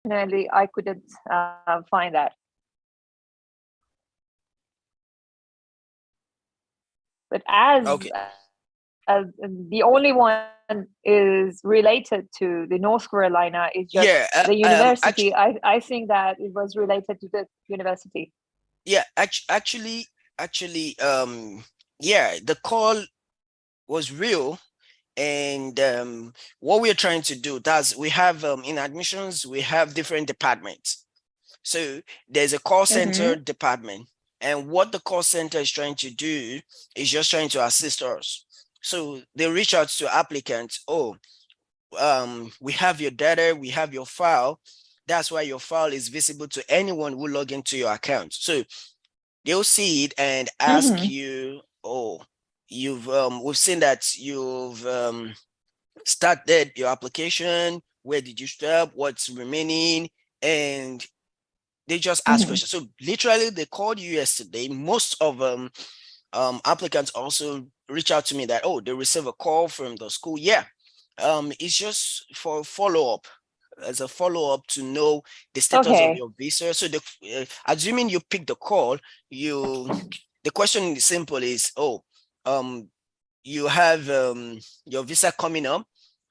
unfortunately, I couldn't find that. But Okay. as the only one is related to the North Carolina is just Yeah. the university. Actually, I think that it was related to the university. yeah. Actually, yeah. The call was real, and what we're trying to do, that's we have in admissions we have different departments. So there's a call center Mm-hmm. department, and what the call center is trying to do is just trying to assist us. So they reach out to applicants. Oh, we have your data, we have your file. That's why your file is visible to anyone who log into your account. So they'll see it and ask Mm-hmm. you, oh, you've we've seen that you've started your application. Where did you stop? What's remaining? And they just ask Mm-hmm. questions. So literally, they called you yesterday. Most of applicants also reach out to me that, oh, they receive a call from the school. Yeah, it's just for follow up, as a follow up to know the status of Okay. your visa. So the assuming you pick the call, you the question is simple is, oh, um you have your visa coming up.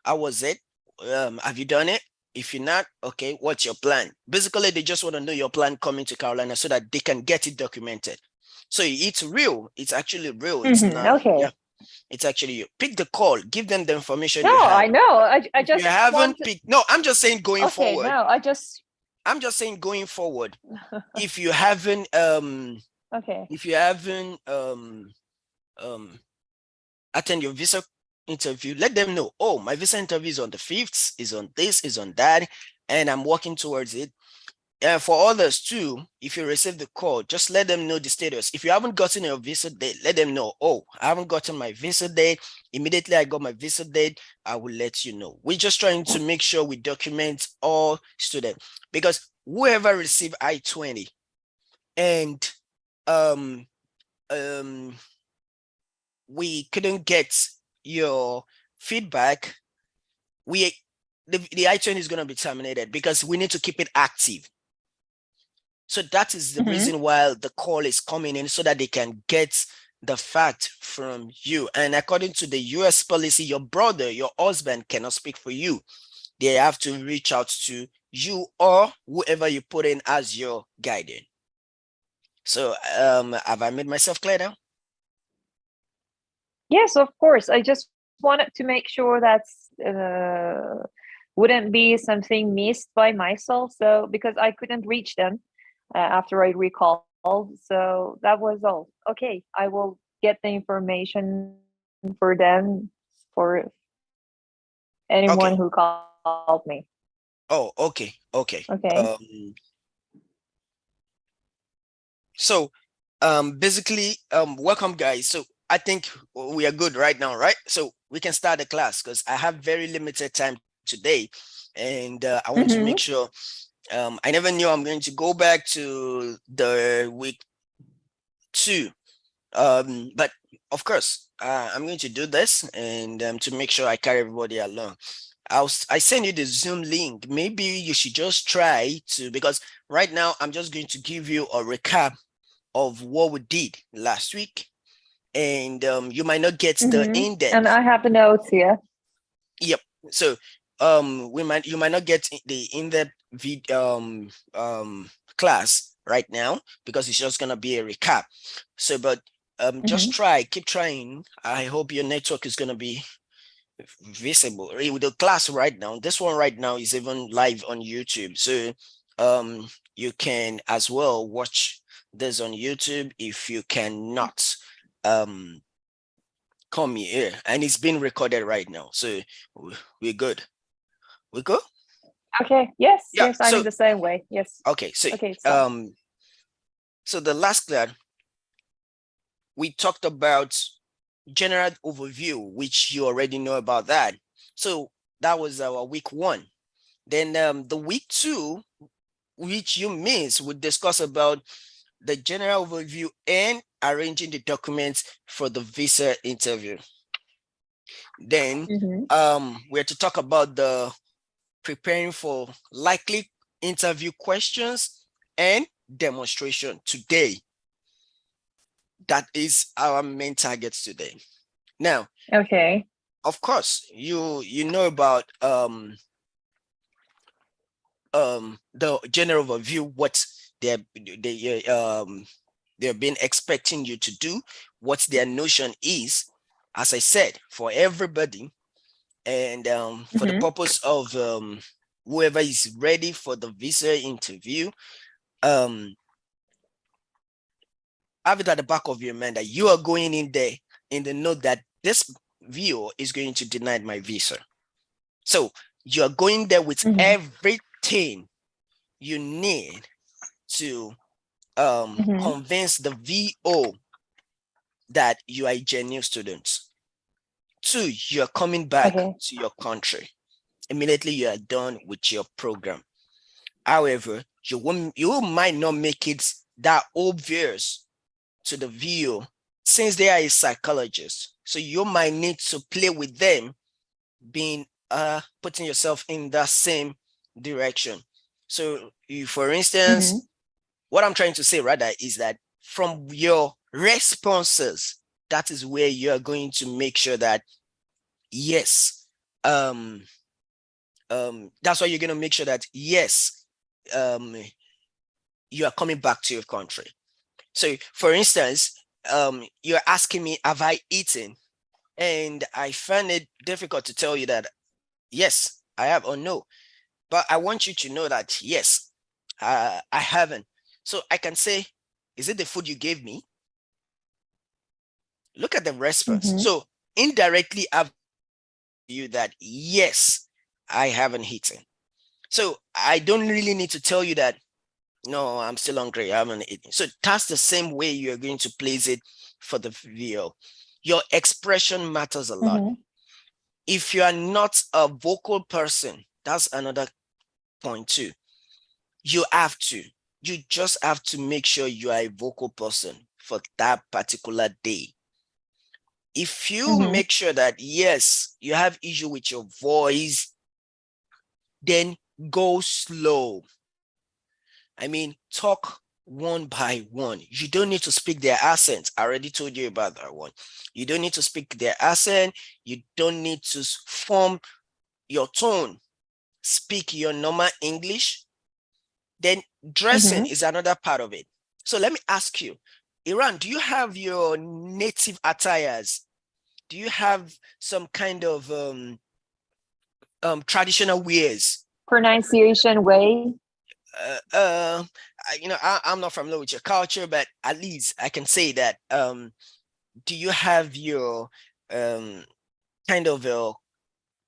How was it? Have you done it? If you're not, okay, what's your plan? Basically, they just want to know your plan coming to Carolina so that they can get it documented. So it's real. It's actually real. It's Mm-hmm. not, yeah, Okay. it's actually you. Pick the call, give them the information No, you have. I know. I If you just haven't wanted. picked, no, I'm just saying going Okay. forward. No, I just. I'm just saying going forward. If you haven't, Okay. if you haven't um attend your visa interview, let them know, oh, my visa interview is on the 5th, is on this, is on that, and I'm working towards it. And for others too, if you receive the call, just let them know the status. If you haven't gotten your visa date, let them know, oh, I haven't gotten my visa date. Immediately I got my visa date, I will let you know. We're just trying to make sure we document all students, because whoever received I-20 and um um we couldn't get your feedback, we the I-20 is going to be terminated because we need to keep it active. So that is the Mm-hmm. reason why the call is coming in, so that they can get the fact from you. And according to the US policy, your brother, your husband cannot speak for you. They have to reach out to you or whoever you put in as your guardian. So have I made myself clear now? Yes, of course. I just wanted to make sure that wouldn't be something missed by myself. So because I couldn't reach them after I recalled, so that was all. Okay, I will get the information for them for anyone who Okay. called me. Oh, okay. Okay. Okay. So basically, welcome guys. So I think we are good right now, right? So we can start the class because I have very limited time today, and I want to make Mm-hmm. sure. I never knew I'm going to go back to the week 2, but of course, I'm going to do this, and to make sure I carry everybody along. I send you the Zoom link. Maybe you should just try to, because right now I'm just going to give you a recap of what we did last week, and you might not get the Mm-hmm. And in-depth. I have the notes here. Yep. So you might not get the in-depth class right now because it's just gonna be a recap. So but just Mm-hmm. try, keep trying. I hope your network is gonna be visible. With the class right now, this one right now is even live on YouTube. So you can as well watch this on YouTube if you cannot um come here, and it's being recorded right now. So we're good. We go? Okay. Yes. Yeah. Yes. I'm in So the same way. Yes. okay. So Okay. Start. um so the last class we talked about general overview, which you already know about that. So that was our week 1. Then the week 2, which you missed, we discuss about the general overview and arranging the documents for the visa interview. Then Mm-hmm. we're to talk about the preparing for likely interview questions and demonstration today. That is our main targets today. Now, Okay. of course, you know about the general overview, what they've been expecting you to do, what their notion is, as I said, for everybody, and for the purpose of whoever is ready for the visa interview, have it at the back of your mind that you are going in there in the note that this viewer is going to deny my visa. So you are going there with everything you need to convince the VO that you are a genuine student. 2, you are coming back to your country. Immediately you are done with your program. However, you might not make it that obvious to the VO since they are a psychologist. So you might need to play with them, being putting yourself in that same direction. So for instance, what I'm trying to say rather is that from your responses, that is where you are going to make sure that yes, that's why you're going to make sure that yes, you are coming back to your country. So for instance, you're asking me, have I eaten? And I find it difficult to tell you that yes, I have or no. But I want you to know that yes, I haven't. So I can say, is it the food you gave me? Look at the response. So indirectly, I've you that yes, I haven't eaten. So I don't really need to tell you that no, I'm still hungry, I haven't eaten. So that's the same way you're going to place it for the VO. Your expression matters a lot. If you are not a vocal person, that's another point too. You just have to make sure you are a vocal person for that particular day. If you make sure that yes, you have issue with your voice, then go slow. I mean, talk one by one. You don't need to speak their accent. I already told you about that one. You don't need to speak their accent. You don't need to form your tone. Speak your normal English. Then dressing is another part of it. So let me ask you, Iran, do you have your native attires? Do you have some kind of traditional wears? Pronunciation way. I'm not familiar with your culture, but at least I can say that do you have your kind of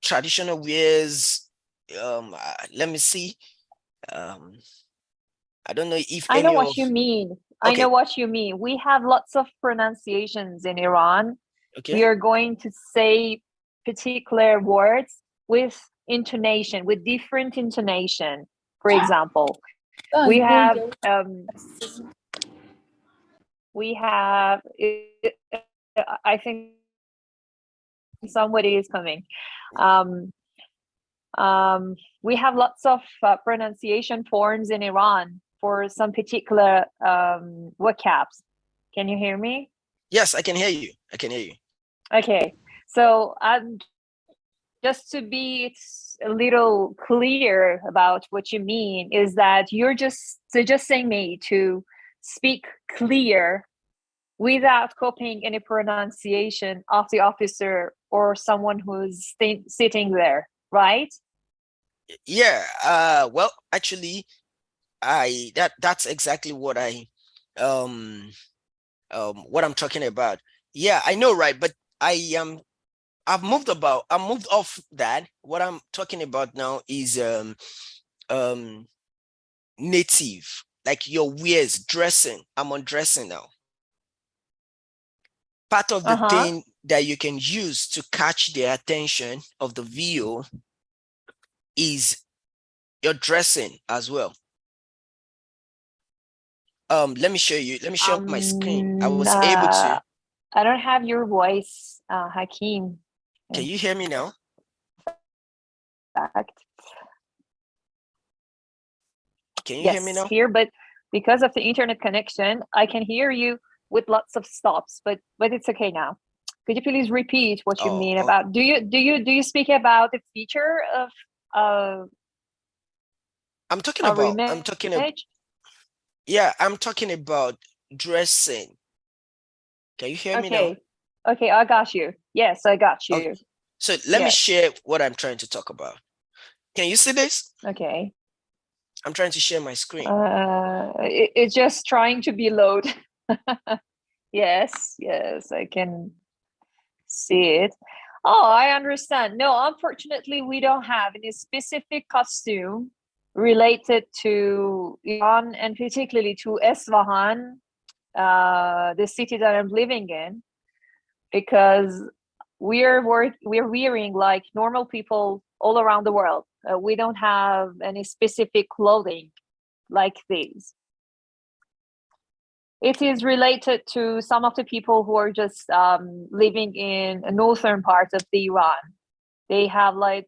traditional wears? Let me see. I don't know if I know any what of you mean. okay. I know what you mean. We have lots of pronunciations in Iran. Okay. We are going to say particular words with intonation, with different intonation. For example, we have I think somebody is coming. We have lots of pronunciation forms in Iran for some particular vocabs. Can you hear me? Yes, I can hear you. I can hear you. Okay, so just to be a little clear about what you mean is that you're just suggesting me to speak clear without copying any pronunciation of the officer or someone who's sitting there, right? Yeah. Well, actually, that's exactly what what I'm talking about. Yeah, I know, right? But I've moved off that. What I'm talking about now is native, like your wears, dressing. I'm on dressing now. Part of the thing that you can use to catch the attention of the VO is your dressing as well. Let me show you. Let me share my screen. I was able to. I don't have your voice, Hakeem. Can you hear me now? Fact. Can you hear me Yes, now? here, but because of the internet connection, I can hear you with lots of stops, but it's okay now. Could you please repeat what you Oh, mean oh, about, do you speak about the feature of uh, our I'm talking about, image? yeah, I'm talking about dressing. Can you hear me now? Okay. Okay, I got you. Yes, I got Okay. you. So let me Yes. share what I'm trying to talk about. Can you see this? Okay. I'm trying to share my screen. It's just trying to be load. Yes, yes, I can see it. Oh, I understand. No, unfortunately, we don't have any specific costume related to Iran and particularly to Esfahan, the city that I'm living in, because we're wearing like normal people all around the world. We don't have any specific clothing like these. It is related to some of the people who are just living in a northern part of the Iran. They have like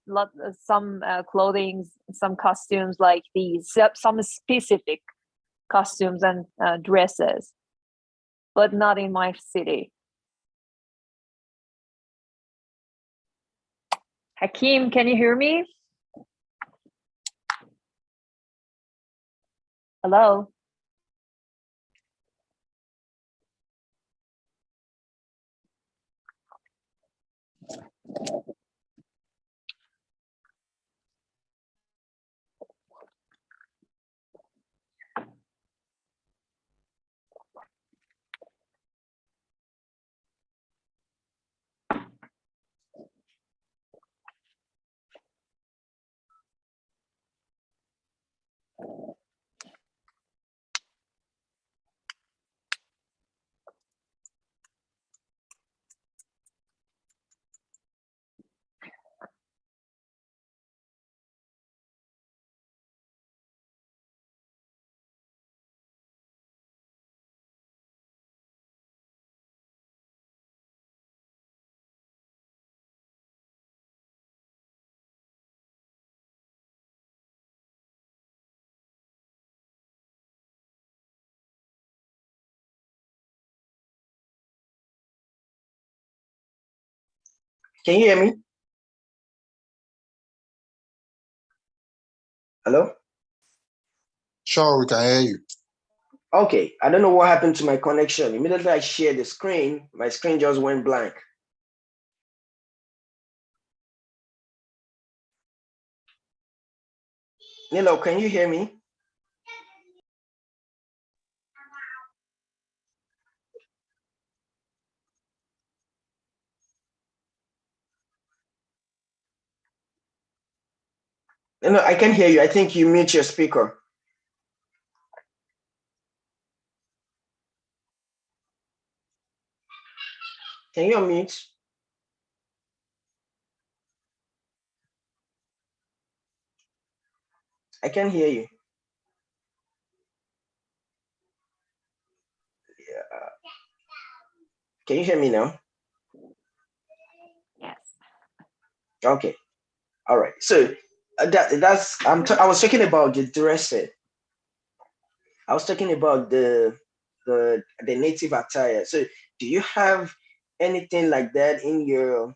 some clothing, some costumes like these, some specific costumes and dresses, but not in my city. Hakeem, can you hear me? Hello? Can you hear me? Hello? Sure, we can hear you. Okay, I don't know what happened to my connection. Immediately I shared the screen, my screen just went blank. Nilo, can you hear me? No, I can hear you. I think you mute your speaker. Can you unmute? I can hear you. Yeah. Can you hear me now? Yes. Okay. All right. So I was talking about the dressing. I was talking about the native attire. So do you have anything like that in your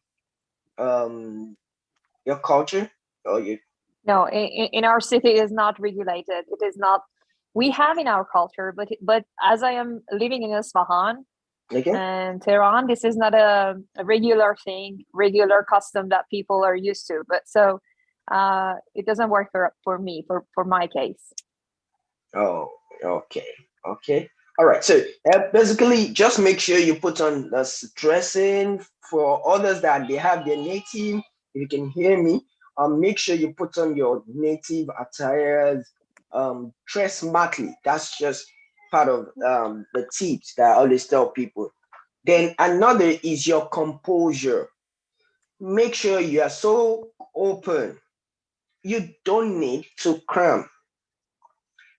culture or you? No, in our city is not regulated. It is not. We have in our culture, but as I am living in Isfahan Okay. and Tehran, this is not a regular thing, regular custom that people are used to. But so it doesn't work for me, for my case. Oh, okay. Okay. All right. So basically, just make sure you put on the dressing for others that they have their native. If you can hear me, make sure you put on your native attires. Dress smartly. That's just part of the tips that I always tell people. Then another is your composure. Make sure you are so open. You don't need to cram.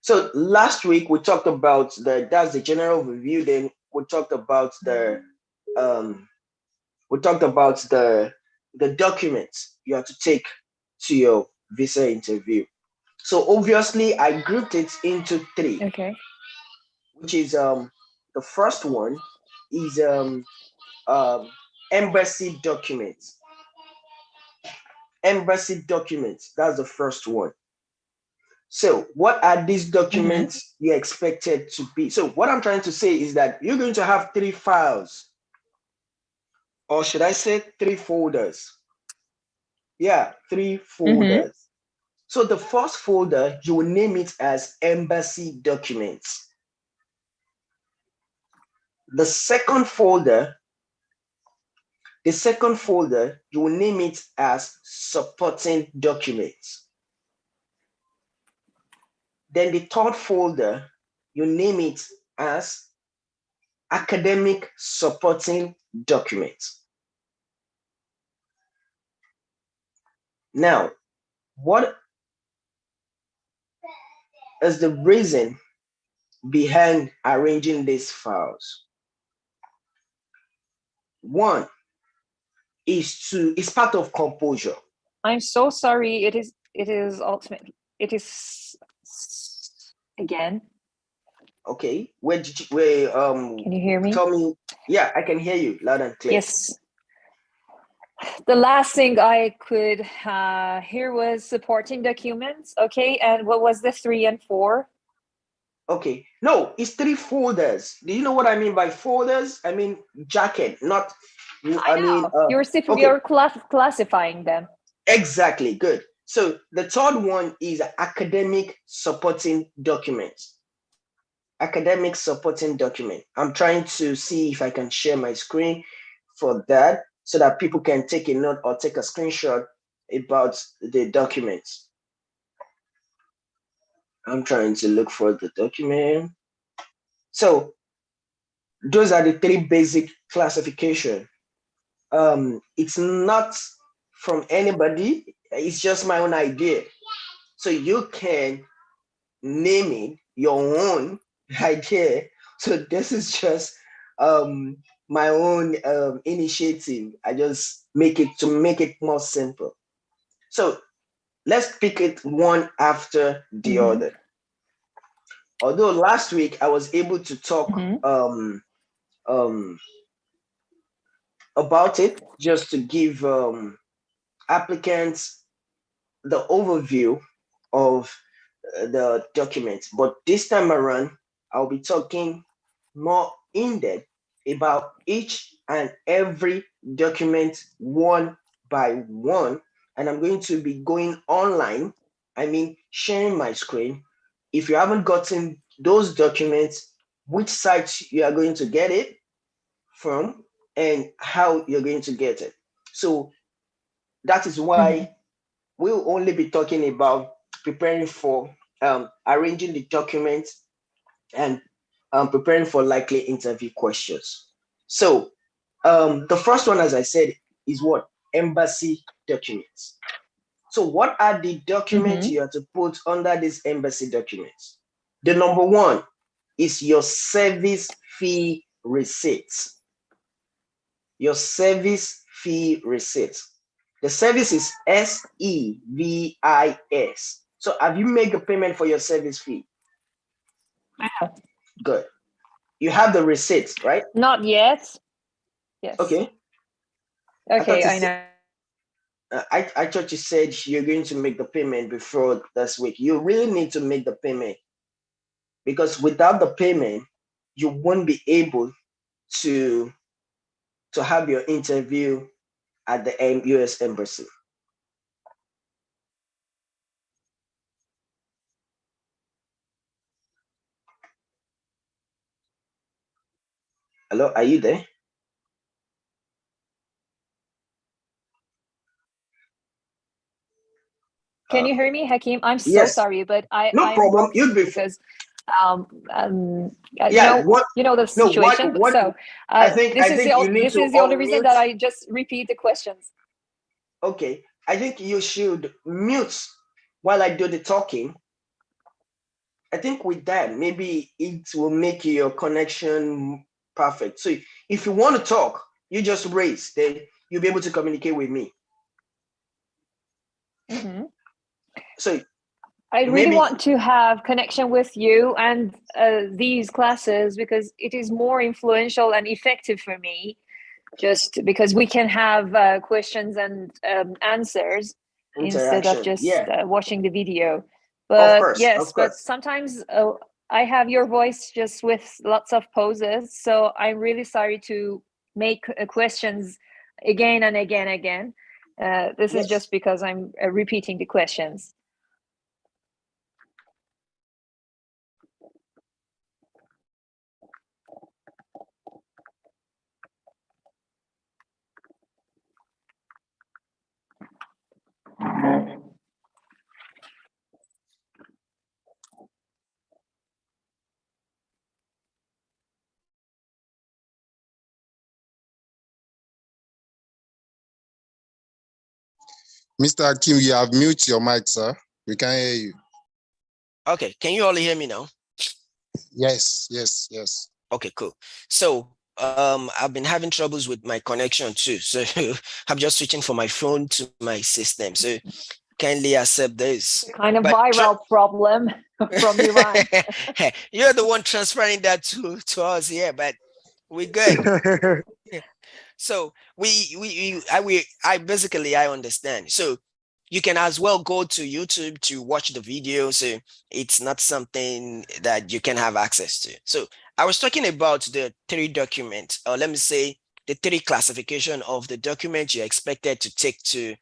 So last week we talked about that's the general review. Then we talked about um the documents you have to take to your visa interview. So obviously I grouped it into three, Okay. which is the first one is um embassy documents. Embassy documents, that's the first one. So what are these documents you expected to be? So what I'm trying to say is that you're going to have three files, or should I say three folders? Yeah, three folders. So the first folder, you will name it as embassy documents. The second folder, you will name it as supporting documents. Then the third folder, you name it as academic supporting documents. Now, what is the reason behind arranging these files? One is part of composure. I'm so sorry. It is ultimate. It is again. Okay, where Can you hear me? tell me? Yeah, I can hear you loud and clear. Yes. The last thing I could hear was supporting documents. Okay, and what was the 3 and 4? Okay, no, it's three folders. Do you know what I mean by folders? I mean jacket, not. I mean, You're classifying them. Exactly, good. So the third one is academic supporting documents. Academic supporting document. I'm trying to see if I can share my screen for that so that people can take a note or take a screenshot about the documents. I'm trying to look for the document. So those are the three basic classification. It's not from anybody, it's just my own idea. So you can name it your own idea. So this is just my own initiative. I just make it more simple. So let's pick it one after the other. Although last week I was able to talk about it, just to give applicants the overview of the documents. But this time around, I'll be talking more in depth about each and every document one by one. And I'm going to be going online, I mean, sharing my screen. If you haven't gotten those documents, which site you are going to get it from and how you're going to get it. So that is why we'll only be talking about preparing for arranging the documents and preparing for likely interview questions. So the first one, as I said, is what? Embassy documents. So what are the documents you have to put under these embassy documents? The number one is your service fee receipts. Your service fee receipts. The service is SEVIS. So have you made the payment for your service fee? I have. Good. You have the receipts, right? Not yet. Yes. Okay. Okay, I know. I thought you said you're going to make the payment before this week. You really need to make the payment, because without the payment, you won't be able to have your interview at the US Embassy. Hello, are you there? Can you hear me, Hakeem? I'm so Yes. sorry, but I'm problem. You'd be because yeah, you know the situation. So I think this is the only reason that I just repeat the questions. Okay, I think you should mute while I do the talking. I think with that, maybe it will make your connection perfect. So if you want to talk, you just raise, then you'll be able to communicate with me. So I really Maybe- want to have connection with you and these classes because it is more influential and effective for me. Just because we can have questions and answers instead of Interaction. just Yeah, watching the video. of But course, yes, of but course. sometimes I have your voice just with lots of pauses. So I'm really sorry to make questions again and again. This is Yes. just because I'm repeating the questions. Mr. Akim, you have mute your mic, sir. We can hear you. Okay, can you all hear me now? Yes, yes, yes. Okay, cool. So I've been having troubles with my connection too. So I'm just switching from my phone to my system. So kindly accept this. Kind of But viral problem from Iran. you're the one transferring that to us here, but we're good. So I basically I understand. So you can as well go to YouTube to watch the video. So it's not something that you can have access to. So I was talking about the three documents, or let me say the three classification of the documents you're expected to take to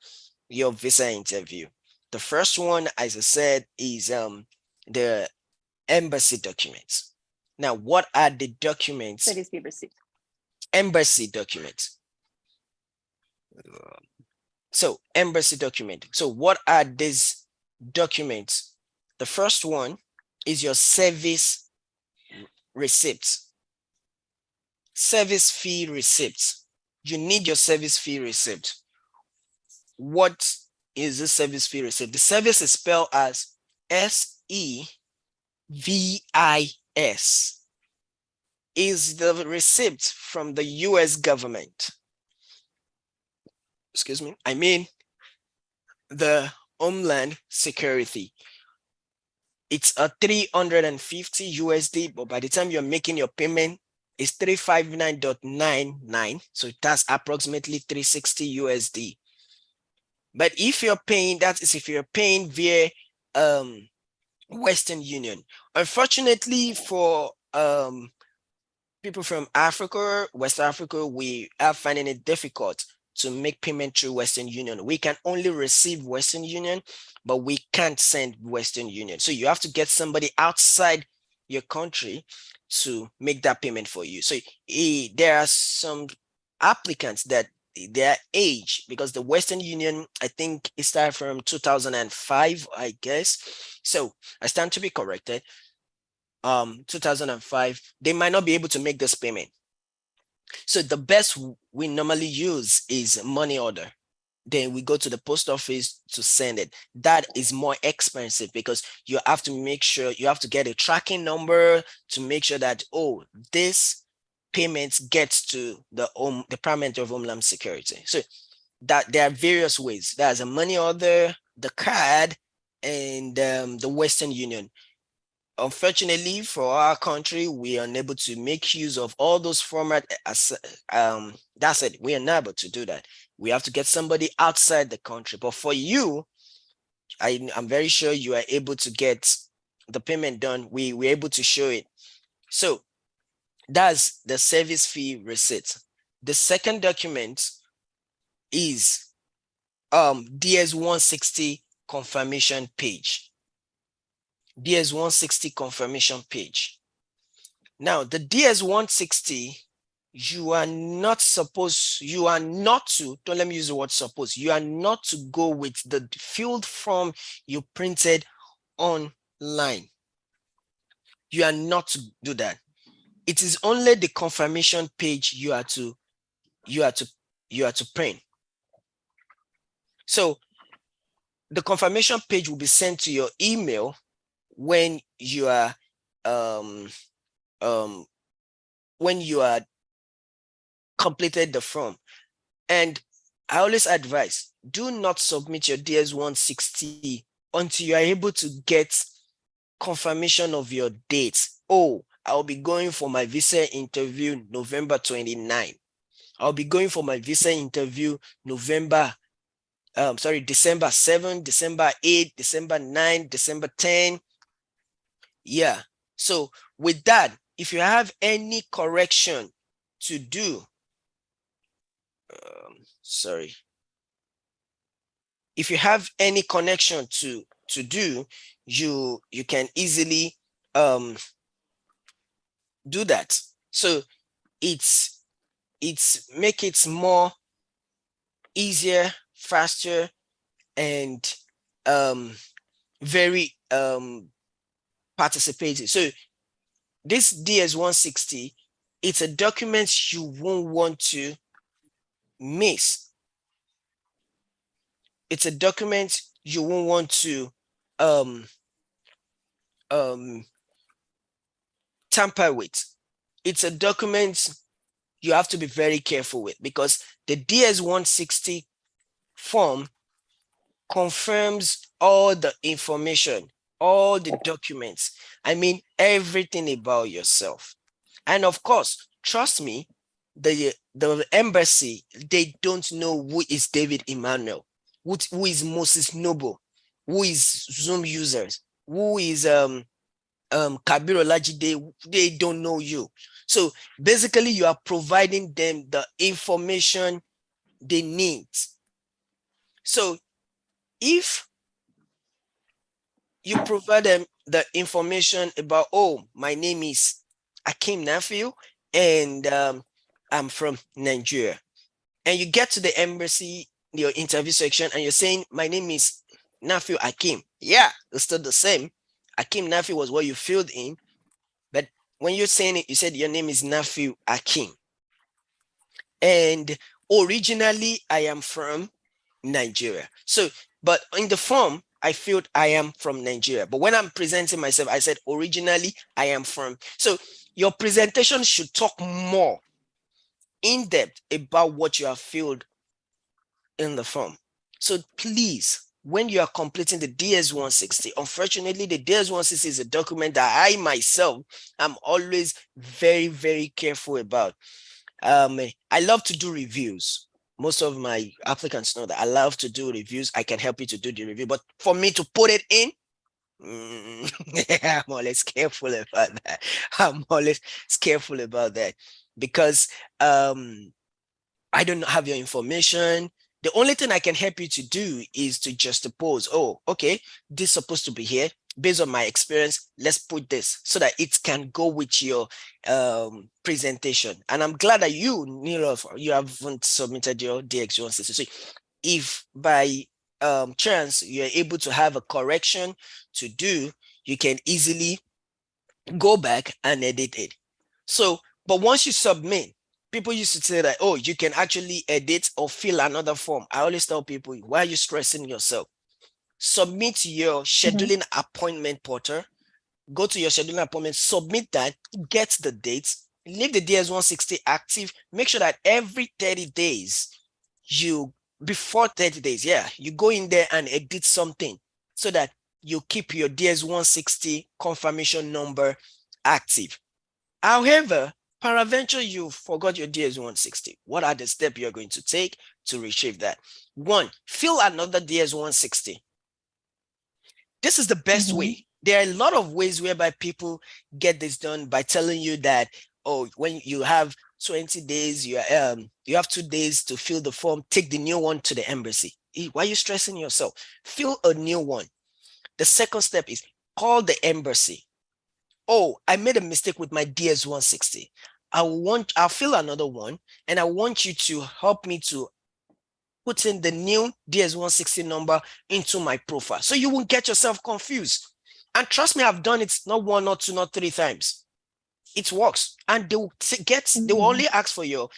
your visa interview. The first one, as I said, is the embassy documents. Now, what are the documents? That is the receipt. Embassy documents. So embassy document. So what are these documents? The first one is your service receipt. Service fee receipt. You need your service fee receipt. What is the service fee receipt? The service is spelled as SEVIS. Is the receipt from the US government. Excuse me. I mean, the Homeland Security. It's a 350 USD, but by the time you're making your payment, it's 359.99. So that's approximately 360 USD. But if you're paying, that is if you're paying via Western Union. Unfortunately for people from Africa, West Africa, we are finding it difficult to make payment through Western Union. We can only receive Western Union, but we can't send Western Union. So you have to get somebody outside your country to make that payment for you. So there are some applicants that their age, because the Western Union, I think it started from 2005, I guess. So I stand to be corrected. 2005, they might not be able to make this payment. So the best we normally use is money order. Then we go to the post office to send it. That is more expensive because you have to make sure, you have to get a tracking number to make sure that, oh, this payment gets to the Department of Homeland Security. So that there are various ways. There's a money order, the card, and the Western Union. Unfortunately for our country, we are unable to make use of all those formats. That's it. We are not able to do that. We have to get somebody outside the country. But for you, I'm very sure you are able to get the payment done. We're able to show it. So that's the service fee receipt. The second document is DS-160 confirmation page. DS-160 confirmation page. Now, the DS-160, you are not to, don't let me use the word suppose, you are not to go with the filled form you printed online. You are not to do that. It is only the confirmation page you are to print. So the confirmation page will be sent to your email when you are completed the form. And I always advise, do not submit your DS-160 until you are able to get confirmation of your date. Oh, I'll be going for my visa interview November 29. I'll be going for my visa interview December 7, December 8, December 9, December 10. Yeah. So with that, if you have any correction to do, if you have any connection to do, you can easily do that. So it's make it more easier, faster, and very participating. So this DS-160, it's a document you won't want to miss. It's a document you won't want to tamper with. It's a document you have to be very careful with, because the DS-160 form confirms all the information, all the documents. I mean, everything about yourself. And of course, trust me, the embassy, they don't know who is David Emmanuel, who is Moses Noble, who is Zoom users, who is Kabir Olajide. They don't know you. So basically, you are providing them the information they need. So if you provide them the information about, oh, my name is Akim Nafiu, and I'm from Nigeria, and you get to the embassy, your interview section, and you're saying, my name is Nafiu Akim. Yeah, it's still the same. Akim Nafiu was what you filled in, but when you're saying it, you said your name is Nafiu Akim. And originally, I am from Nigeria. So, but in the form, I filled I am from Nigeria. But when I'm presenting myself, I said originally I am from. So your presentation should talk more in depth about what you have filled in the form. So please, when you are completing the DS-160, unfortunately, the DS-160 is a document that I myself am always very, very careful about. I love to do reviews. Most of my applicants know that I love to do reviews. I can help you to do the review, but for me to put it in, I'm always careful about that. I'm always careful about that, because I don't have your information. The only thing I can help you to do is to just suppose, oh, okay, this is supposed to be here. Based on my experience, let's put this so that it can go with your presentation. And I'm glad that you, Neil, you haven't submitted your DX-160. So if by chance you're able to have a correction to do, you can easily go back and edit it. So, but once you submit, people used to say that, oh, you can actually edit or fill another form. I always tell people, why are you stressing yourself? Submit your scheduling appointment portal, go to your scheduling appointment, submit that, get the dates, leave the DS-160 active, make sure that every 30 days, before 30 days, you go in there and edit something so that you keep your DS-160 confirmation number active. However, peradventure you forgot your DS-160. What are the steps you're going to take to retrieve that? One, fill another DS-160. This is the best way. There are a lot of ways whereby people get this done by telling you that, oh, when you have 20 days, you have 2 days to fill the form, take the new one to the embassy. Why are you stressing yourself? Fill a new one. The second step is call the embassy. Oh, I made a mistake with my DS-160. I'll fill another one, and I want you to help me to put in the new DS-160 number into my profile, so you won't get yourself confused. And trust me, I've done it not 1, not 2, not 3 times. It works, and they will only ask for your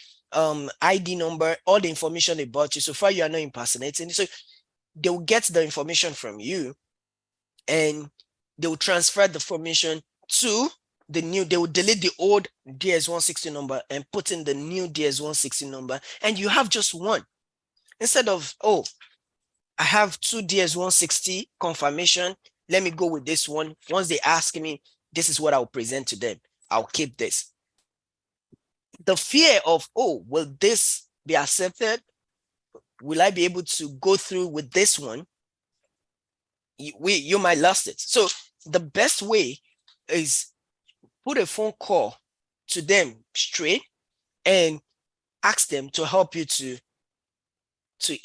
ID number, all the information about you. So far, you are not impersonating. So they will get the information from you, and they will transfer the information to the new. They will delete the old DS-160 number and put in the new DS-160 number, and you have just one. Instead of, oh, I have two DS-160 confirmation. Let me go with this one. Once they ask me, this is what I'll present to them. I'll keep this. The fear of, oh, will this be accepted? Will I be able to go through with this one? You might lost it. So the best way is put a phone call to them straight and ask them to help you to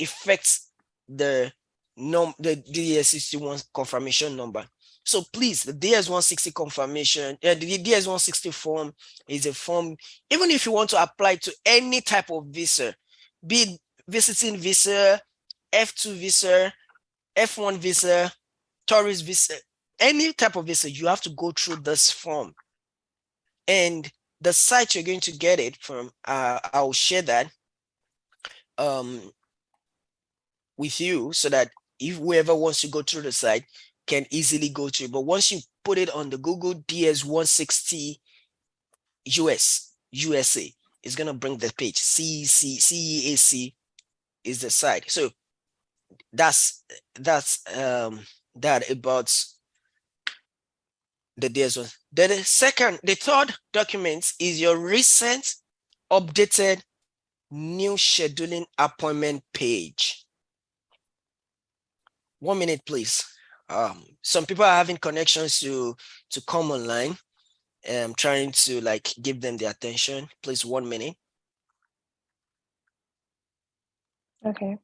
effect the DS-61 confirmation number. So please, the DS-160 confirmation, the DS-160 form is a form, even if you want to apply to any type of visa, be it visiting visa, F2 visa, F1 visa, tourist visa, any type of visa, you have to go through this form. And the site you're going to get it from, I'll share that with you so that if whoever wants to go through the site can easily go through. But once you put it on the Google DS-160 USA, it's going to bring the page. CEAC is the site. So that's that about the DS-1. The third document is your recent updated new scheduling appointment page. 1 minute, please. Some people are having connections to come online. I'm trying to like give them the attention. Please, 1 minute. Okay.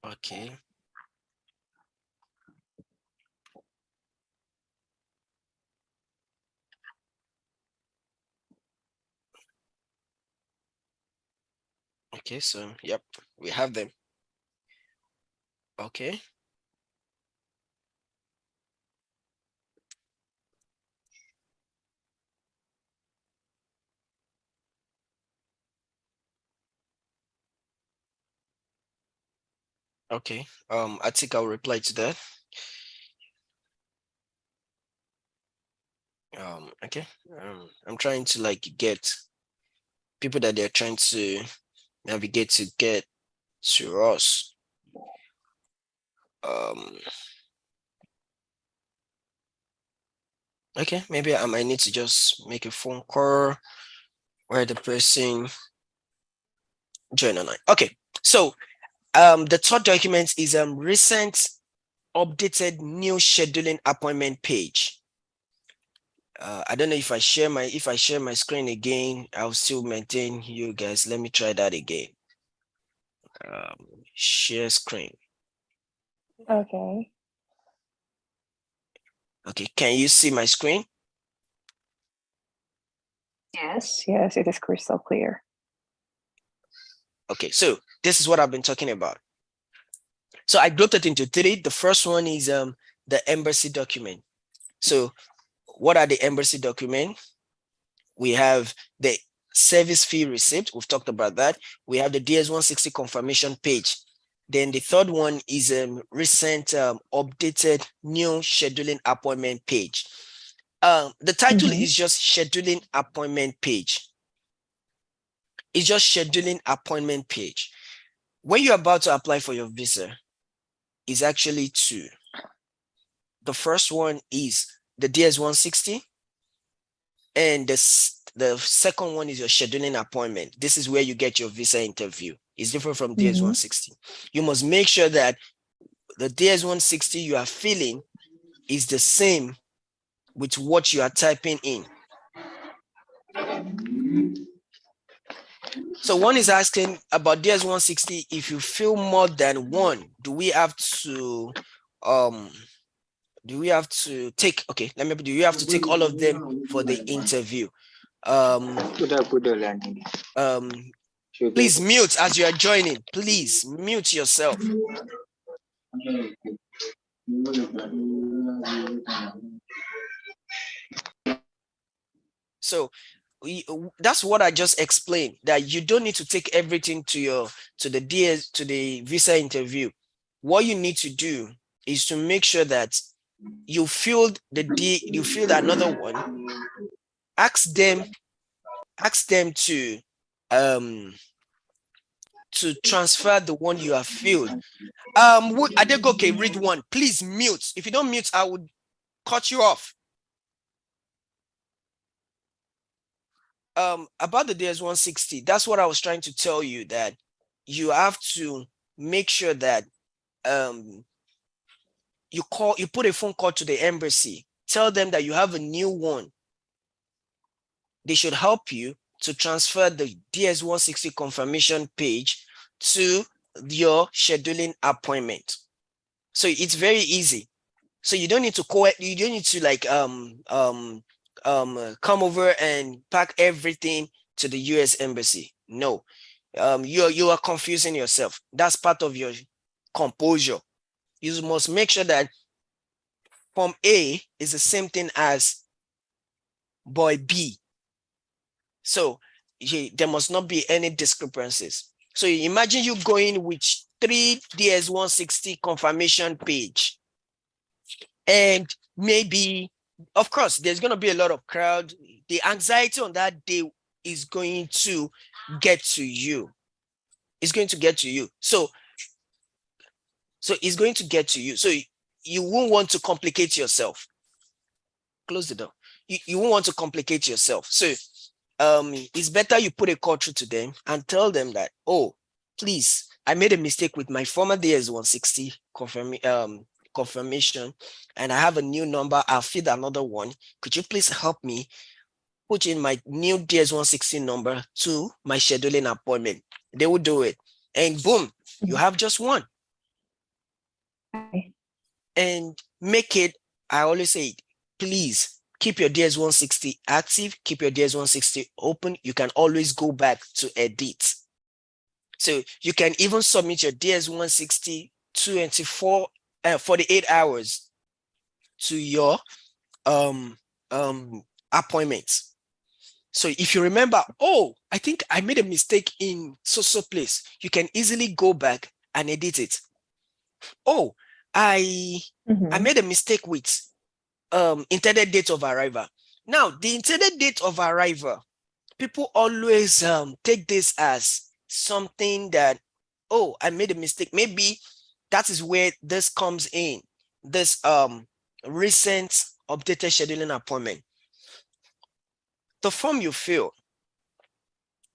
Okay. Okay, so yep, we have them. Okay. Okay, I think I'll reply to that. Okay, I'm trying to like get people that they're trying to navigate to get to us. Okay, maybe I might need to just make a phone call where the person join online. Okay, so the third document is recent updated new scheduling appointment page. I don't know if I share my screen again, I'll still maintain you guys. Let me try that again. Share screen. Okay. Okay, can you see my screen? Yes, it is crystal clear. Okay, so this is what I've been talking about. So I grouped it into three. The first one is the embassy document. So what are the embassy documents? We have the service fee receipt. We've talked about that. We have the DS-160 confirmation page. Then the third one is recent updated new scheduling appointment page. The title is just scheduling appointment page. It's just scheduling appointment page. When you're about to apply for your visa, is actually two. The first one is the DS-160, and the second one is your scheduling appointment. This is where you get your visa interview. It's different from DS-160. You must make sure that the DS-160 you are filling is the same with what you are typing in. So one is asking about DS-160, if you fill more than one, do we have to take, okay, do you have to take all of them for the interview? Please mute as you are joining. Please mute yourself. So that's what I just explained, that you don't need to take everything to the visa interview. what you need to do is to make sure that you filled you filled another one. Ask them to transfer the one you have filled. Adegoke, read one. Please mute. If you don't mute, I would cut you off. About the DS-160, that's what I was trying to tell you, that you have to make sure that you put a phone call to the embassy, tell them that you have a new one. They should help you to transfer the DS-160 confirmation page to your scheduling appointment. So it's very easy. So you don't need to like come over and pack everything to the US embassy. No, you are confusing yourself. That's part of your composure. You must make sure that Form A is the same thing as boy B. So there must not be any discrepancies. So imagine you going with 3 DS-160 confirmation page, and maybe, of course, there's going to be a lot of crowd. The anxiety on that day is going to get to you. It's going to get to you. So it's going to get to you. So you won't want to complicate yourself. Close the door. You won't want to complicate yourself. So it's better you put a call through to them and tell them that, oh, please, I made a mistake with my former DS-160 confirmation, and I have a new number. I'll feed another one. Could you please help me put in my new DS-160 number to my scheduling appointment? They will do it, and boom, you have just one. And make it, I always say, please keep your DS-160 active, keep your DS-160 open. You can always go back to edit. So you can even submit your DS-160 48 hours to your appointments. So if you remember, oh, I think I made a mistake in so place, you can easily go back and edit it. Oh, I made a mistake with intended date of arrival. Now, the intended date of arrival, people always take this as something that, oh, I made a mistake. Maybe that is where this comes in, this recent updated scheduling appointment. The form you fill,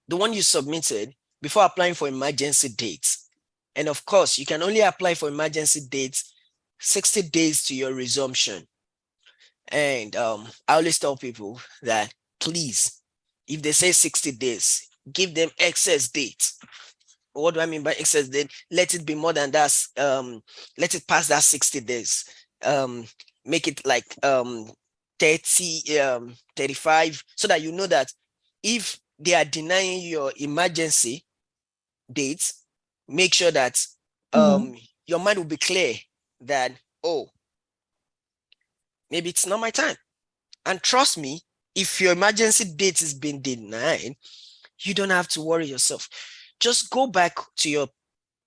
the one you submitted before applying for emergency dates. And of course, you can only apply for emergency dates 60 days to your resumption. And I always tell people that, please, if they say 60 days, give them excess dates. What do I mean by excess date? Let it be more than that. Let it pass that 60 days. Make it like 30, 35, so that you know that if they are denying your emergency dates, make sure that your mind will be clear that, oh, maybe it's not my time. And trust me, if your emergency date is being denied, you don't have to worry yourself. Just go back to your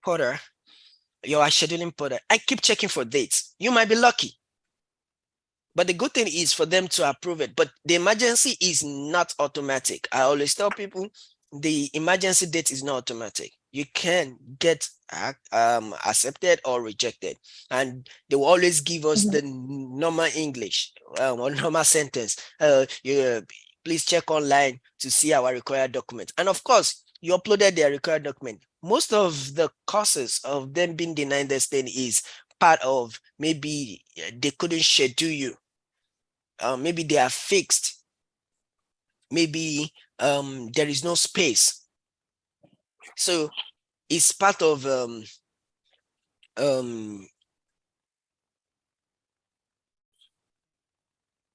portal, your scheduling portal. I keep checking for dates. You might be lucky. But the good thing is for them to approve it. But the emergency is not automatic. I always tell people the emergency date is not automatic. You can get accepted or rejected. And they will always give us the normal English or normal sentence. Please check online to see our required document. And of course, you uploaded their required document. Most of the causes of them being denied this thing is part of maybe they couldn't schedule you. Maybe they are fixed. Maybe there is no space. So it's part of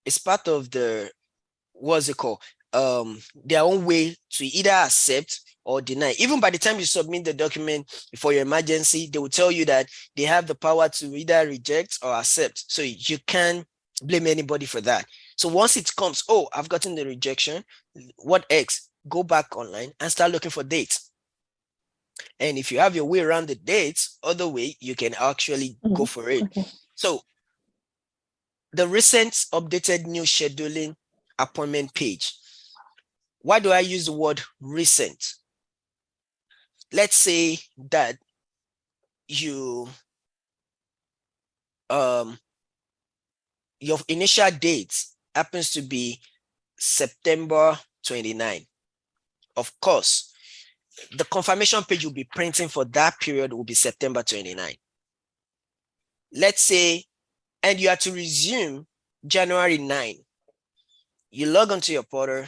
it's part of the, what's it called? Their own way to either accept or deny. Even by the time you submit the document for your emergency, they will tell you that they have the power to either reject or accept. So you can't blame anybody for that. So once it comes, oh, I've gotten the rejection, what X? Go back online and start looking for dates. And if you have your way around the dates, other way, you can actually go Mhm. for it. Okay. So the recent updated new scheduling appointment page. Why do I use the word recent? Let's say that you your initial date happens to be September 29. Of course, the confirmation page will be printing for that period will be September 29. Let's say, and you are to resume January 9. You log onto your portal,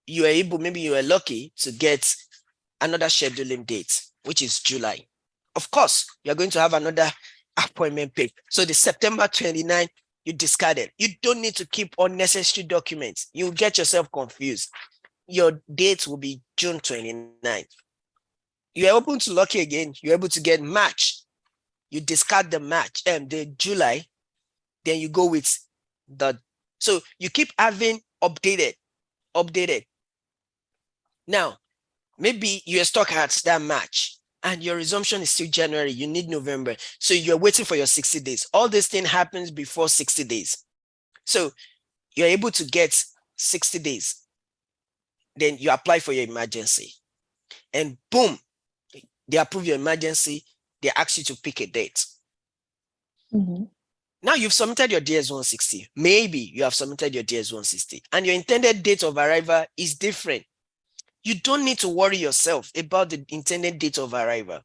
you are able, maybe you are lucky to get another scheduling date, which is July. Of course, you're going to have another appointment page. So the September 29, you discard it. You don't need to keep unnecessary documents. You'll get yourself confused. Your date will be June 29. You're able to lucky again. You're able to get March. You discard the March and the July, then you go with the, so you keep having updated. Now, maybe you're stuck at that March and your resumption is still January, you need November. So you're waiting for your 60 days. All this thing happens before 60 days. So you're able to get 60 days. Then you apply for your emergency and boom, they approve your emergency. They ask you to pick a date. Mhm. Now you've submitted your DS-160. Maybe you have submitted your DS-160 and your intended date of arrival is different. You don't need to worry yourself about the intended date of arrival.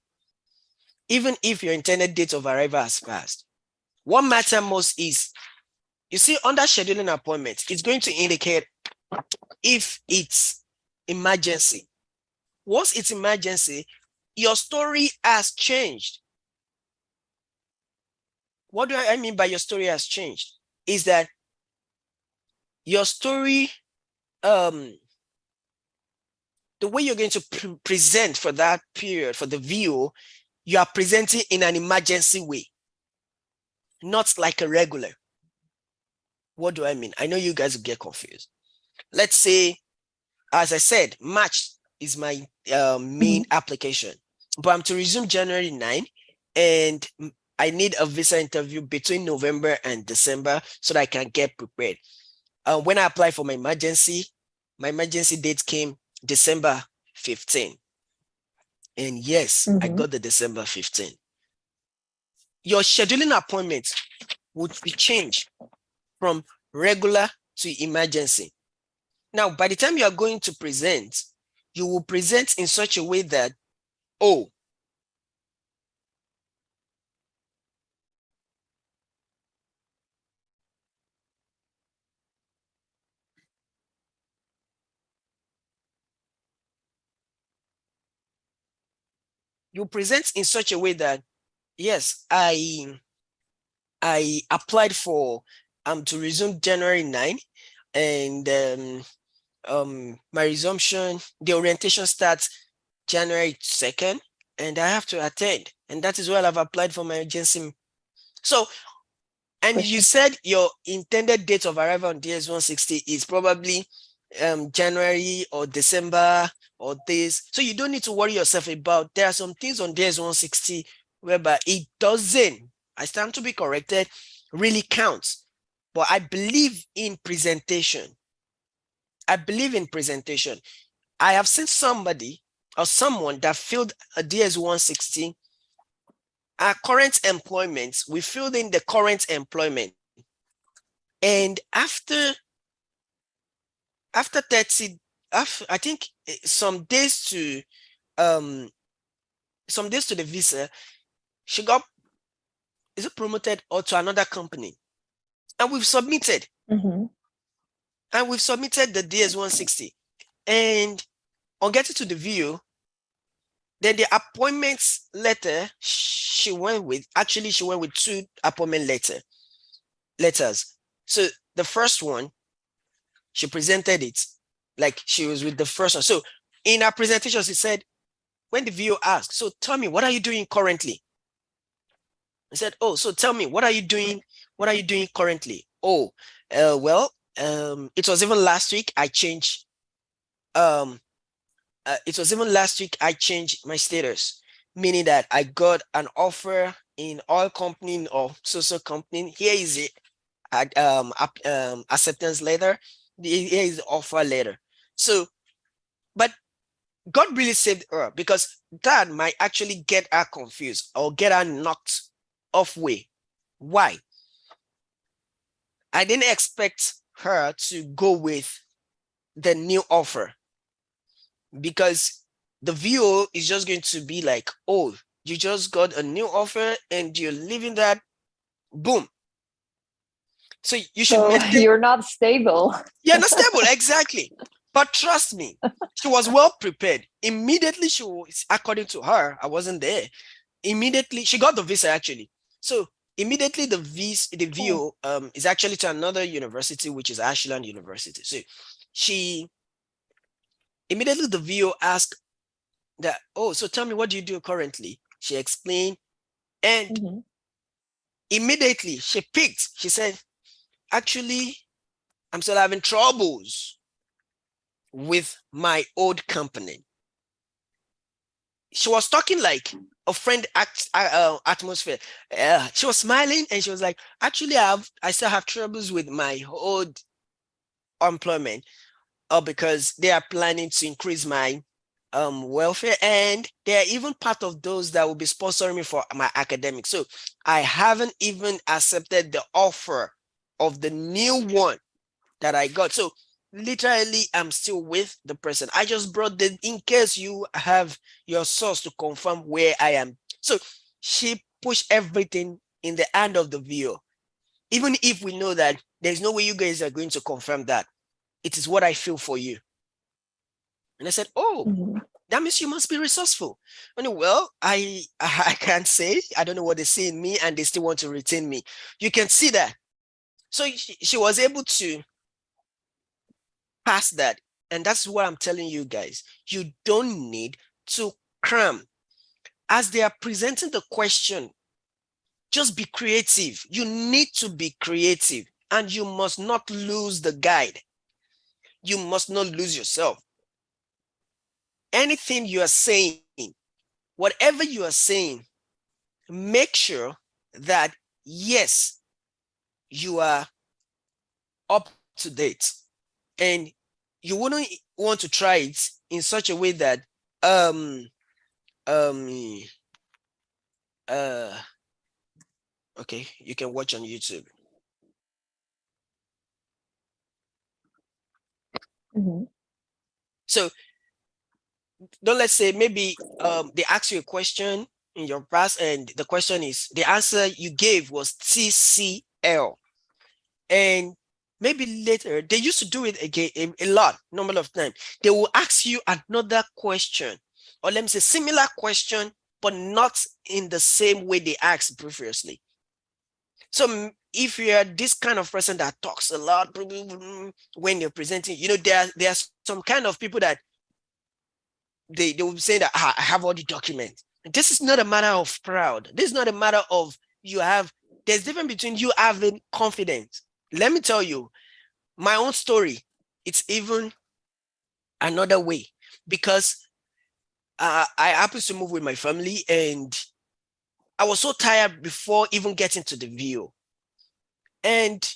Even if your intended date of arrival has passed. What matters most is, you see, under scheduling appointments, it's going to indicate if it's emergency. Once it's emergency, your story has changed. What do I mean by your story has changed? Is that your story, the way you're going to present for that period, for the view, you are presenting in an emergency way, not like a regular. What do I mean? I know you guys will get confused. Let's say, as I said, March is my main application, but I'm to resume January 9 and I need a visa interview between November and December so that I can get prepared. When I applied for my emergency date came December 15. And yes, I got the December 15. Your scheduling appointment would be changed from regular to emergency. Now, by the time you are going to present, you will present in such a way that, oh, you present in such a way that, yes, I applied for to resume January 9 and my resumption, the orientation starts January 2nd and I have to attend. And that is why I've applied for my agency. So, and you said your intended date of arrival on DS-160 is probably January or December or this. So you don't need to worry yourself about, there are some things on DS-160 whereby it doesn't, I stand to be corrected, really counts. But I believe in presentation. I have seen somebody or someone that filled a DS-160, our current employment, we filled in the current employment. And after 30, I think some days to the visa, she got, is it promoted or to another company? And we've submitted. And we've submitted the DS-160. And on getting to the view, then the appointments letter she went with, actually she went with 2 appointment letters. So the first one, she presented it like she was with the first one. So in her presentation, she said, when the viewer asked, so tell me, what are you doing currently? I said, oh, so tell me, what are you doing? What are you doing currently? Oh, well, it was even last week I changed my status. meaning that I got an offer in oil company or social company. Here is it, acceptance letter. Here is the offer letter. So, but God really saved her because that might actually get her confused or get her knocked off way. Why? I didn't expect her to go with the new offer because the view is just going to be like, oh, you just got a new offer and you're leaving that, boom. So you should So maintain. you're not stable. Yeah, not stable, exactly. But trust me, she was well prepared. Immediately, she was, according to her, I wasn't there. Immediately, she got the visa actually. So immediately the view is actually to another university, which is Ashland University. So she immediately the view asked that, oh, so tell me, what do you do currently? She explained, and Mhm. immediately she picked. She said, actually, I'm still having troubles with my old company. She was talking like a friend atmosphere. She was smiling and she was like, actually, I still have troubles with my old employment because they are planning to increase my welfare, and they're even part of those that will be sponsoring me for my academics. So I haven't even accepted the offer of the new one that I got. So literally, I'm still with the person. I just brought the in case you have your source to confirm where I am. So she pushed everything in the hand of the viewer. Even if we know that there's no way you guys are going to confirm that, it is what I feel for you. And I said, oh, Mhm. that means you must be resourceful. And well, I can't say. I don't know what they see in me, and they still want to retain me. You can see that. So she was able to pass that. And that's what I'm telling you guys. You don't need to cram. As they are presenting the question, just be creative. You need to be creative, and you must not lose the guide. You must not lose yourself. Anything you are saying, whatever you are saying, make sure that, yes, you are up to date. And you wouldn't want to try it in such a way that um um uh okay, you can watch on YouTube. Mhm. So don't, let's say maybe they ask you a question in your past, and the question is, the answer you gave was TCL, and maybe later they used to do it again a lot, number of times. They will ask you another question, or let me say similar question, but not in the same way they asked previously. So if you're this kind of person that talks a lot when you're presenting, there are some kind of people that they will say that, I have all the documents. This is not a matter of proud. This is not a matter of you have, there's difference between you having confidence. Let me tell you my own story. It's even another way, because I happened to move with my family, and I was so tired before even getting to the view. And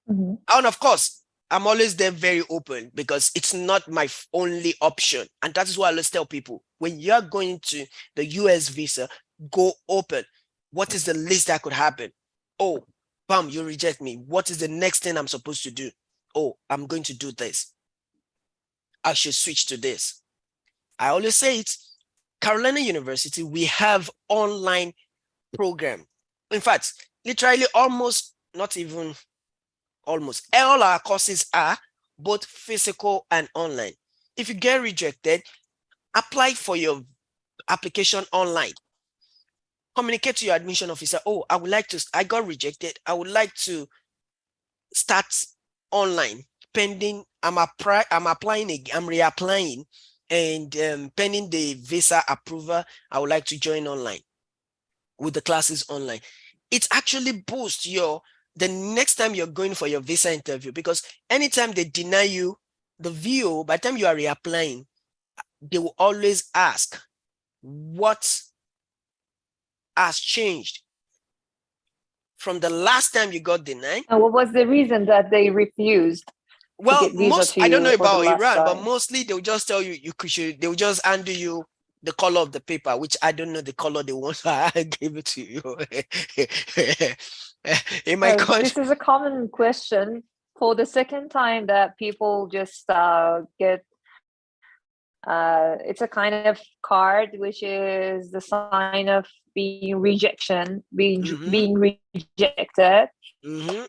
Mhm. And of course, I'm always there very open because it's not my only option. And that is why I always tell people, when you're going to the US visa, go open. What is the least that could happen? Oh, bam, you reject me. What is the next thing I'm supposed to do? Oh, I'm going to do this. I should switch to this. I always say it. Carolina University, we have online program. In fact, literally almost, not even almost all our courses are both physical and online. If you get rejected, apply for your application online. Communicate to your admission officer, oh, I got rejected. I would like to start online pending. I'm applying, I'm reapplying, and pending the visa approval, I would like to join online with the classes online. It actually boosts the next time you're going for your visa interview, because anytime they deny you the view, by the time you are reapplying, they will always ask, what has changed from the last time you got denied. And what was the reason that they refused? Well, get visa most to I don't you know for the about last Iran, but time? mostly they'll just tell you they'll just undo you the color of the paper, which I don't know the color they want, so I gave it to you. In my country, This is a common question. For the second time that people just get, it's a kind of card, which is the sign of being being rejected.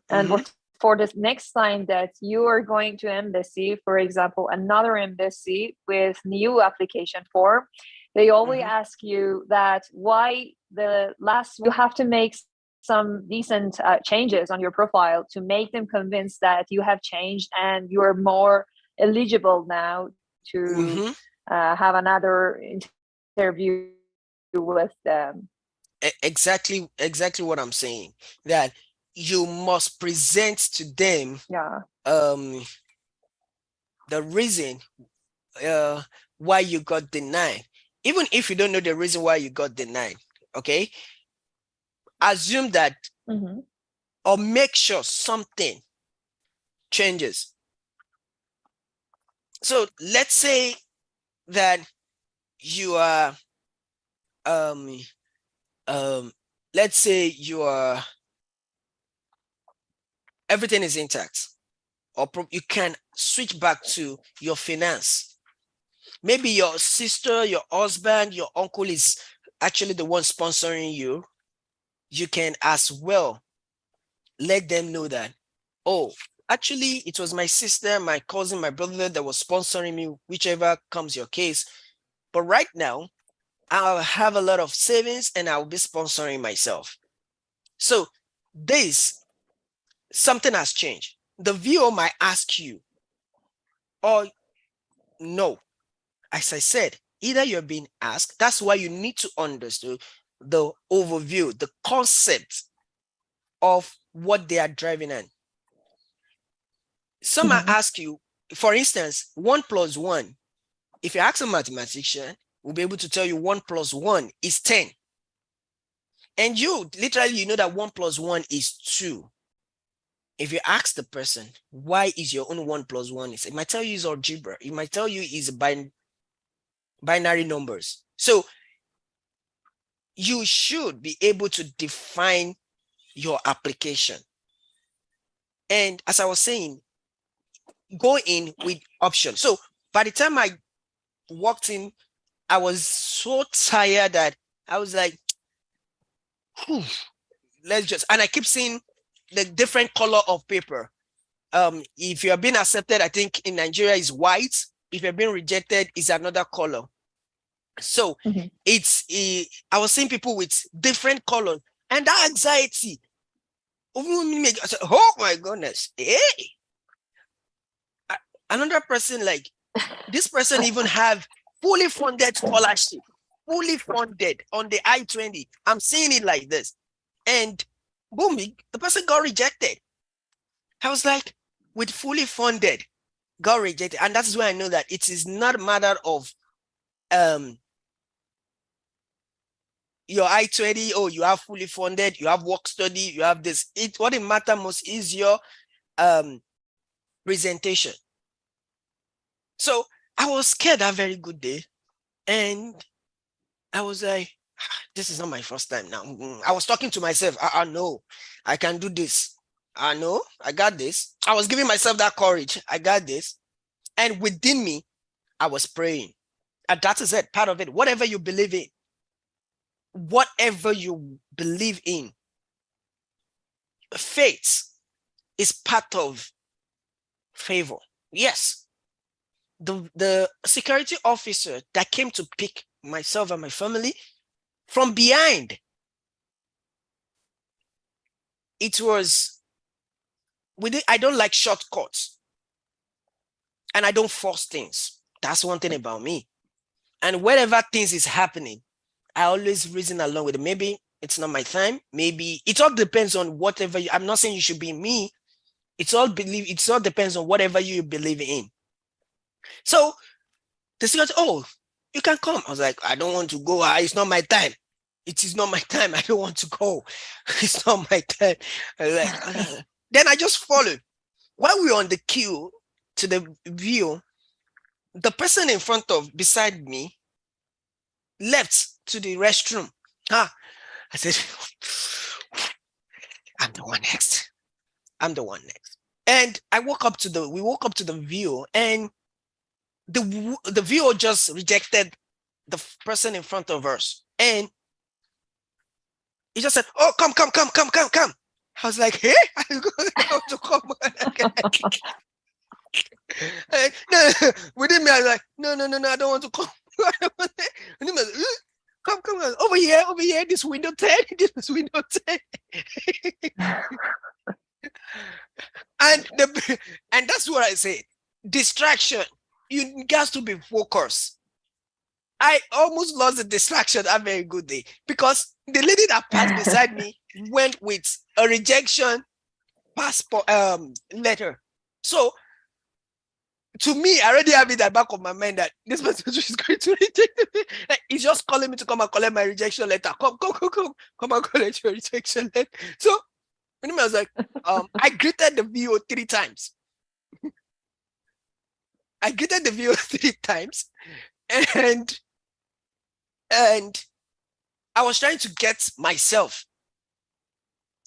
And for the next time that you are going to embassy, for example, another embassy with new application form, they always ask you that why the last, you have to make some decent changes on your profile to make them convinced that you have changed and you are more eligible now to have another interview with them. Exactly what I'm saying, that you must present to them the reason why you got denied. Even if you don't know the reason why you got denied, okay, assume that or make sure something changes. So let's say that you are let's say you are, everything is intact, or you can switch back to your finance. Maybe your sister, your husband, your uncle is actually the one sponsoring you. You can as well let them know that, oh, actually it was my sister, my cousin, my brother that was sponsoring me, whichever comes your case. But right now, I'll have a lot of savings and I'll be sponsoring myself. So something has changed. The viewer might ask you, or no, as I said, either you're being asked, that's why you need to understand the overview, the concept of what they are driving at. Some might ask you, for instance, 1 + 1. If you ask a mathematician, we'll be able to tell you 1 + 1 is 10. And you know that 1 + 1 is 2. If you ask the person, why is your own 1 + 1? It might tell you it's algebra. It might tell you it's binary numbers. So you should be able to define your application. And as I was saying, go in with options. So by the time I walked in, I was so tired that I was like, and I keep seeing the different color of paper. If you are being accepted, I think in Nigeria is white. If you're being rejected, is another color. So I was seeing people with different colors, and that anxiety. I said, oh my goodness. Hey. Another person, like this person even have fully funded scholarship, fully funded on the I-20. I'm seeing it like this. And boom, the person got rejected. I was like, with fully funded, got rejected. And that's why I know that it is not a matter of your I-20, oh, you have fully funded, you have work study, you have this. What it matters most is your presentation. So I was scared that very good day. And I was like, this is not my first time now. I was talking to myself. I know I can do this. I know I got this. I was giving myself that courage. I got this. And within me, I was praying. And that is it, part of it. Whatever you believe in, faith is part of favor. Yes. The security officer that came to pick myself and my family from behind, I don't like shortcuts and I don't force things. That's one thing about me. And wherever things is happening, I always reason along with it. Maybe it's not my time. Maybe it all depends on whatever I'm not saying you should be me. It all depends on whatever you believe in. So the security, oh, you can come. I was like, I don't want to go. It's not my time. It is not my time. I don't want to go. It's not my time. I was like, then I just followed. While we were on the queue to the view, the person in front of beside me left to the restroom. I said, I'm the one next. I'm the one next. And we woke up to the view, and the viewer just rejected the person in front of us. And he just said, oh, come. I was like, hey, I'm going to come. No, within me, I was like, no, I don't want to come. And he was like, come, over here, this window 10, this window 10. And that's what I say. Distraction. You got to be focused. I almost lost the distraction a very good day because the lady that passed beside me went with a rejection passport letter. So to me, I already have it at the back of my mind that this person is going to reject me. Like, he's just calling me to come and collect my rejection letter. Come and collect your rejection letter. So I was like, I greeted the VO 3 times. I greeted the VO 3 times, and I was trying to get myself.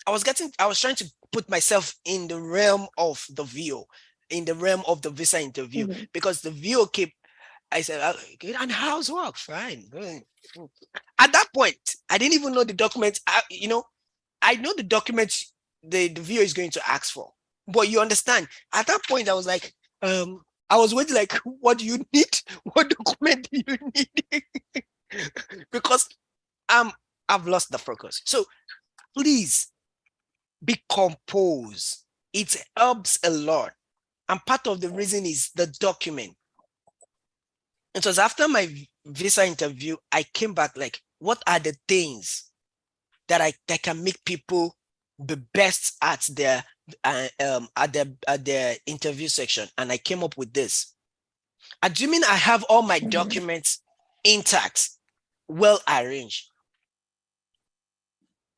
I was trying to put myself in the realm of the VO, in the realm of the visa interview, because the VO I said, and how's work? Fine. At that point, I didn't even know the documents. I know the documents the VO is going to ask for. But you understand, at that point, I was like, I was waiting like, what do you need? What document do you need? Because I've lost the focus. So please be composed. It helps a lot. And part of the reason is the document. It was after my visa interview, I came back like, what are the things that can make people the best at their interview section? And I came up with this. Assuming I have all my documents intact, well arranged,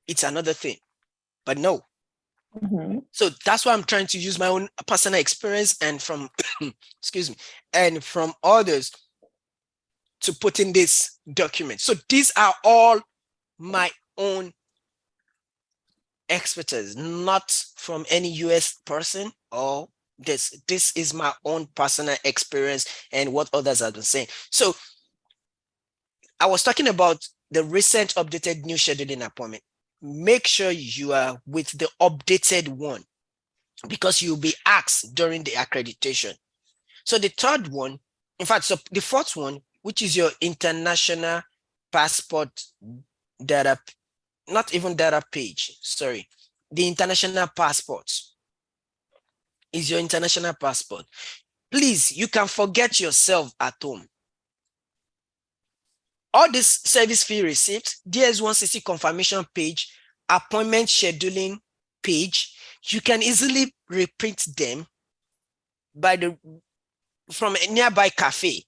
it's another thing. But no. So that's why I'm trying to use my own personal experience and from excuse me, and from others to put in this document. So these are all my own expertise, not from any US person or this. This is my own personal experience and what others have been saying. So I was talking about the recent updated new scheduling appointment. Make sure you are with the updated one because you'll be asked during the accreditation. So the third one, in fact, so the fourth one, which is your international passport data, not even data page, sorry. The international passport is your international passport. Please, you can forget yourself at home. All this service fee receipts, DS-160 confirmation page, appointment scheduling page, you can easily reprint them from a nearby cafe.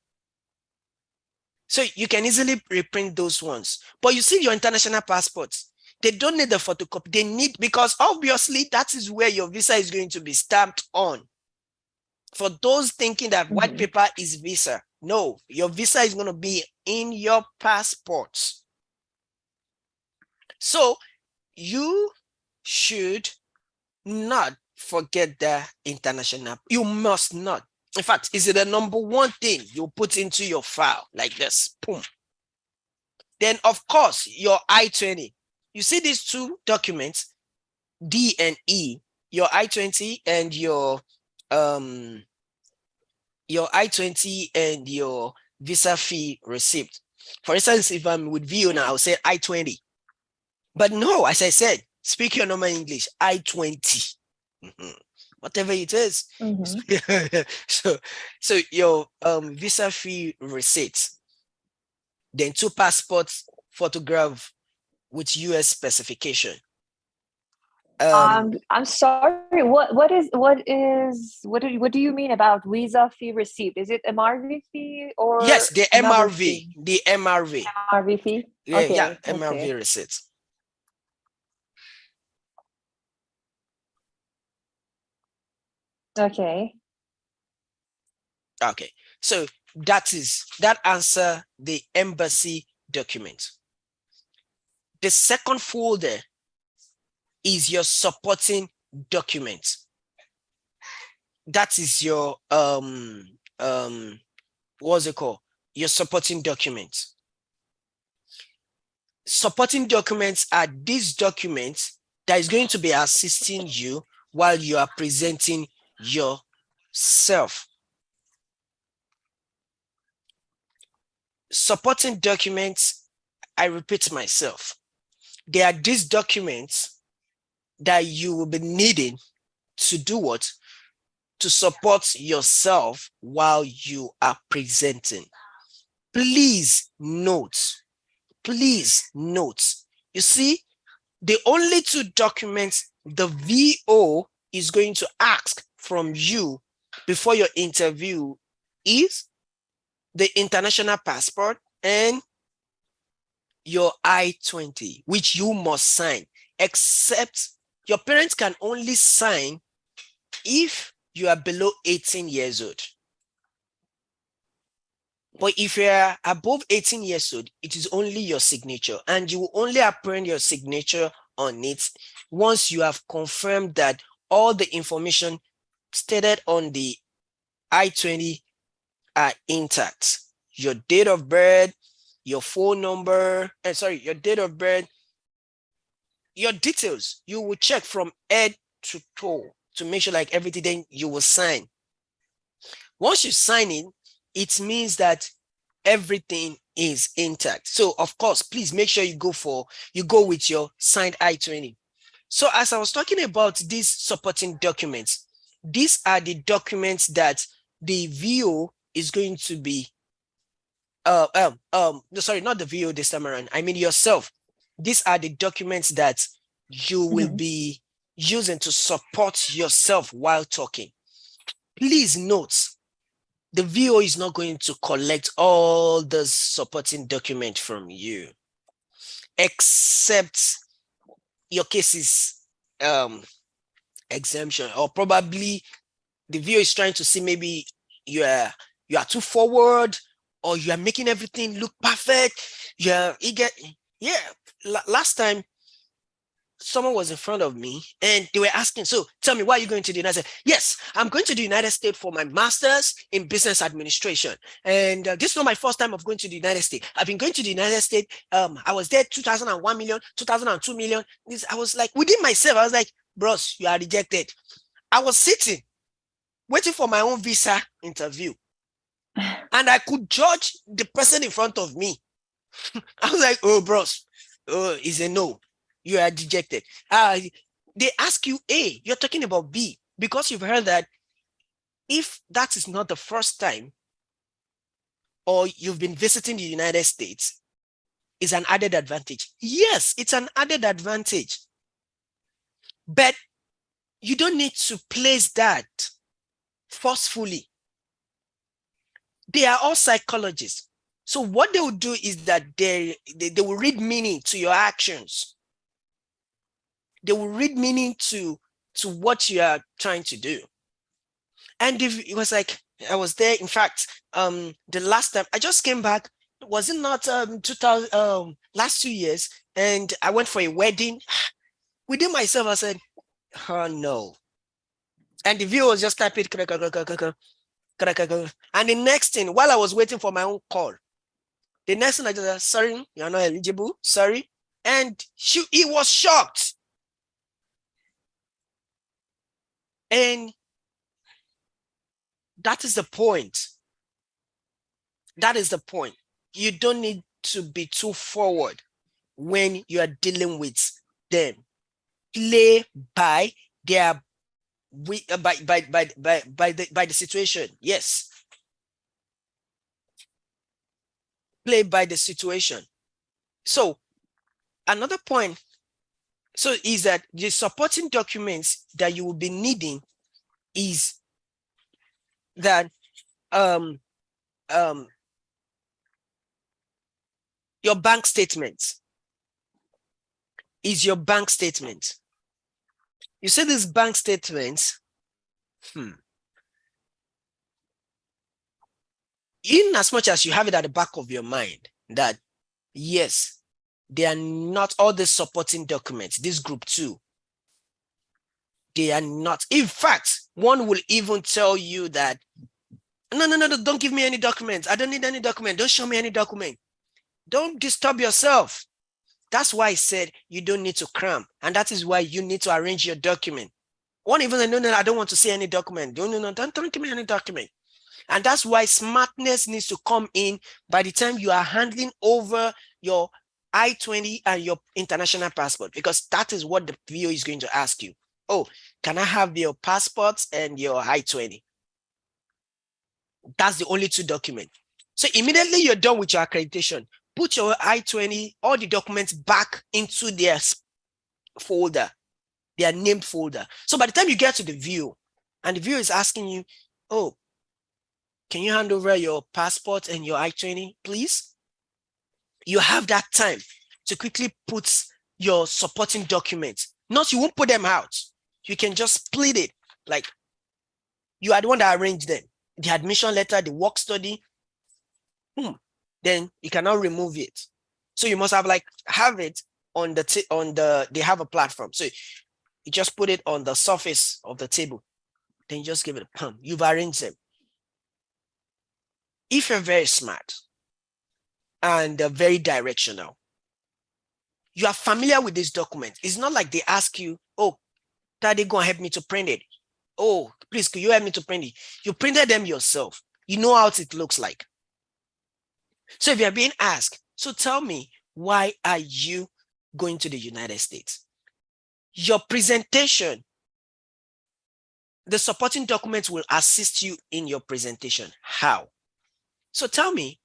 So you can easily reprint those ones. But you see your international passports, they don't need the photocopy. They need, because obviously that is where your visa is going to be stamped on. For those thinking that white paper is visa, no, your visa is going to be in your passports. So you should not forget the international. You must not. In fact, is it the number one thing you put into your file like this? Boom. Then, of course, your I-20. You see these two documents, D and E, your I-20 and your I-20 and your visa fee receipt. For instance, if I'm with VO now, I'll say I-20. But no, as I said, speak your normal English, I-20. Whatever it is. So your visa fee receipt, then 2 passports photograph with US specification. I'm sorry. What do you mean about visa fee received? Is it MRV fee Yes, or the another MRV, fee? the MRV. MRV fee? Yeah, yeah, Okay, MRV okay, receipts. okay. Okay, so that answer the embassy document. The second folder is your supporting document. That is your what's it called? Your supporting document. Supporting documents are these documents that is going to be assisting you while you are presenting yourself. Supporting documents, I repeat myself, they are these documents that you will be needing to do what? To support yourself while you are presenting. Please note, you see, the only two documents the VO is going to ask from you before your interview is the international passport and your I-20, which you must sign, except your parents can only sign if you are below 18 years old. But if you are above 18 years old, it is only your signature, and you will only apprehend your signature on it once you have confirmed that all the information stated on the I-20 are intact. Your date of birth, your phone number, your date of birth, your details, you will check from head to toe to make sure like everything, then you will sign. Once you sign in, it means that everything is intact. So of course, please make sure you go with your signed I-20. So as I was talking about these supporting documents, these are the documents that the VO is going to be, sorry, not the VO this time around, I mean yourself. These are the documents that you will be using to support yourself while talking. Please note, the VO is not going to collect all the supporting document from you, except your case is exemption, or probably the VO is trying to see maybe you are too forward, or you are making everything look perfect. Yeah. Last time someone was in front of me and they were asking, so tell me, why are you going to the United States? Yes, I'm going to the United States for my master's in business administration. And this is not my first time of going to the United States. I've been going to the United States. I was there 2001 million, 2002 million. I was like, within myself, I was like, bros, you are rejected. I was sitting, waiting for my own visa interview. And I could judge the person in front of me. I was like, oh, bros, it's a no. You are dejected. They ask you A, you're talking about B, because you've heard that if that is not the first time or you've been visiting the United States, is an added advantage. Yes, it's an added advantage. But you don't need to place that forcefully. They are all psychologists. So what they will do is that they will read meaning to your actions. They will read meaning to what you are trying to do. And it was like, I was there. In fact, the last time I just came back, was it not 2000 last 2 years? And I went for a wedding. Within myself, I said, oh no. And the viewer was just typing, and the next thing, while I was waiting for my own call, the next thing I just said, sorry, you're not eligible, sorry. And he was shocked. And that is the point. That is the point. You don't need to be too forward when you are dealing with them. Play by their by the situation. Yes. Play by the situation. So another point, So is that the supporting documents that you will be needing is that your bank statement is your bank statement. You see these bank statements, in as much as you have it at the back of your mind that yes, they are not all the supporting documents, this group 2, they are not. In fact, one will even tell you that no, don't give me any documents. I don't need any document. Don't show me any document. Don't disturb yourself. That's why I said you don't need to cram. And that is why you need to arrange your document. One even said, no, I don't want to see any document. No, don't give me any document. And that's why smartness needs to come in by the time you are handling over your I-20 and your international passport, because that is what the VO is going to ask you. Oh, can I have your passports and your I-20? That's the only 2 documents. So immediately you're done with your accreditation, put your I-20, all the documents back into their folder, their named folder. So by the time you get to the VO and the VO is asking you, oh, can you hand over your passport and your I-20, please? You have that time to quickly put your supporting documents. Not, you won't put them out. You can just split it. Like you are the one that arranged them. The admission letter, the work study. Then you cannot remove it. So you must have it on they have a platform. So you just put it on the surface of the table. Then you just give it a pump. You've arranged them. If you're very smart and very directional, you are familiar with this document. It's not like they ask you, oh, Daddy, go and help me to print it. Oh, please, could you help me to print it? You printed them yourself. You know how it looks like. So if you're being asked, so tell me, why are you going to the United States? Your presentation, the supporting documents will assist you in your presentation. How? So tell me,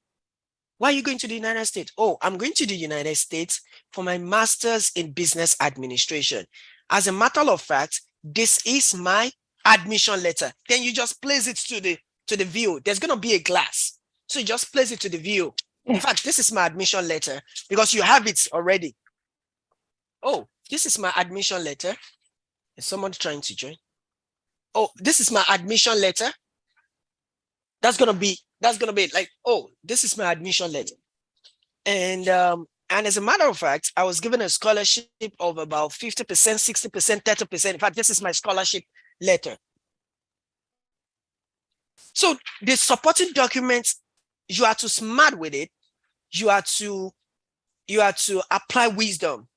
why are you going to the United States? Oh, I'm going to the United States for my master's in business administration. As a matter of fact, this is my admission letter. Then you just place it to the view. There's going to be a glass. So you just place it to the view. In fact, this is my admission letter because you have it already. Oh, this is my admission letter. Is someone trying to join? Oh, this is my admission letter. That's gonna be like, oh, this is my admission letter. And as a matter of fact, I was given a scholarship of about 50%, 60%, 30%. In fact, this is my scholarship letter. So the supporting documents, you are too smart with it. You are to apply wisdom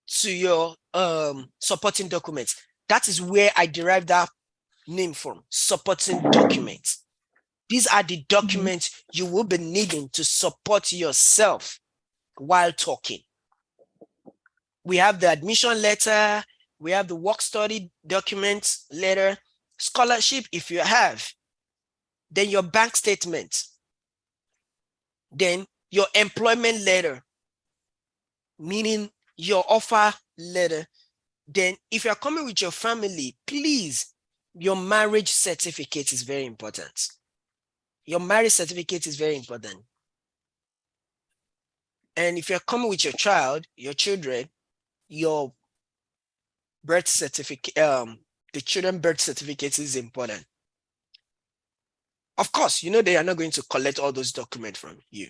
to your supporting documents. That is where I derived that name from, supporting documents. These are the documents you will be needing to support yourself while talking. We have the admission letter, we have the work study document letter, scholarship if you have, then your bank statement, then your employment letter, meaning your offer letter. Then if you're coming with your family, please, your marriage certificate is very important. Your marriage certificate is very important. And if you're coming with your child, your children, your birth certificate, the children birth certificate is important. Of course, you know they are not going to collect all those documents from you,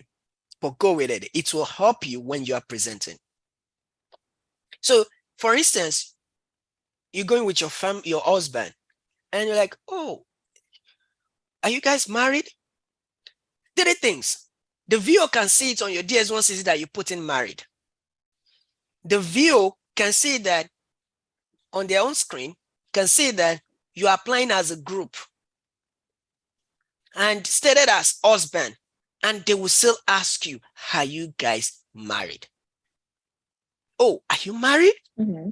but go with it. It will help you when you are presenting. So, for instance, you're going with your husband, and you're like, oh, are you guys married? 3 things. The viewer can see it on your DS1 CC that you put in married. The viewer can see that on their own screen, can see that you are applying as a group and stated as husband, and they will still ask you, are you guys married? Oh, are you married? Mm-hmm.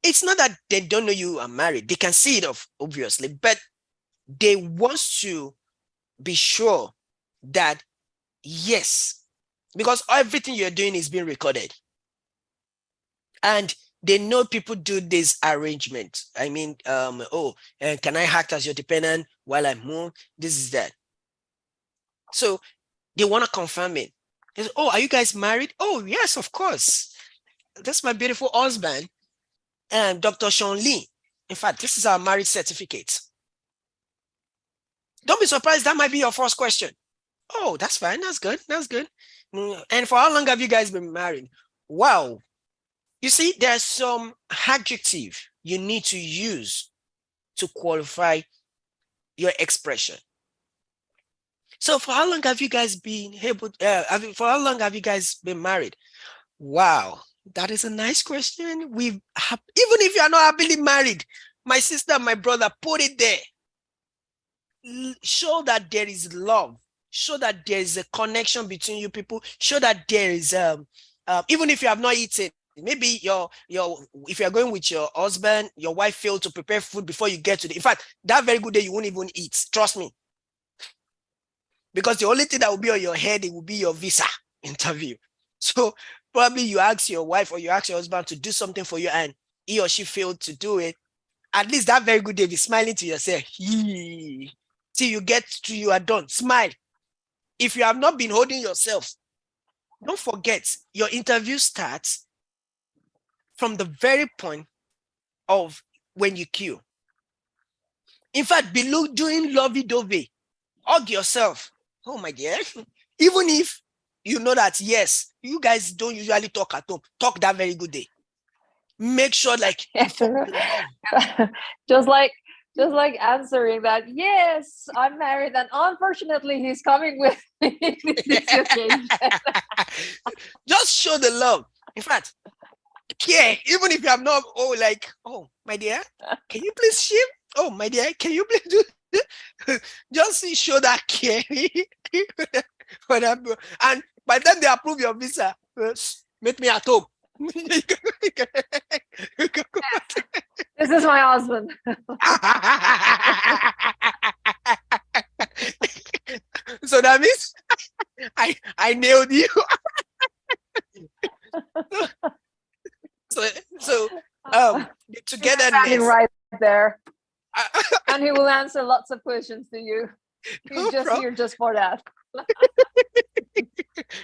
It's not that they don't know you are married. They can see it, obviously, but they want to be sure that, yes, because everything you're doing is being recorded. And they know people do this arrangement. I mean, can I act as your dependent while I move? This is that. So they want to confirm it. They say, oh, are you guys married? Oh, yes, of course. That's my beautiful husband, and Dr. Sean Lee. In fact, this is our marriage certificate. Don't be surprised. That might be your first question. Oh, that's fine. That's good. That's good. And for how long have you guys been married? Wow. You see, there's some adjective you need to use to qualify your expression. So for how long have you guys been able, for how long have you guys been married? Wow, that is a nice question. Even if you are not happily married, my sister and my brother, put it there. Show that there is love. Show that there is a connection between you people. Show that there is, even if you have not eaten, maybe if you're going with your husband, your wife failed to prepare food before you get to in fact, that very good day, you won't even eat. Trust me. Because the only thing that will be on your head, it will be your visa interview. So probably you ask your wife or you ask your husband to do something for you and he or she failed to do it. At least that very good day, be smiling to yourself. Till you get to you are done. Smile. If you have not been holding yourself, don't forget your interview starts from the very point of when you queue. In fact, be doing lovey-dovey. Hug yourself. Oh, my dear. Even if you know that, yes, you guys don't usually talk at home, talk that very good day. Make sure like just like answering that, yes, I'm married and unfortunately he's coming with me this occasion. Just show the love. In fact, care, even if you have not, oh, my dear, can you please ship? Oh, my dear, can you please do just show that care. And by the time they approve your visa, meet me at home. This is my husband. So that means I nailed you. so togetherness right there. And he will answer lots of questions to you. He's just here just for that.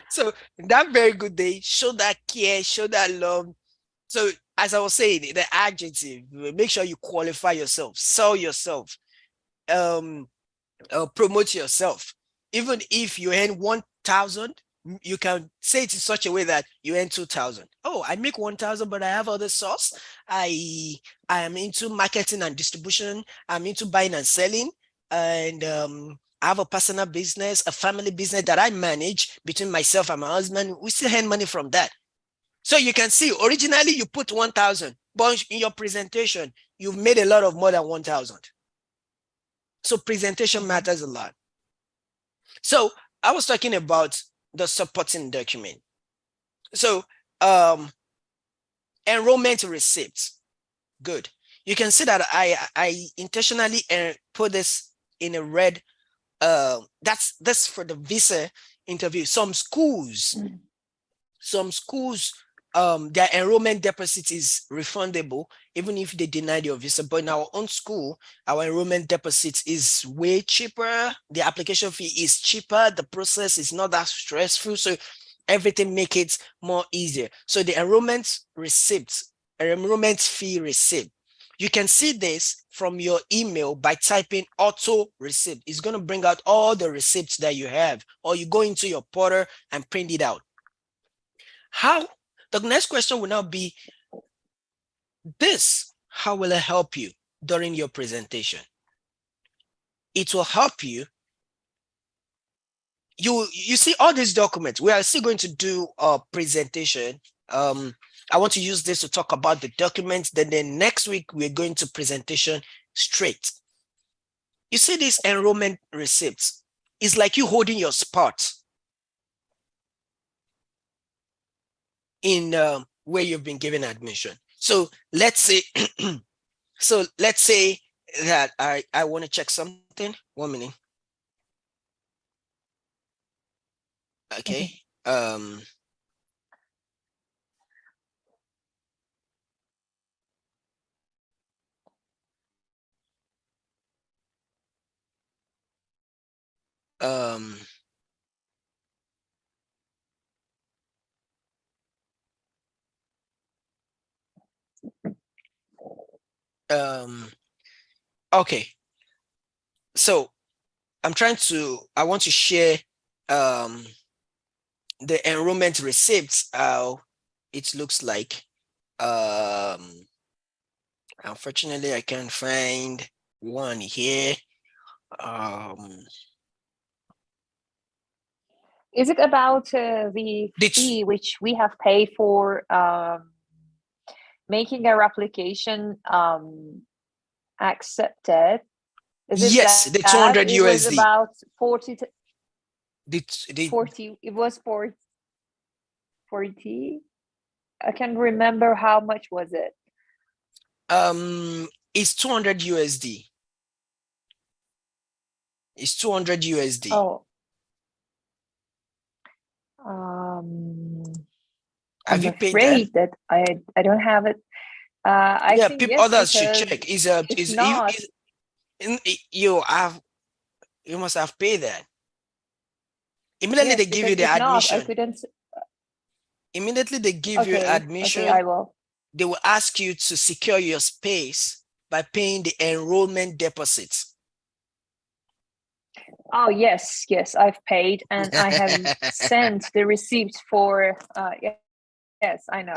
So that very good day, show that care, show that love. So as I was saying, the adjective, make sure you qualify yourself, sell yourself, promote yourself. Even if you earn 1,000, you can say it in such a way that you earn 2,000. Oh, I make 1,000, but I have other source. I am into marketing and distribution. I'm into buying and selling, and I have a personal business, a family business that I manage between myself and my husband. We still earn money from that. So you can see, originally you put 1,000, but in your presentation, you've made a lot of more than 1,000. So presentation matters a lot. So I was talking about the supporting document. So enrollment receipts. Good. You can see that I intentionally put this in a red. That's for the visa interview. Some schools, their enrollment deposit is refundable even if they denied your visa. But in our own school, our enrollment deposit is way cheaper. The application fee is cheaper. The process is not that stressful. So everything make it more easier. So the enrollment fee receipt, you can see this from your email by typing auto receipt. It's going to bring out all the receipts that you have, or you go into your portal and print it out. The next question will now be this: how will it help you during your presentation? It will help you. You see all these documents. We are still going to do a presentation. I want to use this to talk about the documents. Then next week, we're going to presentation straight. You see these enrollment receipts. It's like you holding your spot in where you've been given admission. So let's say, that I want to check something. 1 minute. Okay. um um okay, so I want to share um the enrollment receipts, how it looks like. Unfortunately I can't find one here. Is it about the This- fee which we have paid for making our application accepted? Is it yes, the that 200 it was USD. about 40, The 40, it was 40? I can't remember how much was it. it's 200 USD. It's 200 USD. Oh, Have I'm you paid that? afraid that I don't have it. I Yeah, think people, yes, others should because check. if not, You must have paid that. Immediately yes, they give you because the if not, I admission. couldn't. Immediately they give you Okay, admission. I will. They will ask you to secure your space by paying the enrollment deposits. Oh yes, I've paid and I have sent the receipt for. Yes, I know,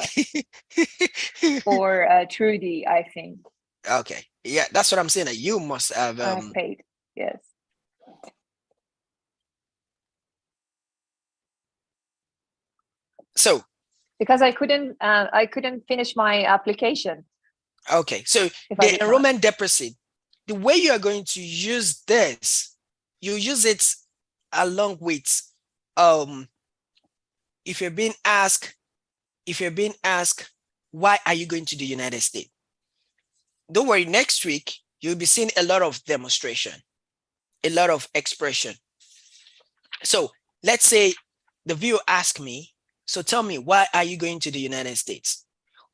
for Trudy. I think Okay, yeah, that's what I'm saying. That you must have I've paid. Yes. So Because I couldn't finish my application okay, so if I the did not. enrollment deposit, the way you are going to use this, you use it along with if you're being asked, why are you going to the United States? Don't worry, next week you'll be seeing a lot of demonstration, a lot of expression. So let's say the viewer asked me, so tell me, why are you going to the United States?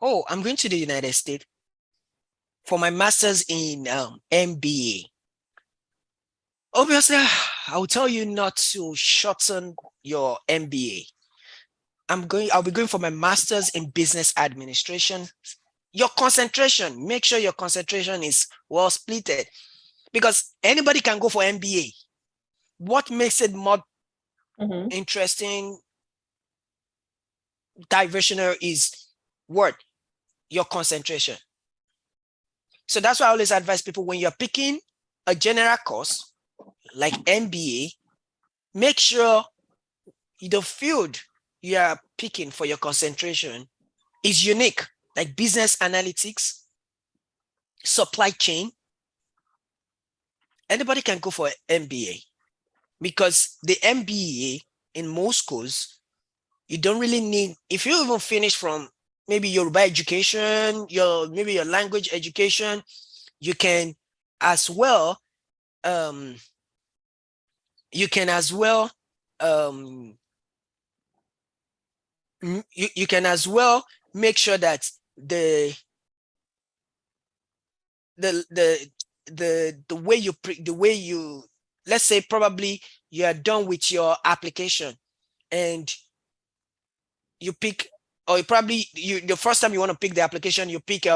Oh, I'm going to the United States for my master's in MBA. Obviously, I will tell you not to shorten your MBA. I'll be going for my master's in business administration. Your concentration, make sure your concentration is well splitted, because anybody can go for MBA. What makes it more interesting, diversionary, is what? Your concentration. So that's why I always advise people, when you're picking a general course like MBA, make sure the field you are picking for your concentration is unique, like business analytics, supply chain. Anybody can go for MBA, because the MBA in most schools, you don't really need, if you even finish from maybe Yoruba education, maybe your language education, you can as well um you can as well you can as well make sure that the way you, let's say probably you are done with your application and you pick, or the first time you want to pick the application, you pick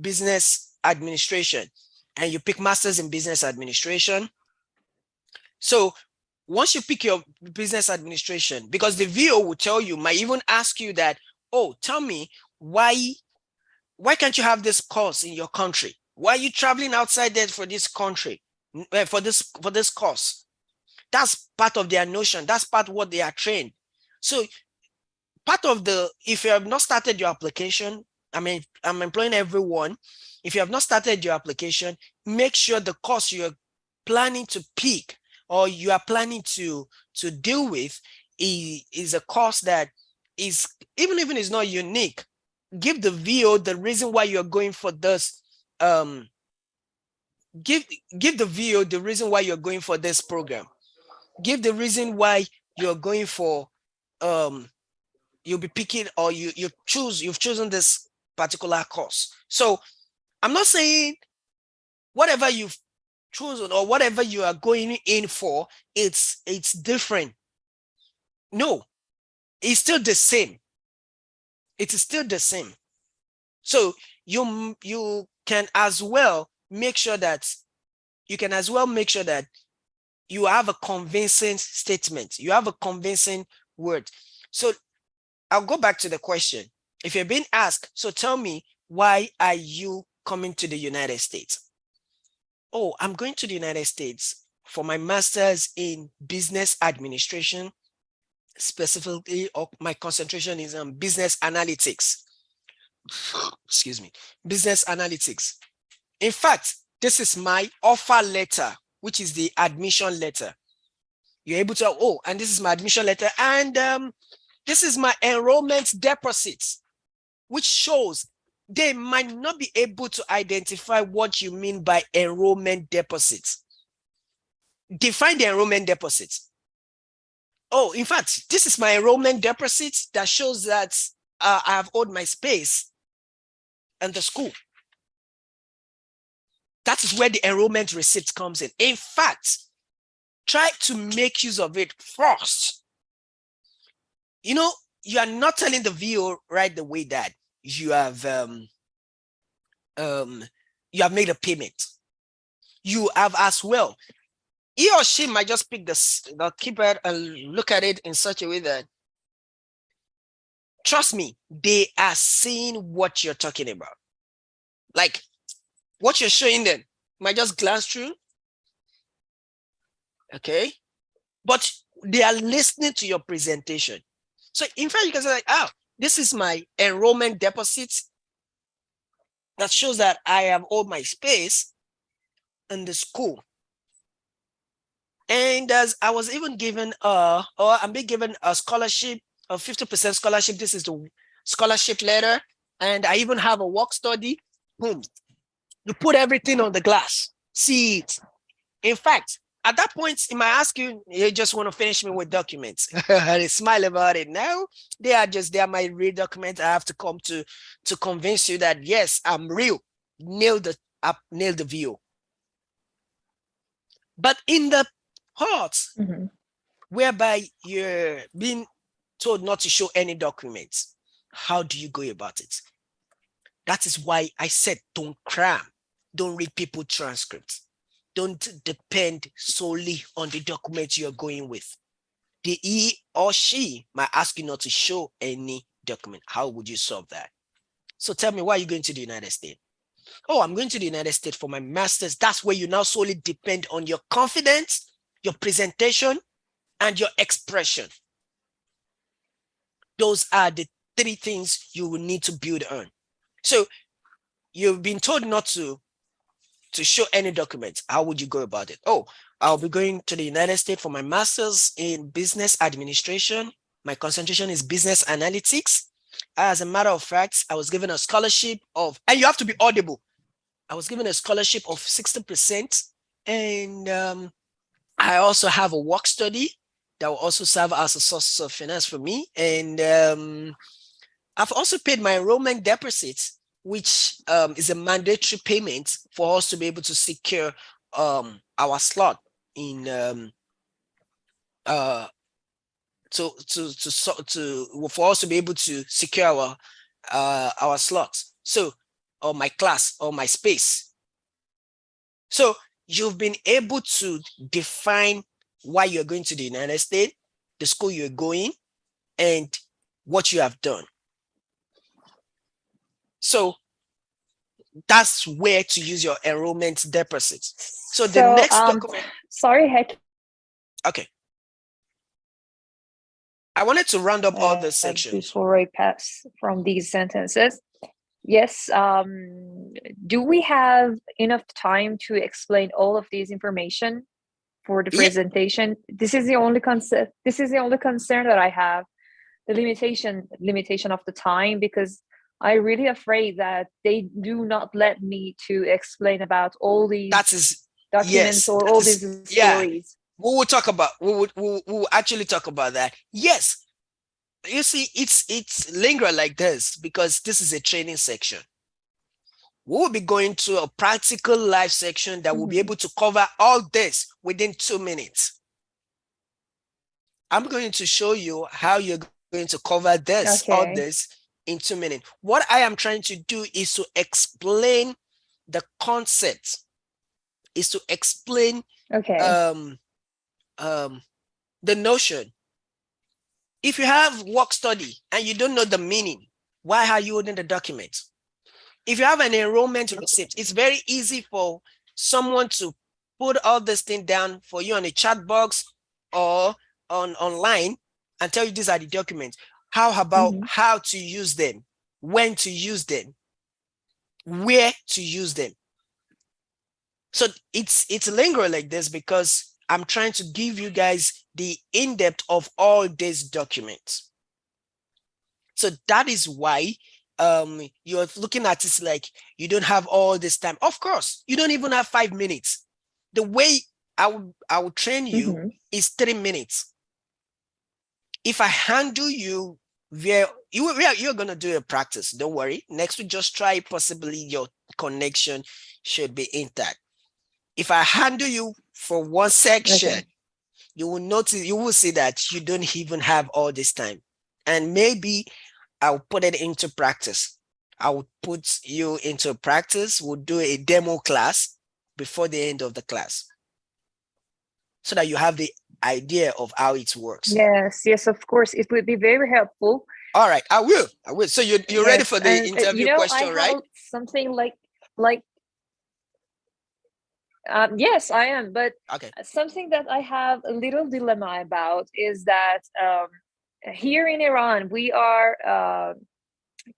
business administration, and you pick masters in business administration. So once you pick your business administration, because the VO will tell you, might even ask you that, oh, tell me why can't you have this course in your country? Why are you traveling outside there for this country, for this course? That's part of their notion. That's part of what they are trained. So if you have not started your application, I mean, I'm employing everyone. If you have not started your application, make sure the course you're planning to pick or you are planning to deal with is a course that is, even if it's not unique, give the VO the reason why you're going for this. Give the VO the reason why you're going for this program. Give the reason why you're going for you'll be picking, or you've chosen this particular course. So I'm not saying whatever you've chosen or whatever you are going in for, it's different. No, it's still the same. It is still the same. So you can as well make sure that you have a convincing statement. You have a convincing word. So I'll go back to the question. If you're being asked, so tell me, why are you coming to the United States? Oh, I'm going to the United States for my master's in business administration. Specifically, my concentration is on business analytics. Excuse me, business analytics. In fact, this is my offer letter, which is the admission letter. You're able to, oh, and this is my admission letter, and this is my enrollment deposit, which shows they might not be able to identify what you mean by enrollment deposit. Define the enrollment deposit. Oh, in fact, this is my enrollment deposit that shows that I have owed my space in the school. That is where the enrollment receipt comes in. In fact, try to make use of it first. You know, you are not telling the VO right away that you have made a payment. You have as well. He or she might just pick the keypad and look at it in such a way that, trust me, they are seeing what you're talking about. Like what you're showing them might just glance through. Okay. But they are listening to your presentation. So in fact, you can say like, oh, this is my enrollment deposit that shows that I have owed my space in the school. And as I was even given, or I'm being given a scholarship, a 50% scholarship. This is the scholarship letter. And I even have a work study. Boom. You put everything on the glass. See it. In fact, at that point, it might ask you, you just want to finish me with documents. They smile about it. No, they are my real documents. I have to come to convince you that, yes, I'm real. Nail the view. But in the parts whereby you're being told not to show any documents, how do you go about it? That is why I said don't cram. Don't read people transcripts. Don't depend solely on the documents you're going with. The he or she might ask you not to show any document. How would you solve that? So tell me, why are you going to the United States? Oh, I'm going to the United States for my master's. That's where you now solely depend on your confidence, your presentation, and your expression. Those are the three things you will need to build on. So you've been told not to show any documents. How would you go about it? Oh, I'll be going to the United States for my master's in business administration. My concentration is business analytics. As a matter of fact, I was given a scholarship of, and you have to be audible. I was given a scholarship of 60%. And I also have a work study that will also serve as a source of finance for me. And I've also paid my enrollment deposit, which is a mandatory payment for us to be able to secure our slot in for us to be able to secure our slots. So, or my class or my space. So you've been able to define why you're going to the United States, the school you're going, and what you have done. So that's where to use your enrollment deposit. So the next document. Sorry, Heck. Okay. I wanted to round up all the sections. Before I pass from these sentences. Yes. Do we have enough time to explain all of these information for the presentation? This is the only concept. This is the only concern that I have. The limitation of the time, because I'm really afraid that they do not let me to explain about all these documents or all these stories. Yeah. We will talk about. We will actually talk about that. Yes. You see, it's linger like this because this is a training section. We will be going to a practical live section that will be Mhm. able to cover all this within 2 minutes. I'm going to show you how you're going to cover this, all Okay. this in 2 minutes. What I am trying to do is to explain the concept, is to explain Okay. the notion. If you have work study and you don't know the meaning, why are you holding the document? If you have an enrollment receipt, it's very easy for someone to put all this thing down for you on a chat box or online and tell you these are the documents. How about Mhm. how to use them, when to use them, where to use them? So it's lingering like this because I'm trying to give you guys the in-depth of all these documents. So that is why you're looking at it like you don't have all this time. Of course, you don't even have 5 minutes. The way I will train you Mhm. is 3 minutes. If I handle you you're gonna do a practice. Don't worry. Next week, just try. Possibly your connection should be intact. If I handle you for one section, Okay. you will see that you don't even have all this time. And maybe I'll put it into practice. I will put you into practice. We'll do a demo class before the end of the class so that you have the idea of how it works. Yes. Yes. Of course, it would be very helpful. All right, I will. So you're ready Yes. for the And interview I question, have right? something like yes, I am. But Okay. something that I have a little dilemma about is that here in Iran, we are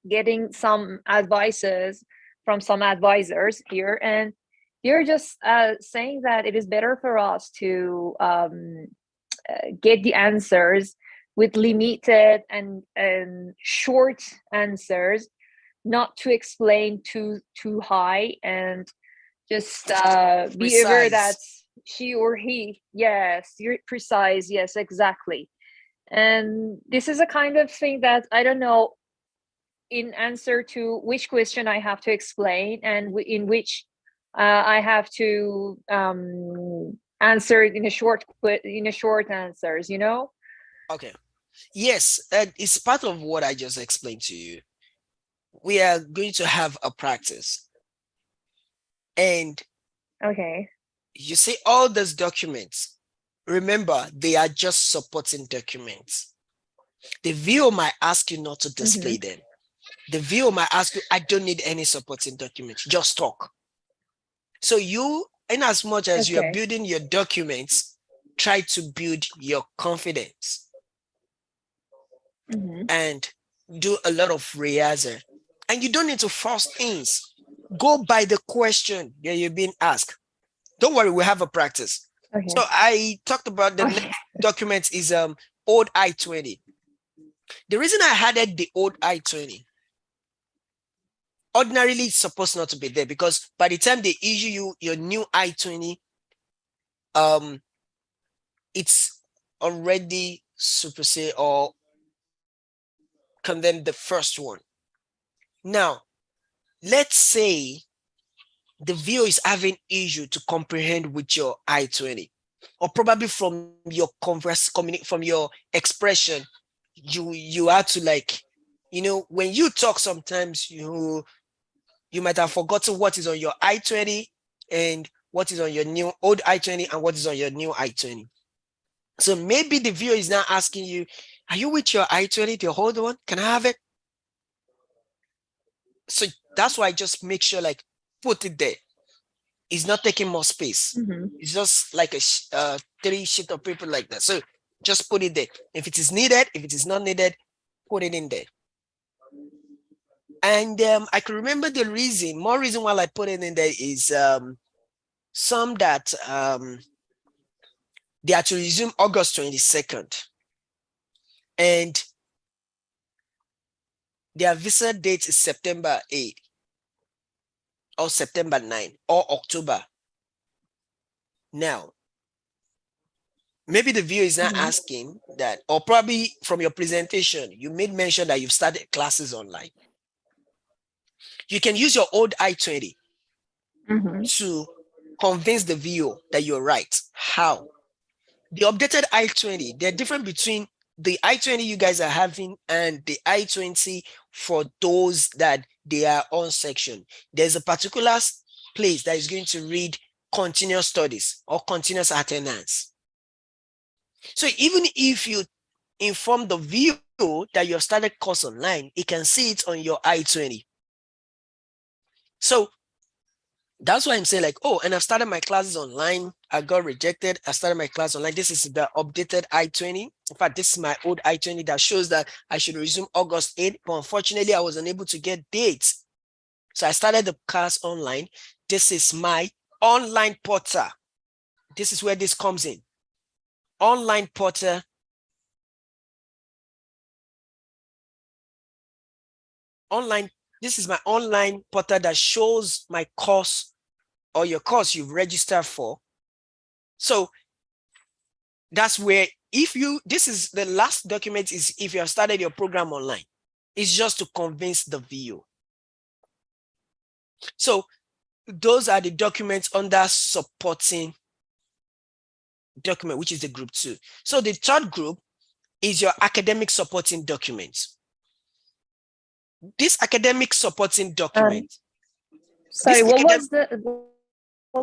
getting some advices from some advisors here, and they're just saying that it is better for us to get the answers with limited and short answers, not to explain too high, and just be aware that Precise. she or he, yes, you're precise, yes, exactly. And this is a kind of thing that I don't know in answer to which question I have to explain, and in which I have to answer in a short answers. Okay. Yes, it's part of what I just explained to you. We are going to have a practice. And Okay. you see all those documents. Remember, they are just supporting documents. The VO might ask you not to display Mm-hmm. them. The VO might ask you, I don't need any supporting documents, just talk. So you, in as much as you are Okay. building your documents, try to build your confidence Mm-hmm. and do a lot of rehearsal. And you don't need to force things. Go by the question that you're being asked. Don't worry, we have a practice. So Okay. I talked about the next Okay. document is old I-20. The reason I added the old I-20, ordinarily it's supposed not to be there because by the time they issue you your new I-20, it's already supersede or condemn the first one. Now, let's say the VO is having issue to comprehend with your I-20, or probably from your from your expression, you have to when you talk sometimes you might have forgotten what is on your I-20 and what is on your new old I-20 and what is on your new I-20. So maybe the viewer is now asking you, are you with your I-20, the old one? Can I have it? So that's why I just make sure put it there. It's not taking more space. Mm-hmm. It's just like a 3 sheet of paper like that. So just put it there. If it is needed, if it is not needed, put it in there. And I can remember the more reason why I put it in there is some that they are to resume August 22nd. And their visa date is September 8 or September 9 or October. Now, maybe the viewer is not Mm-hmm. asking that, or probably from your presentation, you made mention that you've started classes online. You can use your old I-20 Mhm. to convince the VO that you're right. How? The updated I-20, they're different between the I-20 you guys are having and the I-20 for those that they are on section. There's a particular place that is going to read continuous studies or continuous attendance. So even if you inform the VO that you have started course online, it can see it on your I-20. So that's why I'm saying like, oh, and I've started my classes online. I got rejected. I started my class online. This is the updated I-20. In fact, this is my old I-20 that shows that I should resume August 8th. But unfortunately, I was unable to get dates. So I started the class online. This is my online portal. This is where this comes in. Online portal. Online. This is my online portal that shows my course or your course you've registered for. So that's where, if you, this is the last document is if you have started your program online, it's just to convince the VO. So those are the documents under supporting document, which is the group 2. So the third group is your academic supporting documents. This academic supporting document. Sorry, what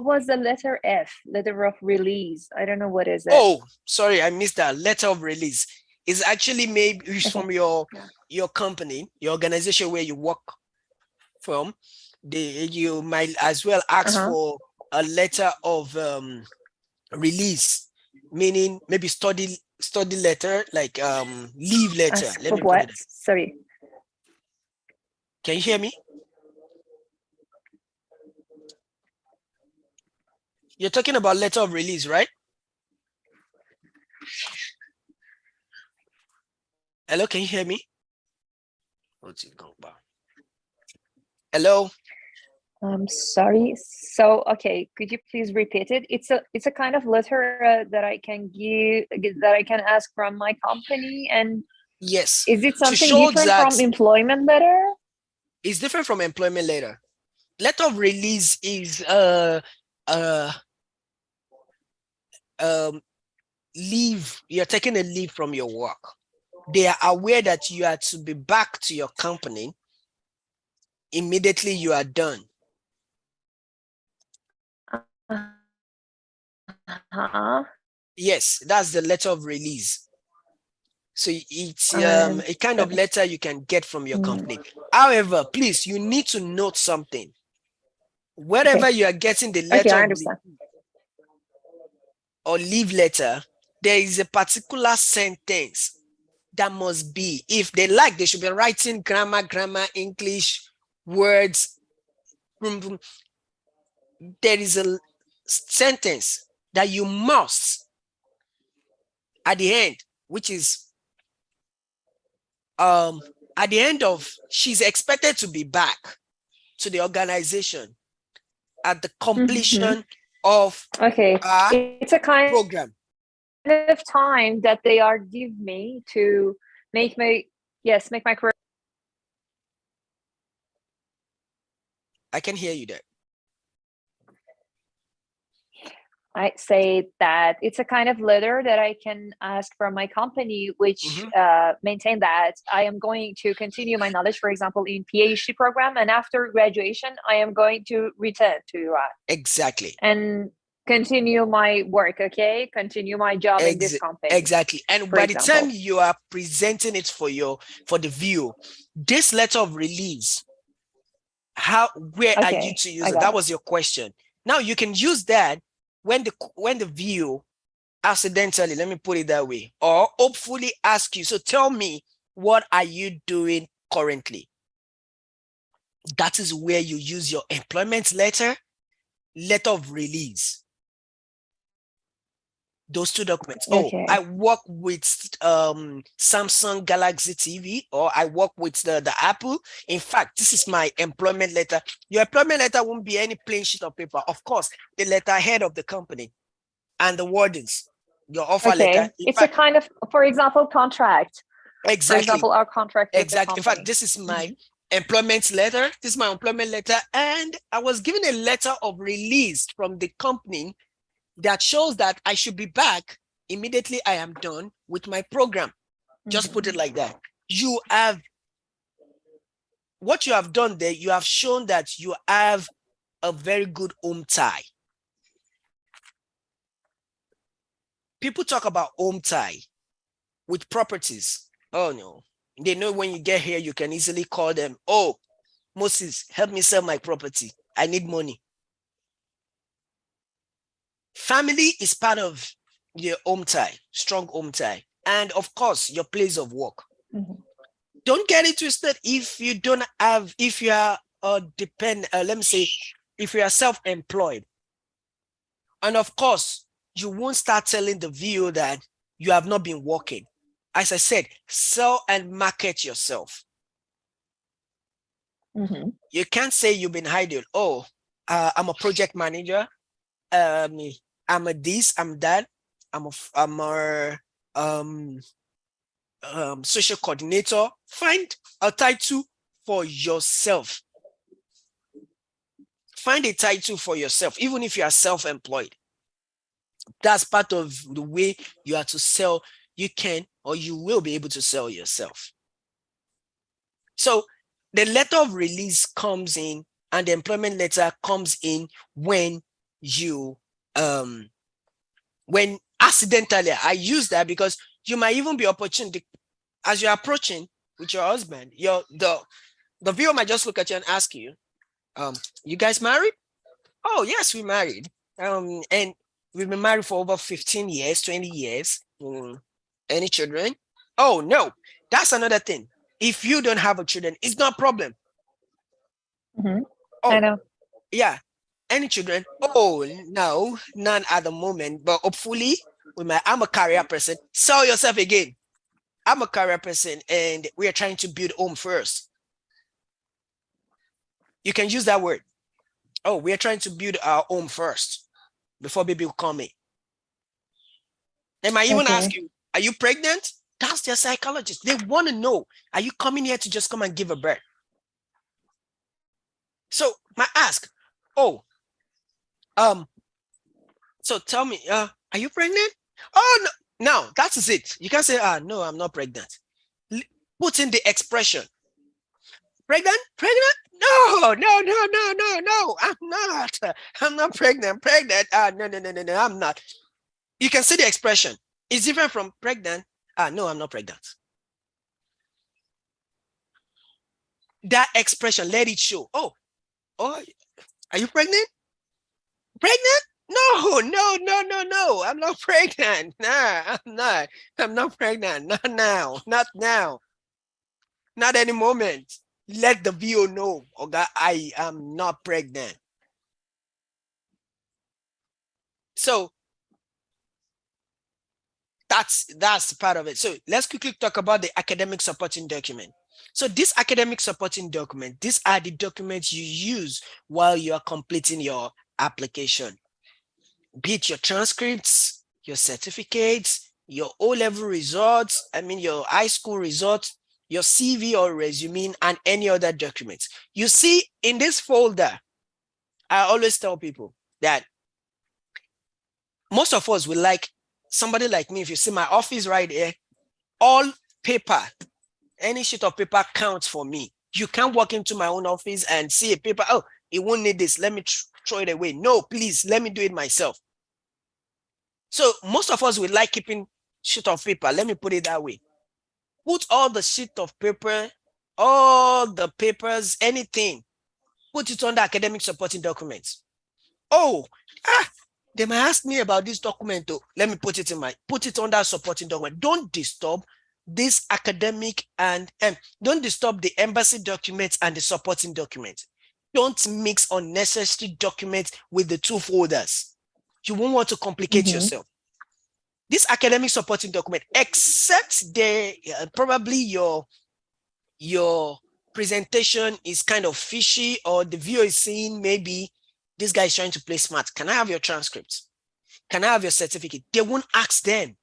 was the letter F? Letter of release. I don't know what is it. Oh, sorry, I missed that. Letter of release is actually maybe from your company, your organization where you work from. You might as well ask for a letter of release, meaning maybe study letter, like leave letter. Ask for what? Sorry. Can you hear me? You're talking about letter of release, right? Hello, can you hear me? What's it going about? Hello. I'm sorry. So, okay, could you please repeat it? It's a kind of letter that I can ask from my company, and yes, is it something different from employment letter? It's different from employment letter. Letter of release is leave. You're taking a leave from your work. They are aware that you are to be back to your company immediately you are done. Yes, that's the letter of release. So it's a kind of letter you can get from your company. However, please, you need to note something. Wherever you are getting the letter I understand. or leave letter, there is a particular sentence that must be. If they like, they should be writing grammar, English, words. There is a sentence that you must at the end, which is at the end of, she's expected to be back to the organization at the completion of it's a kind program of time that they are give me to make my career. I can hear you there. I say that it's a kind of letter that I can ask from my company, which maintain that I am going to continue my knowledge, for example, in PhD program, and after graduation, I am going to return to Iraq. Exactly. And continue my work, continue my job in this company. Exactly. And by the time you are presenting it for the view, this letter of release, where are you to use it? That was your question. Now you can use that when the view accidentally, let me put it that way, or hopefully ask you, so tell me, what are you doing currently? That is where you use your employment letter of release. Those two documents. I work with Samsung Galaxy TV, or I work with the Apple. In fact, this is my employment letter. Your employment letter won't be any plain sheet of paper. Of course, the letterhead of the company and the wordings, your offer letter. It's a kind of, for example, contract. Exactly. For example, our contract. Exactly. In fact, this is my employment letter. This is my employment letter. And I was given a letter of release from the company that shows that I should be back immediately I am done with my program. Just put it like that. You have, what you have done there, you have shown that you have a very good home tie. People talk about home tie with properties. Oh no, they know when you get here, you can easily call them. Oh, Moses, help me sell my property. I need money. Family is part of your home tie, strong home tie. And of course, your place of work. Don't get it twisted. If you don't have, if you are let me say, if you are self-employed, and of course, you won't start telling the VO that you have not been working. As I said, sell and market yourself. You can't say you've been hiding. Oh, I'm a project manager. I'm a this, I'm that. I'm a social coordinator. Find a title for yourself. Find a title for yourself, even if you are self-employed. That's part of the way you are to sell. You can, or you will be able to sell yourself. So the letter of release comes in, and the employment letter comes in when you, when accidentally, I use that because you might even be opportunity as you're approaching with your husband, the viewer might just look at you and ask you, you guys married? Oh, yes, we married. And we've been married for over 15 years, 20 years. Any children? Oh, no, that's another thing. If you don't have a children, it's not a problem. Oh, I know. Yeah. Any children? Oh, no, none at the moment. But hopefully, I'm a career person. Sell yourself again. I'm a career person, and we are trying to build home first. You can use that word. Oh, we are trying to build our home first before baby will come in. They might even ask you, are you pregnant? That's their psychologist. They want to know, are you coming here to just come and give a birth? So my ask, oh, so tell me, are you pregnant? Oh, no, now that is it. You can't say, no, I'm not pregnant. Put in the expression. Pregnant? Pregnant? No, I'm not pregnant. No, I'm not. You can see the expression. It's different from pregnant. No, I'm not pregnant. That expression, let it show. Oh, are you pregnant? Pregnant? No, I'm not pregnant. Nah, I'm not. I'm not pregnant. Not now. Not now. Not any moment. Let the VO know, okay, I am not pregnant. So that's part of it. So let's quickly talk about the academic supporting document. So this academic supporting document, these are the documents you use while you are completing your application. Be it your transcripts, your certificates, your O-level results, your high school results, your CV or resume, and any other documents. You see in this folder, I always tell people that most of us will like somebody like me. If you see my office right here, all paper, any sheet of paper counts for me. You can't walk into my own office and see a paper. Oh, it won't need this. Let me throw it away. No, please, let me do it myself. So most of us will like keeping sheet of paper. Let me put it that way. Put all the sheet of paper, all the papers, anything, put it on the academic supporting documents. Oh, they might ask me about this document though. Let me put it on that supporting document. Don't disturb this academic and don't disturb the embassy documents and the supporting documents. Don't mix unnecessary documents with the two folders. You won't want to complicate yourself. This academic supporting document, except probably your presentation is kind of fishy, or the viewer is saying maybe this guy is trying to play smart. Can I have your transcripts? Can I have your certificate? They won't ask them.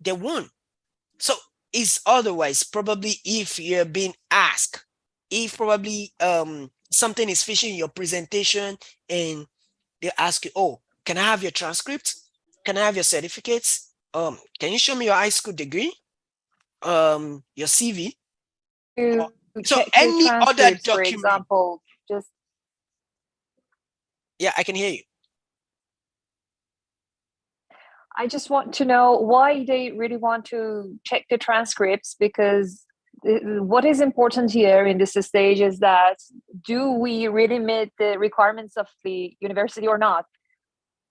They won't. So is otherwise, probably if you're being asked, if probably something is fishing your presentation and they ask you, oh, can I have your transcript? Can I have your certificates? Can you show me your high school degree? Your CV? To So check your any other transcripts, for document. example, just Yeah, I can hear you. I just want to know why they really want to check the transcripts, because what is important here in this stage is that do we really meet the requirements of the university or not?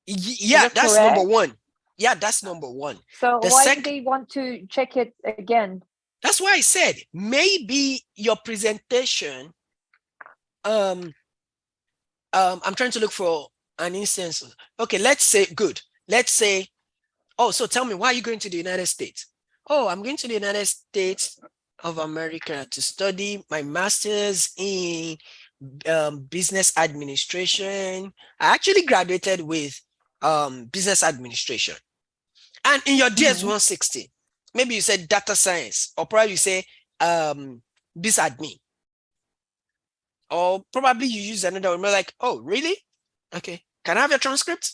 Yeah, that that's number correct? one. Yeah, that's number one. So The why do second, they want to check it again? that's why I said maybe your presentation. I'm trying to look for an instance. Okay, let's say good. Let's say, oh, so tell me, why are you going to the United States? Oh, I'm going to the United States of America to study my master's in business administration. I actually graduated with business administration. And in your DS 160, maybe you said data science, or probably you say biz admin. Or probably you use another one, like, oh, really? Okay. Can I have your transcript?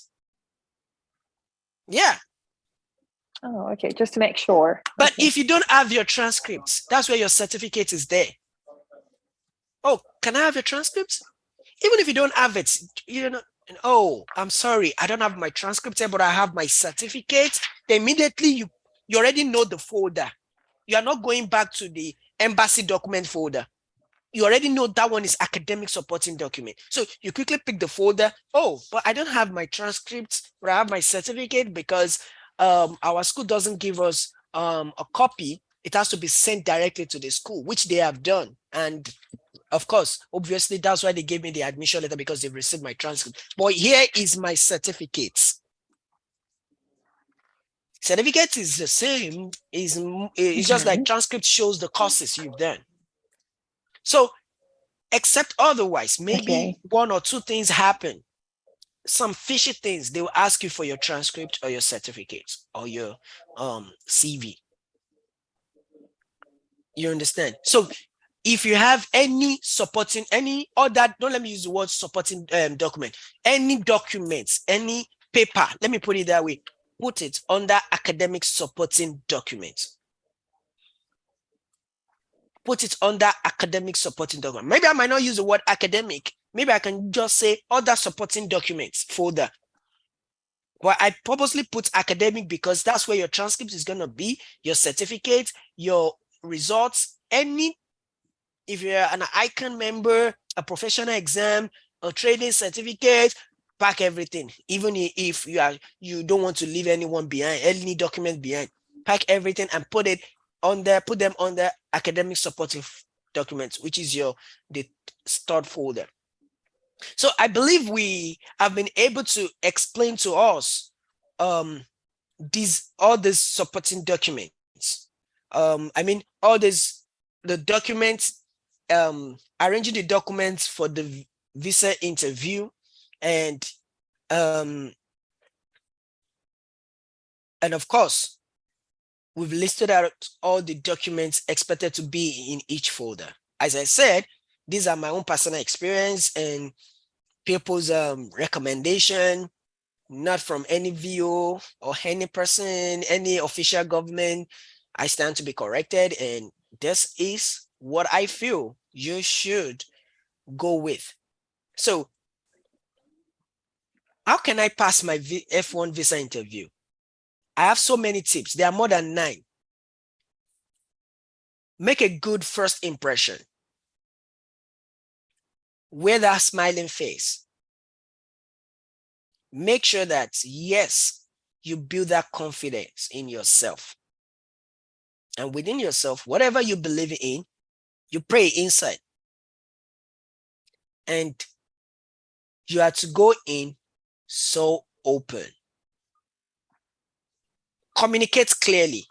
Yeah. Oh, okay, just to make sure. But Okay. if you don't have your transcripts, that's where your certificate is there. Oh, can I have your transcripts? Even if you don't have it, you know, oh, I'm sorry, I don't have my transcript here, but I have my certificate. Immediately you already know the folder. You are not going back to the embassy document folder. You already know that one is academic supporting document. So you quickly pick the folder. Oh, but I don't have my transcripts, but I have my certificate because our school doesn't give us a copy. It has to be sent directly to the school, which they have done. And of course, obviously, that's why they gave me the admission letter, because they've received my transcript. But here is my certificates. Certificate is the same, it's just like transcript shows the courses you've done. So, except otherwise, maybe one or two things happen. Some fishy things, they will ask you for your transcript or your certificate or your CV. You understand? So if you have any supporting, any other, don't let me use the word supporting document, any documents, any paper, let me put it that way, put it under academic supporting documents. Put it under academic supporting document. Maybe I might not use the word academic. Maybe I can just say other supporting documents folder. Well, I purposely put academic because that's where your transcript is going to be, your certificate, your results, any, if you're an ICANN member, a professional exam, a training certificate, pack everything. Even if you don't want to leave anyone behind, any document behind, pack everything and put it on there, put them on the academic supportive documents, which is the third folder. So I believe we have been able to explain to us all these supporting documents. I mean, all this, the documents, arranging the documents for the visa interview, and of course, we've listed out all the documents expected to be in each folder. As I said, these are my own personal experience and people's recommendation, not from any VO or any person, any official government. I stand to be corrected, and this is what I feel you should go with. So how can I pass my F1 visa interview? I have so many tips. There are more than 9. Make a good first impression. Wear that smiling face. Make sure that, yes, you build that confidence in yourself. And within yourself, whatever you believe in, you pray inside. And you have to go in so open. Communicate clearly.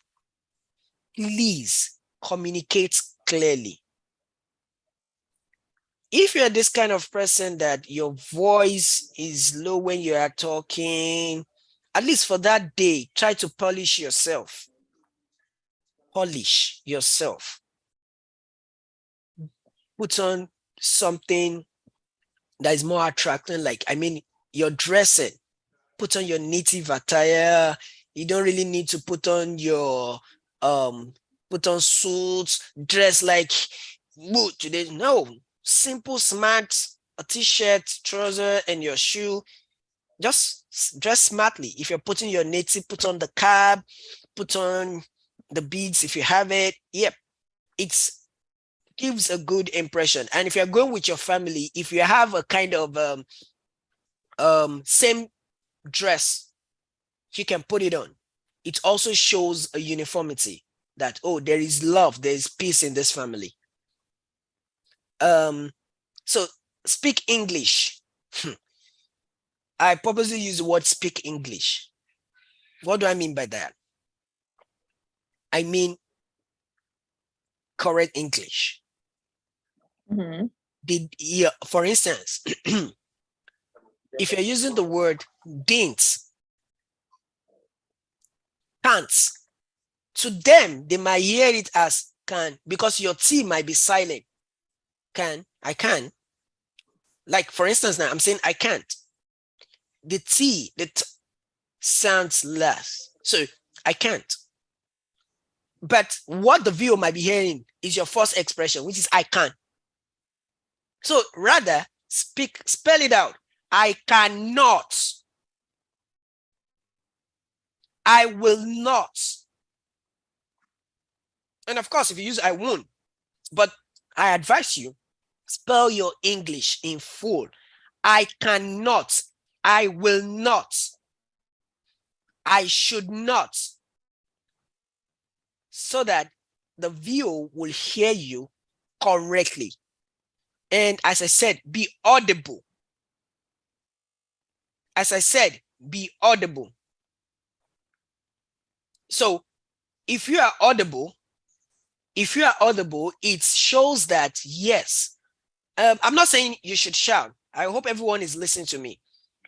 Please communicate clearly. If you're this kind of person that your voice is low when you are talking, at least for that day, try to polish yourself. polish yourself. Put on something that is more attractive. Like, I mean, you're dressing, put on your native attire. You don't really need to put on your put on suits, dress like woo today. No, simple, smart, a t-shirt, trouser, and your shoe. Just dress smartly. If you're putting your native, put on the cap, put on the beads if you have it. Yep, it's gives a good impression. And if you're going with your family, if you have a kind of same dress, you can put it on. It also shows a uniformity that, oh, there is love, there is peace in this family. So speak English. I purposely use the word speak English. What do I mean by that? I mean correct English. Mhm. For instance, if you're using the word didn't, can't, to them, they might hear it as can, because your T might be silent. Can, I can. Like, for instance, now I'm saying I can't. The T, the T sounds less. So I can't. But what the viewer might be hearing is your first expression, which is I can. So rather spell it out. I cannot. I will not. And of course, if you use I won't, but I advise you, spell your English in full. I cannot. I will not. I should not. So that the viewer will hear you correctly. And as I said, be audible. As I said, be audible. So if you are audible, it shows that, yes, I'm not saying you should shout. I hope everyone is listening to me.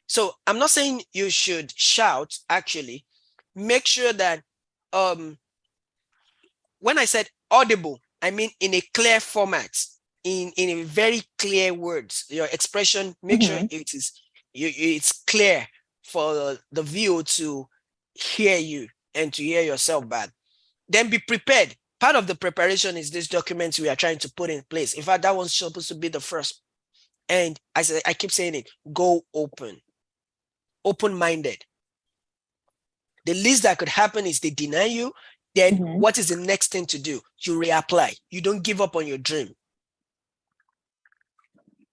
So I'm not saying you should shout, actually. Make sure that when I said audible, I mean in a clear format, in a very clear words. Your expression, make sure it's clear for the viewer to hear you and to hear yourself back. Then be prepared. Part of the preparation is this document we are trying to put in place. In fact, that one's supposed to be the first. And I keep saying it, go open-minded. The least that could happen is they deny you. Then what is the next thing to do? You reapply. You don't give up on your dream.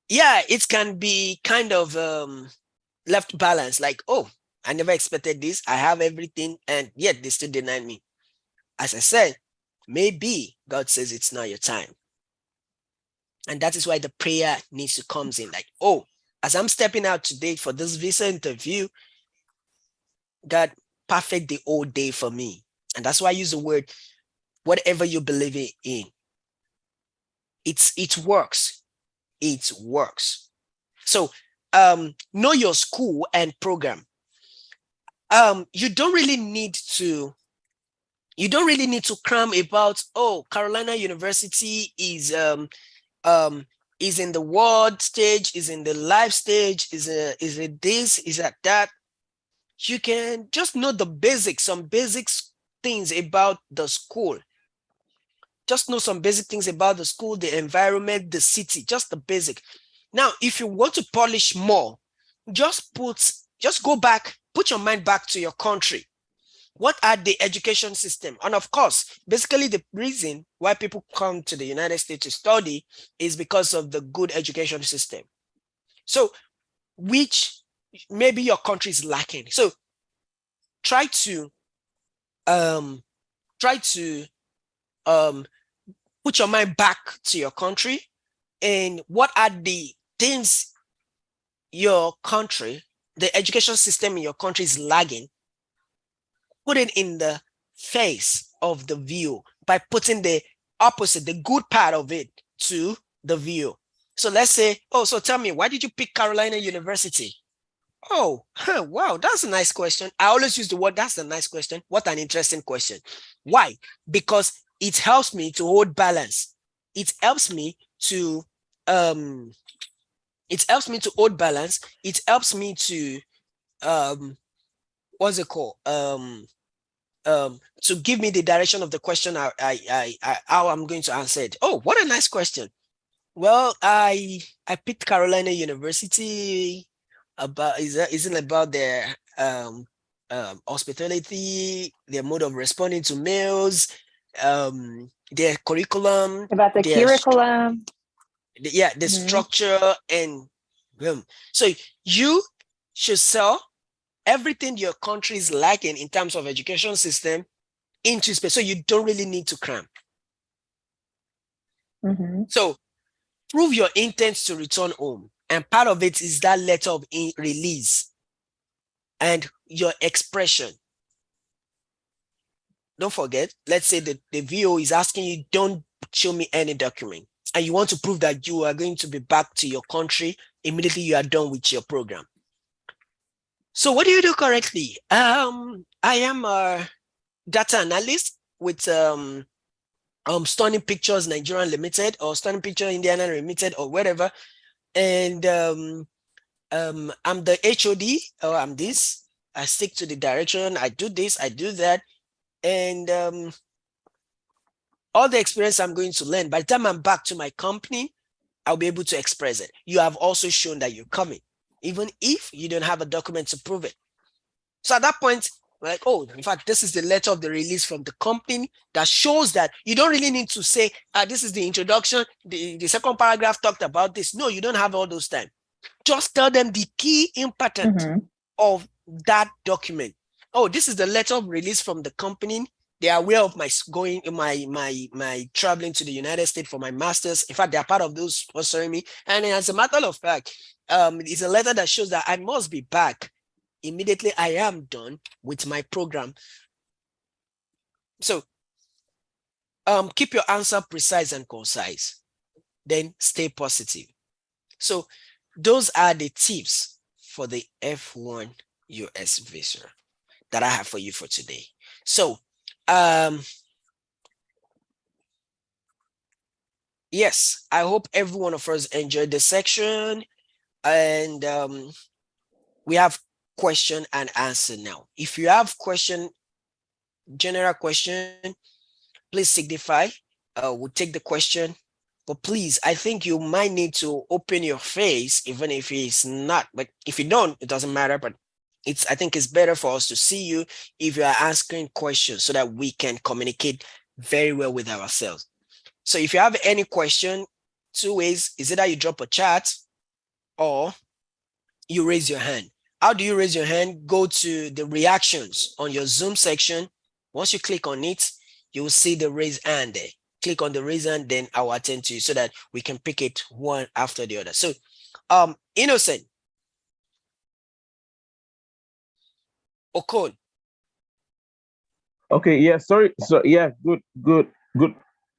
Yeah, it can be kind of left balance, like, oh, I never expected this. I have everything, and yet they still deny me. As I said, maybe God says it's not your time. And that is why the prayer needs to come in, like, oh, as I'm stepping out today for this visa interview, God, perfect the whole day for me. And that's why I use the word, whatever you believe in. It works. It works. So know your school and program. You don't really need to cram about, oh, Carolina University is in the world stage, is in the live stage, is it this, is that. You can just know the basics, some basic things about the school. Just know some basic things about the school, the environment, the city, just the basic. Now, if you want to polish more, just go back, put your mind back to your country. What are the education system? And of course, basically the reason why people come to the United States to study is because of the good education system. So, which maybe your country is lacking. So try to put your mind back to your country, and what are the things your country, the education system in your country is lagging. Put it in the face of the view by putting the opposite, the good part of it, to the view. So let's say, oh, so tell me, why did you pick Carolina University? Oh, wow, that's a nice question. I always use the word, that's a nice question. What an interesting question. Why? Because it helps me to hold balance. It helps me to um hold balance. It helps me to what's it called? To give me the direction of the question how I'm going to answer it. Oh, what a nice question. Well, I picked Carolina University about isn't about their hospitality, their mode of responding to mails, their curriculum, About the their curriculum. the structure and so you should sell everything your country is lacking in terms of education system into space, so you don't really need to cram. So prove your intent to return home, and part of it is that letter of release and your expression. Don't forget, let's say the VO is asking you, don't show me any document, and you want to prove that you are going to be back to your country immediately you are done with your program. So what do you do correctly? I am a data analyst with Stunning Pictures Nigeria Limited or Stunning Picture Indiana Limited or whatever, and I'm the HOD, or I'm this. I stick to the direction. I do this, I do that, and all the experience I'm going to learn. By the time I'm back to my company, I'll be able to express it. You have also shown that you're coming, even if you don't have a document to prove it. So at that point, like, oh, in fact, this is the letter of the release from the company that shows that you don't really need to say, this is the introduction, the second paragraph talked about this. No, you don't have all those time. Just tell them the key important of that document. Oh, this is the letter of release from the company. They are aware of my traveling to the United States for my master's. In fact, they are part of those sponsoring me. And as a matter of fact, it's a letter that shows that I must be back immediately I am done with my program. So keep your answer precise and concise, then stay positive. So those are the tips for the F1 US visa that I have for you for today. So yes, I hope every one of us enjoyed the section, and we have question and answer now. If you have general question, please signify. We'll take the question, but please, I think you might need to open your face, even if it's not, but if you don't, it doesn't matter, but I think it's better for us to see you if you are asking questions so that we can communicate very well with ourselves. So if you have any question, two ways, is either you drop a chat or you raise your hand. How do you raise your hand? Go to the reactions on your Zoom section. Once you click on it, you will see the raise hand there. Click on the raise hand, then I will attend to you so that we can pick it one after the other. So, Innocent. Okon. Okay, yeah, sorry. So yeah, good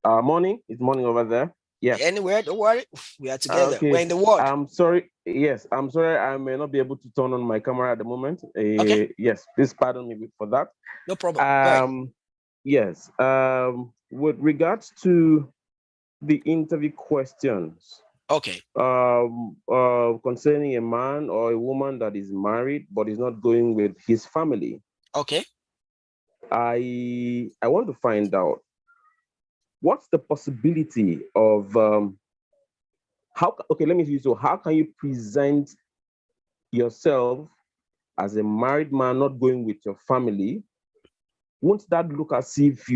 morning. It's morning over there. Yeah. Anywhere, don't worry. We are together. Okay. We're in the world. I'm sorry. Yes, I'm sorry. I may not be able to turn on my camera at the moment. Okay. Yes, please pardon me for that. No problem. Yes. With regards to the interview questions. Okay. Concerning a man or a woman that is married but is not going with his family. Okay. I want to find out what's the possibility of let me see. So how can you present yourself as a married man not going with your family? Won't that look as if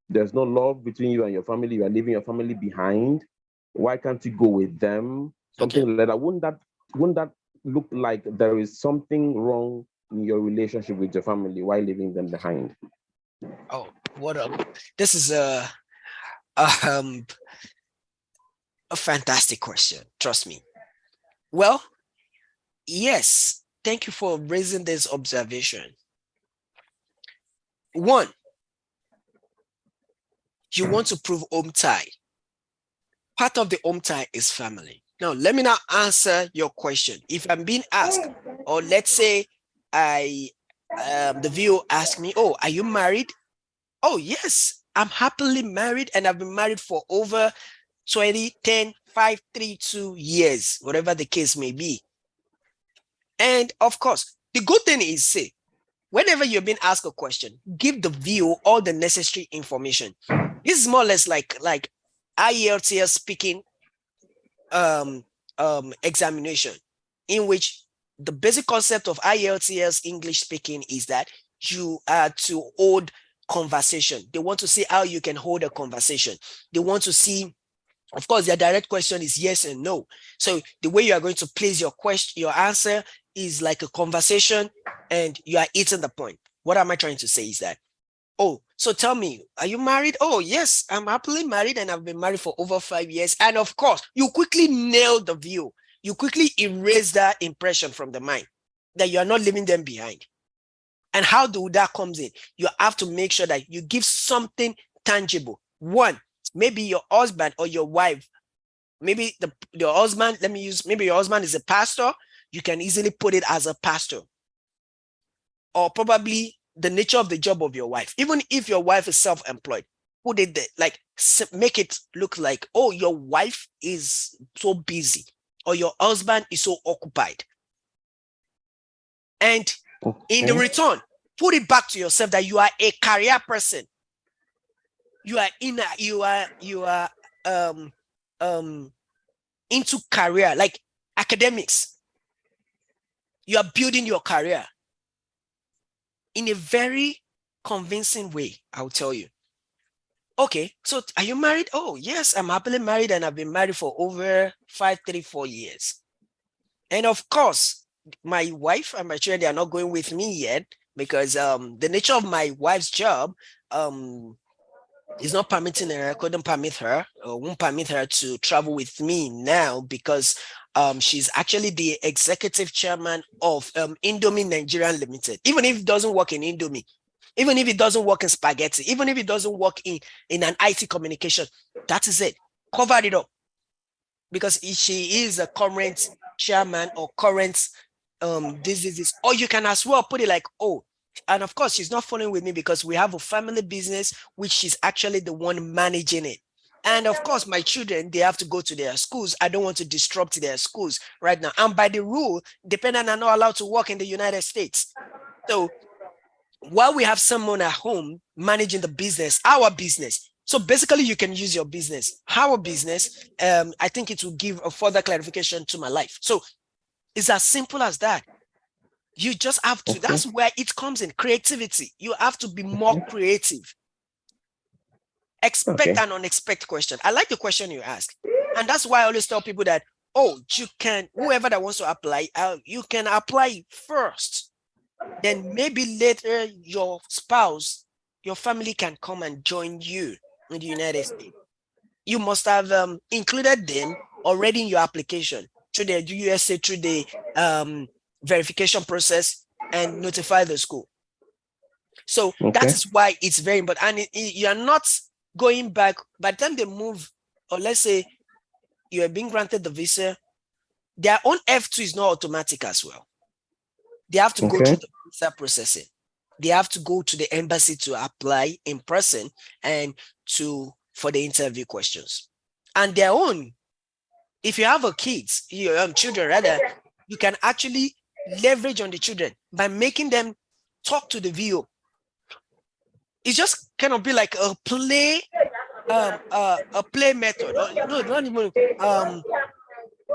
there's no love between you and your family, you are leaving your family behind? Why can't you go with them? Something like that. Wouldn't that look like there is something wrong in your relationship with your family while leaving them behind? Oh, what up? This is a fantastic question. Trust me. Well, yes. Thank you for raising this observation. One, you want to prove home tie. Part of the home tie is family. Now, let me now answer your question. If I'm being asked, or let's say the viewer asked me, oh, are you married? Oh, yes, I'm happily married, and I've been married for over 20, 10, 5, 3, 2 years, whatever the case may be. And of course, the good thing is, say, whenever you're being asked a question, give the viewer all the necessary information. This is more or less like IELTS speaking examination, in which the basic concept of IELTS English speaking is that you are to hold conversation. They want to see how you can hold a conversation. They want to see, of course, their direct question is yes and no. So the way you are going to place your question, your answer is like a conversation, and you are hitting the point. What am I trying to say is that, oh, so tell me, are you married? Oh, yes, I'm happily married, and I've been married for over 5 years. And of course, you quickly nail the view. You quickly erase that impression from the mind that you are not leaving them behind. And how do that comes in? You have to make sure that you give something tangible. One, maybe your husband or your wife, maybe your husband, maybe your husband is a pastor. You can easily put it as a pastor. Or probably the nature of the job of your wife. Even if your wife is self-employed, put it there, like make it look like, oh, your wife is so busy, or your husband is so occupied. And in the return, put it back to yourself that you are a career person. You are into career, like academics. You are building your career in a very convincing way, I'll tell you. Okay, so are you married? Oh, yes, I'm happily married, and I've been married for over 4 years. And of course, my wife and my children, they are not going with me yet, because the nature of my wife's job is not permitting her, couldn't permit her, or won't permit her to travel with me now, because she's actually the executive chairman of Indomie Nigeria Limited. Even if it doesn't work in Indomie, even if it doesn't work in spaghetti, even if it doesn't work in an IT communication, that is it. Cover it up. Because she is a current chairman or current this. Or you can as well put it like, oh, and of course, she's not following with me because we have a family business, which she's actually the one managing it. And of course, my children, they have to go to their schools. I don't want to disrupt their schools right now. And by the rule, dependents are not allowed to work in the United States. So while we have someone at home managing the business, our business, so basically you can use your business, our business, I think it will give a further clarification to my life. So it's as simple as that. You just have to, that's where it comes in, creativity. You have to be more creative. Expect an unexpected question. I like the question you asked. And that's why I always tell people that, oh, you can, whoever that wants to apply, you can apply first. Then maybe later your spouse, your family can come and join you in the United States. You must have included them already in your application through the USA, through the verification process, and notify the school. So that is why it's very important. And you're not going back by the time they move, or let's say you are being granted the visa, their own F2 is not automatic as well. They have to go through the visa processing. They have to go to the embassy to apply in person and for the interview questions. And their own, if you have a kids, your children rather, you can actually leverage on the children by making them talk to the VO. It's just kind of be like a play method. No, not even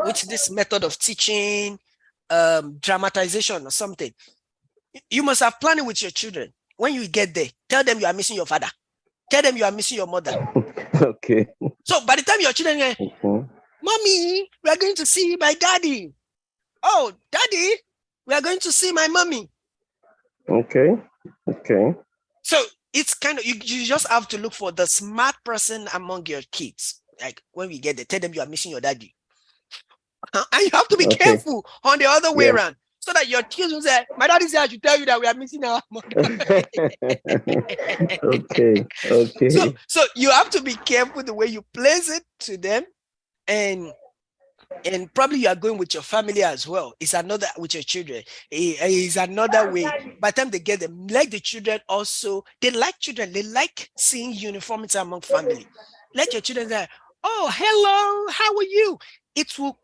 which this method of teaching, dramatization or something. You must have planning with your children. When you get there, tell them you are missing your father. Tell them you are missing your mother. Okay. So by the time your children go, Mommy, we are going to see my daddy. Oh, Daddy, we are going to see my mommy. Okay. So it's kind of, you just have to look for the smart person among your kids. Like when we get there, tell them you are missing your daddy. And you have to be careful on the other way around, so that your kids will say, my daddy said I should tell you that we are missing our mother. Okay. So you have to be careful the way you place it to them. And And probably you are going with your family as well. It's another with your children. It's another way. By the time they get them, like the children also, they like children. They like seeing uniformity among family. Let your children say, "Oh, hello, how are you?" It will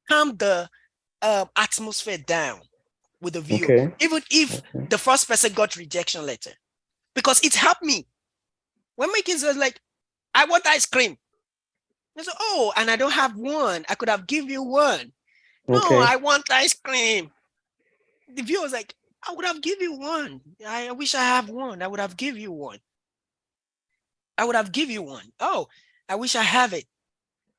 calm the atmosphere down with the view. Okay. Even if the first person got rejection letter, because it helped me. When my kids was like, "I want ice cream." I said, "Oh, and I don't have one. I could have given you one." "No, Okay. I want ice cream." The viewer was like, "I would have given you one. I wish I have one. I would have given you one. I would have given you one. Oh, I wish I have it."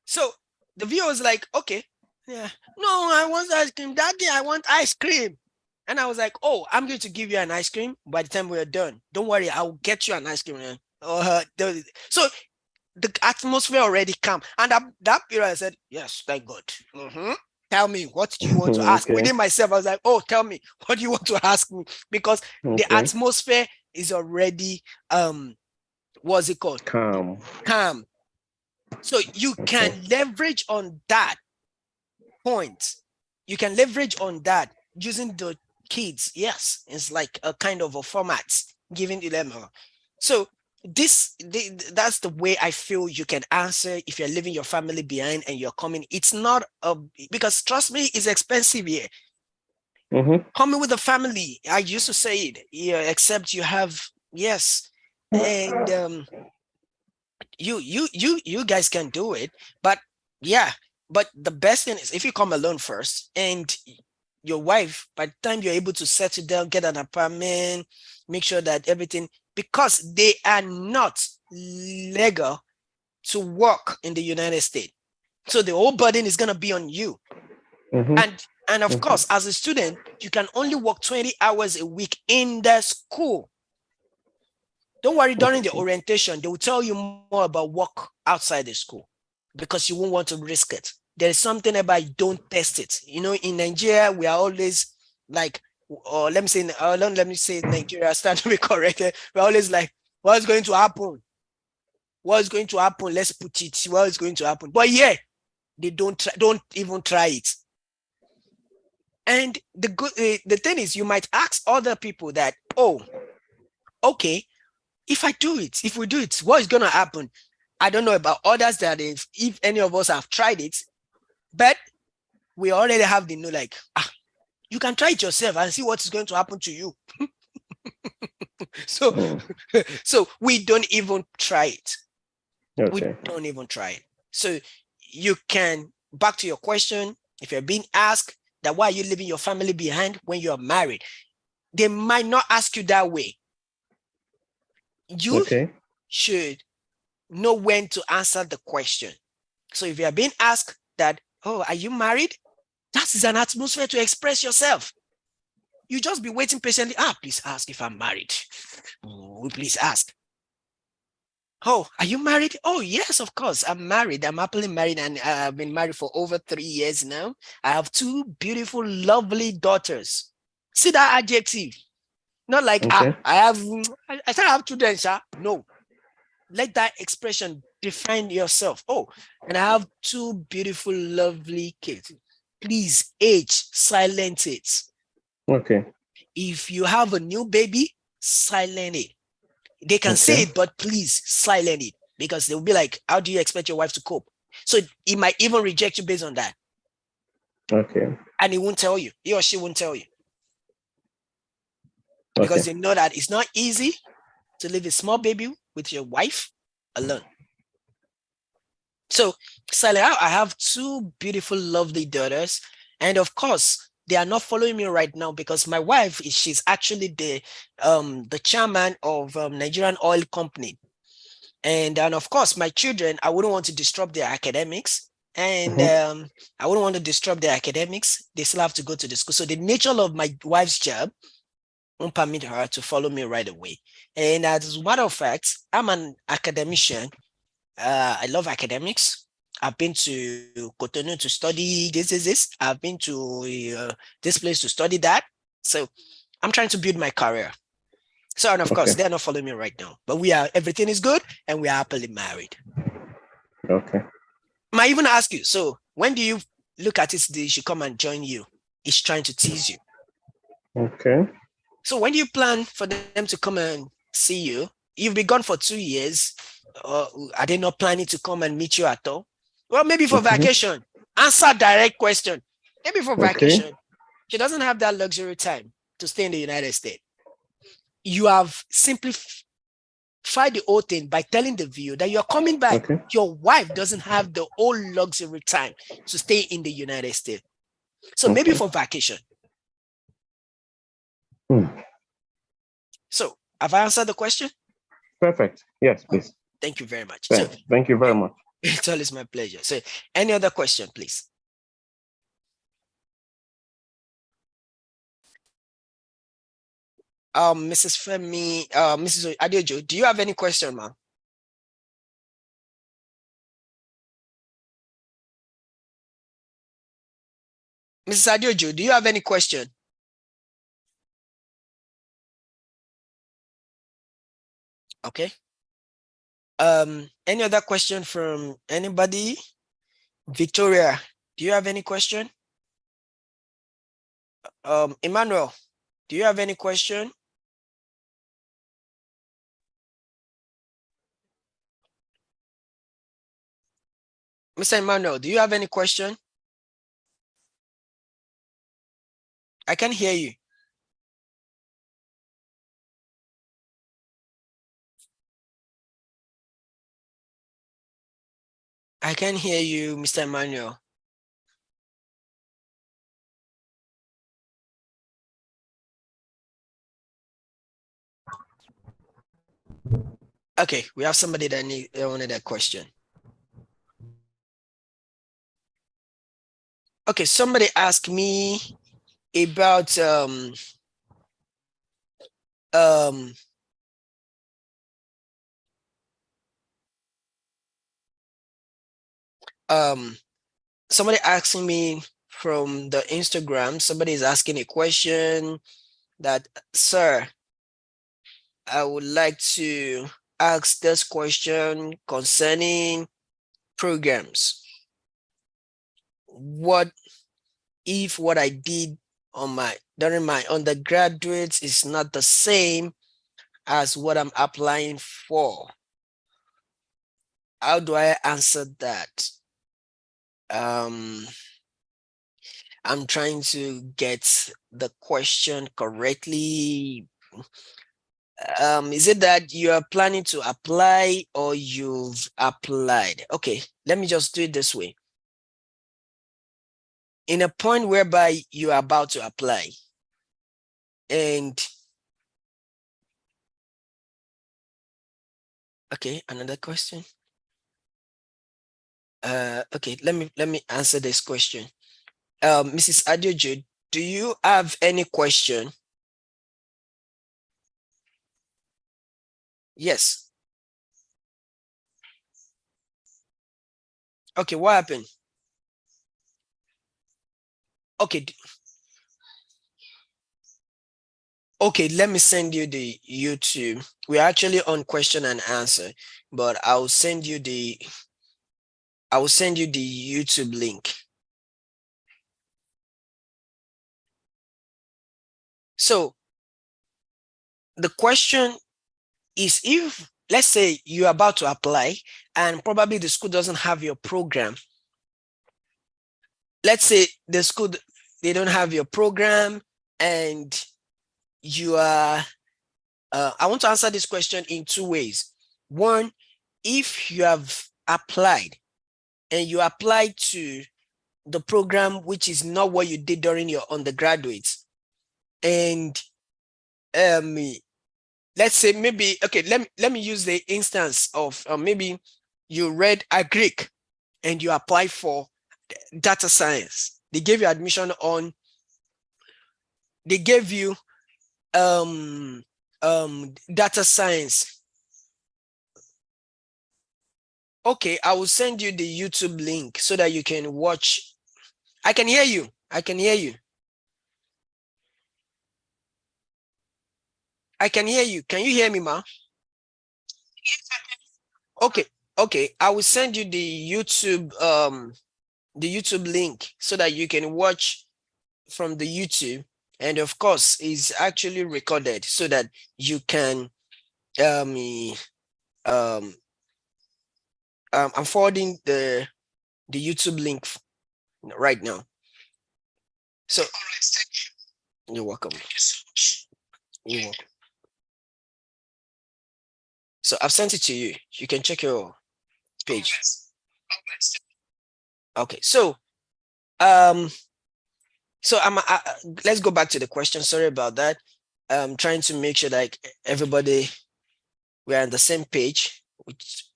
So the viewer was like, "Okay, yeah, no, I want ice cream. Daddy, I want ice cream." And I was like, "Oh, I'm going to give you an ice cream by the time we're done. Don't worry, I'll get you an ice cream." So the atmosphere already calm. And that period I said, "Yes, thank God. Tell me, what do you want to ask?" Okay. Within myself, I was like, "Oh, tell me, what do you want to ask me?" Because the Okay. atmosphere is already what's it called? Calm. Calm. So you can leverage on that point. You can leverage on that using the kids. Yes, it's like a kind of a format giving them. So that's the way I feel you can answer if you're leaving your family behind and you're coming. It's not because trust me, it's expensive here. Coming with a family, I used to say it, yeah, except you have, yes, and you guys can do it, but yeah, but the best thing is if you come alone first, and your wife, by the time you're able to settle down, get an apartment, make sure that everything, because they are not legal to work in the United States. So the whole burden is going to be on you. And of course, as a student, you can only work 20 hours a week in the school. Don't worry, during the orientation, they will tell you more about work outside the school because you won't want to risk it. There's something about don't test it. You know, in Nigeria, we are always like, or let me say Nigeria, start to be corrected. We're always like, what's going to happen? What's going to happen? Let's put it, what is going to happen? But yeah, they don't even try it. And the thing is, you might ask other people that, oh, okay, if we do it, what is going to happen? I don't know about others that if any of us have tried it, but we already have the like, you can try it yourself and see what is going to happen to you. So we don't even try it. We don't even try it. So you can, back to your question, if you're being asked that why are you leaving your family behind when you are married, they might not ask you that way. You should know when to answer the question. So if you are being asked that, oh, are you married? That is an atmosphere to express yourself. You just be waiting patiently. Please ask if I'm married. Please ask. Oh, are you married? Oh, yes, of course. I'm married. I'm happily married, and I've been married for over 3 years now. I have 2 beautiful, lovely daughters. See that adjective? Not like, I have children, sir. No. Let that expression define yourself. Oh, and I have 2 beautiful, lovely kids. Please, silence it. Okay. If you have a new baby, silence it. They can say it, but please silence it, because they'll be like, how do you expect your wife to cope? So he might even reject you based on that. Okay. And he won't tell you. He or she won't tell you. Because they know that it's not easy to leave a small baby with your wife alone. So, Sally, I have 2 beautiful, lovely daughters. And of course, they are not following me right now because my wife, she's actually the chairman of Nigerian Oil Company. And of course, my children, I wouldn't want to disrupt their academics. And I wouldn't want to disrupt their academics. They still have to go to the school. So the nature of my wife's job won't permit her to follow me right away. And as a matter of fact, I'm an academician. I love academics. I've been to Cotonou to study this. I've been to this place to study that. So I'm trying to build my career. So, and of course, they're not following me right now, but everything is good and we are happily married. Okay. Might even ask you, so When do you look at it, they should come and join you? It's trying to tease you. Okay. So when do you plan for them to come and see you? You've been gone for 2 years. Are they not planning to come and meet you at all? Well, maybe for vacation. Answer direct question. Maybe for vacation. She doesn't have that luxury time to stay in the United States. You have simplified the whole thing by telling the viewer that you're coming back. Okay. Your wife doesn't have the whole luxury time to stay in the United States. So maybe for vacation. So have I answered the question? Perfect. Yes, please. Thank you very much. Thanks. Thank you very much. It's always my pleasure. So any other question, please? Mrs. Femi, Mrs. Adeojo, do you have any question, ma'am? Mrs. Adeojo, do you have any question? Okay. Any other question from anybody? Victoria, do you have any question? Emmanuel, do you have any question? Mr. Emmanuel, do you have any question? I can hear you. I can hear you, Mr. Emmanuel. Okay, we have somebody that wanted a question. Okay, somebody asked me about somebody asking me from the Instagram, somebody is asking a question that, sir, I would like to ask this question concerning programs. What if what I did on during my undergraduate is not the same as what I'm applying for? How do I answer that? I'm trying to get the question correctly. Is it that you are planning to apply or you've applied? Okay, let me just do it this way. In a point whereby you are about to apply and okay, another question. Okay, let me answer this question. Mrs. Adeojo, do you have any question? Yes. Okay, what happened? Okay. Okay, let me send you the YouTube. We're actually on question and answer, but I'll send you the YouTube link. So the question is, if let's say you're about to apply and probably the school doesn't have your program. Let's say the school, they don't have your program and you are, I want to answer this question in two ways. One, if you have applied and you applied to the program which is not what you did during your undergraduate, and let's say maybe, okay, let me use the instance of maybe you read Agric and you apply for data science. They gave you admission on, they gave you data science. Okay, I will send you the YouTube link so that you can watch. I can hear you. I can hear you. I can hear you. Can you hear me, ma? Yes, I can. Okay, okay. I will send you the YouTube the YouTube link so that you can watch from the YouTube. And of course, it's actually recorded so that you can I'm forwarding the YouTube link right now. So you're welcome. You're welcome. So I've sent it to you. You can check your page. Okay, so let's go back to the question. Sorry about that. I'm trying to make sure that everybody, we're on the same page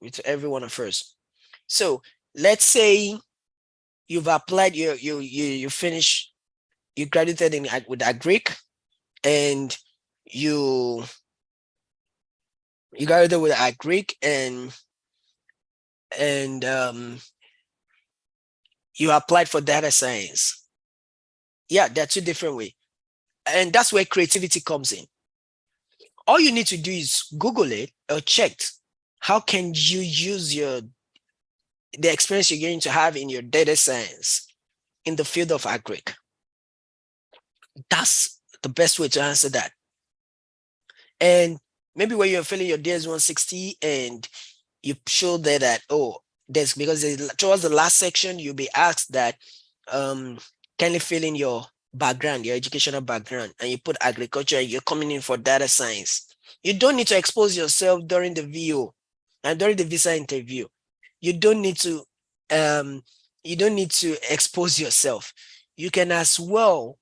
with everyone at first. So let's say you've applied, you finish, you graduated with Agric, and you graduated with Agric, and you applied for data science. Yeah, there are two different ways. And that's where creativity comes in. All you need to do is Google it or check how can you use the experience you're going to have in your data science in the field of Agric. That's the best way to answer that. And maybe when you're filling your DS 160 and you show there that, oh, because towards the last section, you'll be asked that, kindly fill in your background, your educational background, and you put agriculture and you're coming in for data science. You don't need to expose yourself during the VO and during the visa interview. You don't need to expose yourself. You can as well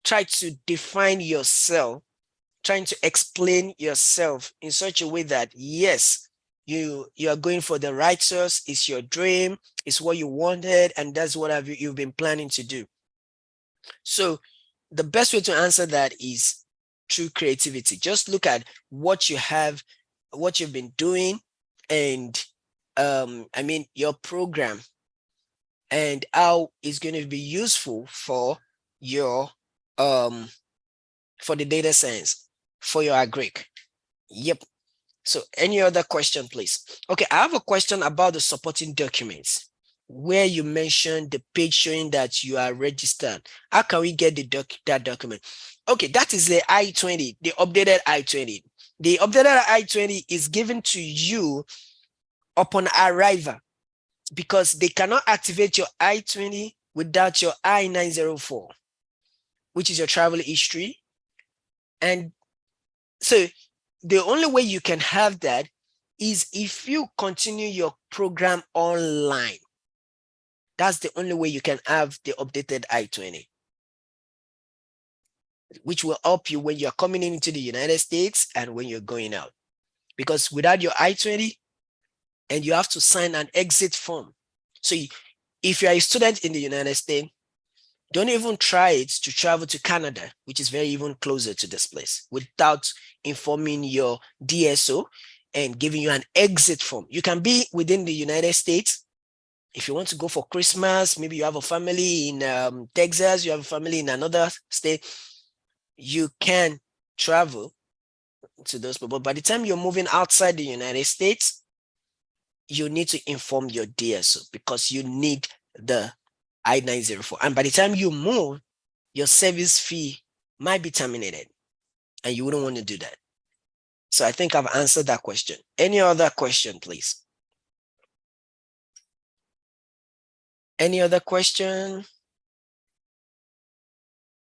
try to define yourself, trying to explain yourself in such a way that, yes, you are going for the right source, it's your dream, it's what you wanted, and that's what you've been planning to do. So the best way to answer that is through creativity. Just look at what you have, what you've been doing, and your program, and how it's going to be useful for your for the data science, for your Agric. Yep. So any other question, please? Okay, I have a question about the supporting documents where you mentioned the page showing that you are registered. How can we get that document? Okay, that is the I-20, the updated I-20. The updated I-20 is given to you upon arrival because they cannot activate your I-20 without your I-904, which is your travel history. And so the only way you can have that is if you continue your program online. That's the only way you can have the updated I-20, which will help you when you're coming into the United States and when you're going out. Because without your I-20, and you have to sign an exit form. So if you're a student in the United States, don't even try it to travel to Canada, which is very even closer to this place, without informing your DSO and giving you an exit form. You can be within the United States. If you want to go for Christmas, maybe you have a family in Texas, you have a family in another state, you can travel to those people. But by the time you're moving outside the United States, you need to inform your DSO because you need the I-904. And by the time you move, your service fee might be terminated and you wouldn't want to do that. So I think I've answered that question. Any other question, please? Any other question?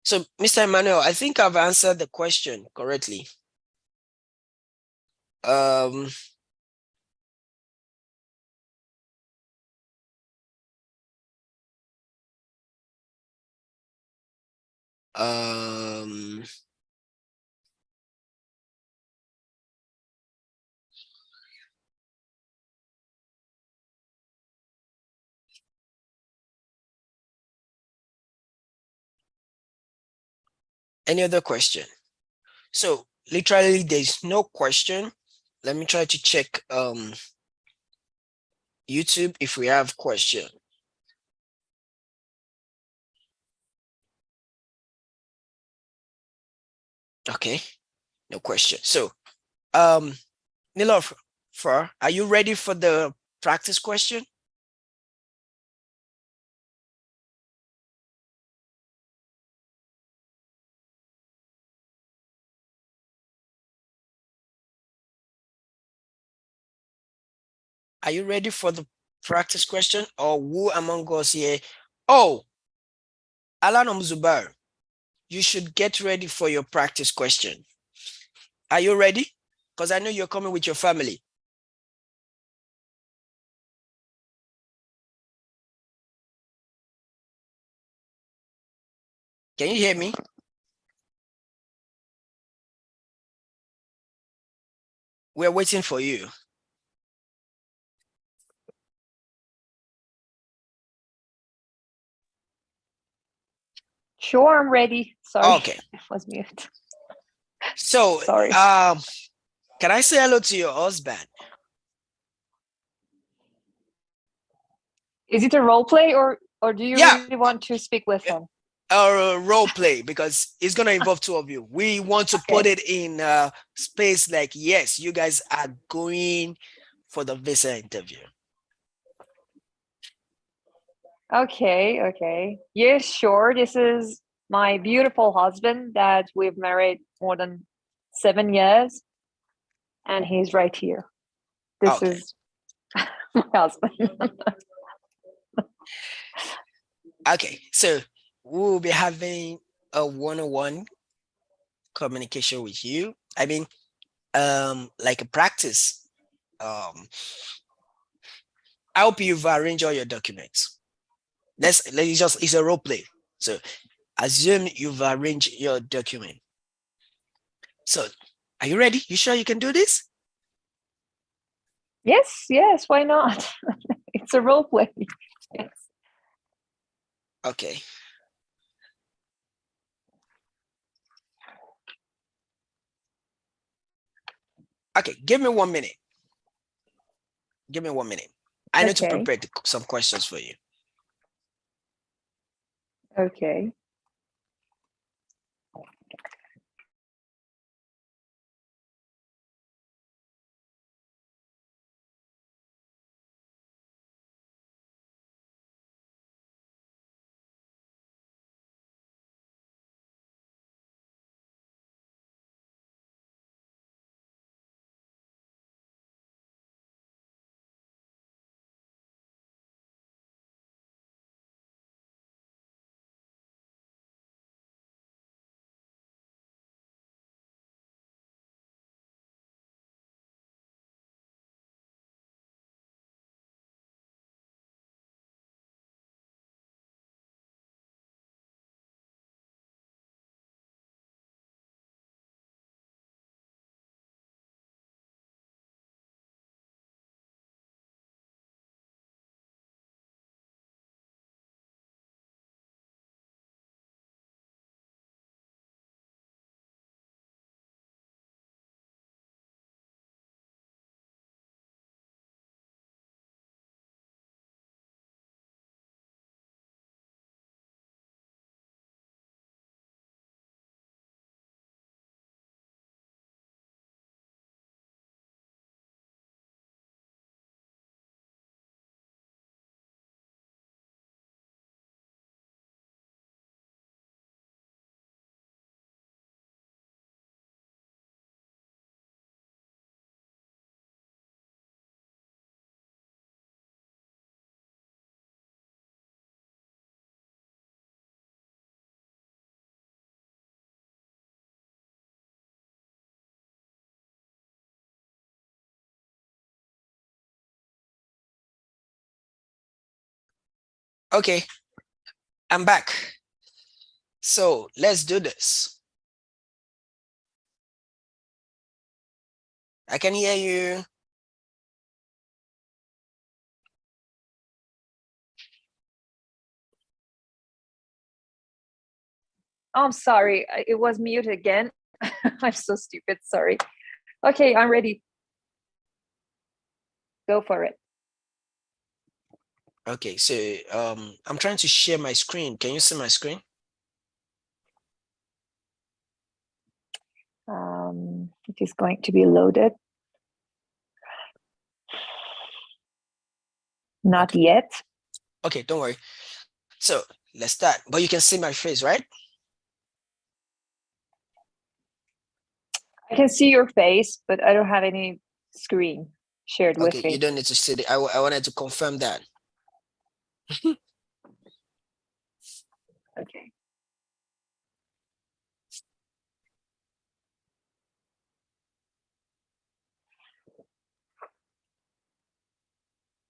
So, Mr. Emmanuel, I think I've answered the question correctly. Any other question? So literally there's no question. Let me try to check YouTube if we have question. Okay, no question. So Nilofer, are you ready for the practice question? Are you ready for the practice question? Or who among us here? Oh, Alan Zubair, you should get ready for your practice question. Are you ready? Because I know you're coming with your family. Can you hear me? We're waiting for you. Sure, I'm ready. Sorry, Okay. I was mute. So, Sorry. can I say hello to your husband? Is it a role play or do you Yeah. really want to speak with him? Or role play, because it's going to involve two of you. We want to put it in space like, yes, you guys are going for the visa interview. Okay, okay. Yes, sure. This is my beautiful husband that we've married more than 7 years, and he's right here. This Okay. is my husband. Okay, so we'll be having a one-on-one communication with you. I mean, like a practice. I hope you've arranged all your documents. Let's just, it's a role play. So assume you've arranged your document. So are you ready? You sure you can do this? Yes, yes, why not? It's a role play. Yes. Okay. Okay, give me 1 minute. Give me 1 minute. I need to Okay. prepare some questions for you. Okay. Okay, I'm back. So let's do this. I can hear you. Oh, I'm sorry. It was mute again. I'm so stupid. Sorry. Okay, I'm ready. Go for it. Okay, so I'm trying to share my screen. Can you see my screen? It is going to be loaded. Not yet. Okay, don't worry. So let's start. But you can see my face, right? I can see your face, but I don't have any screen. shared with Okay, you me. don't need to say it. I wanted to confirm that. Okay.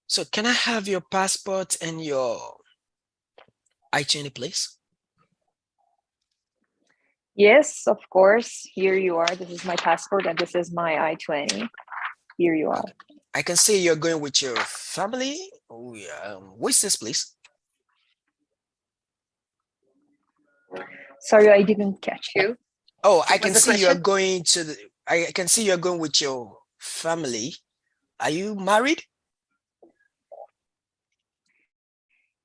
So can I have your passport and your I-20, please? Yes, of course. Here you are. This is my passport and this is my I-20. Here you are. I can see you're going with your family. Oh, yeah. What's this, please? Sorry, I didn't catch you. Oh, I What can was the see you're question? going to the, I can see you're going with your family. Are you married?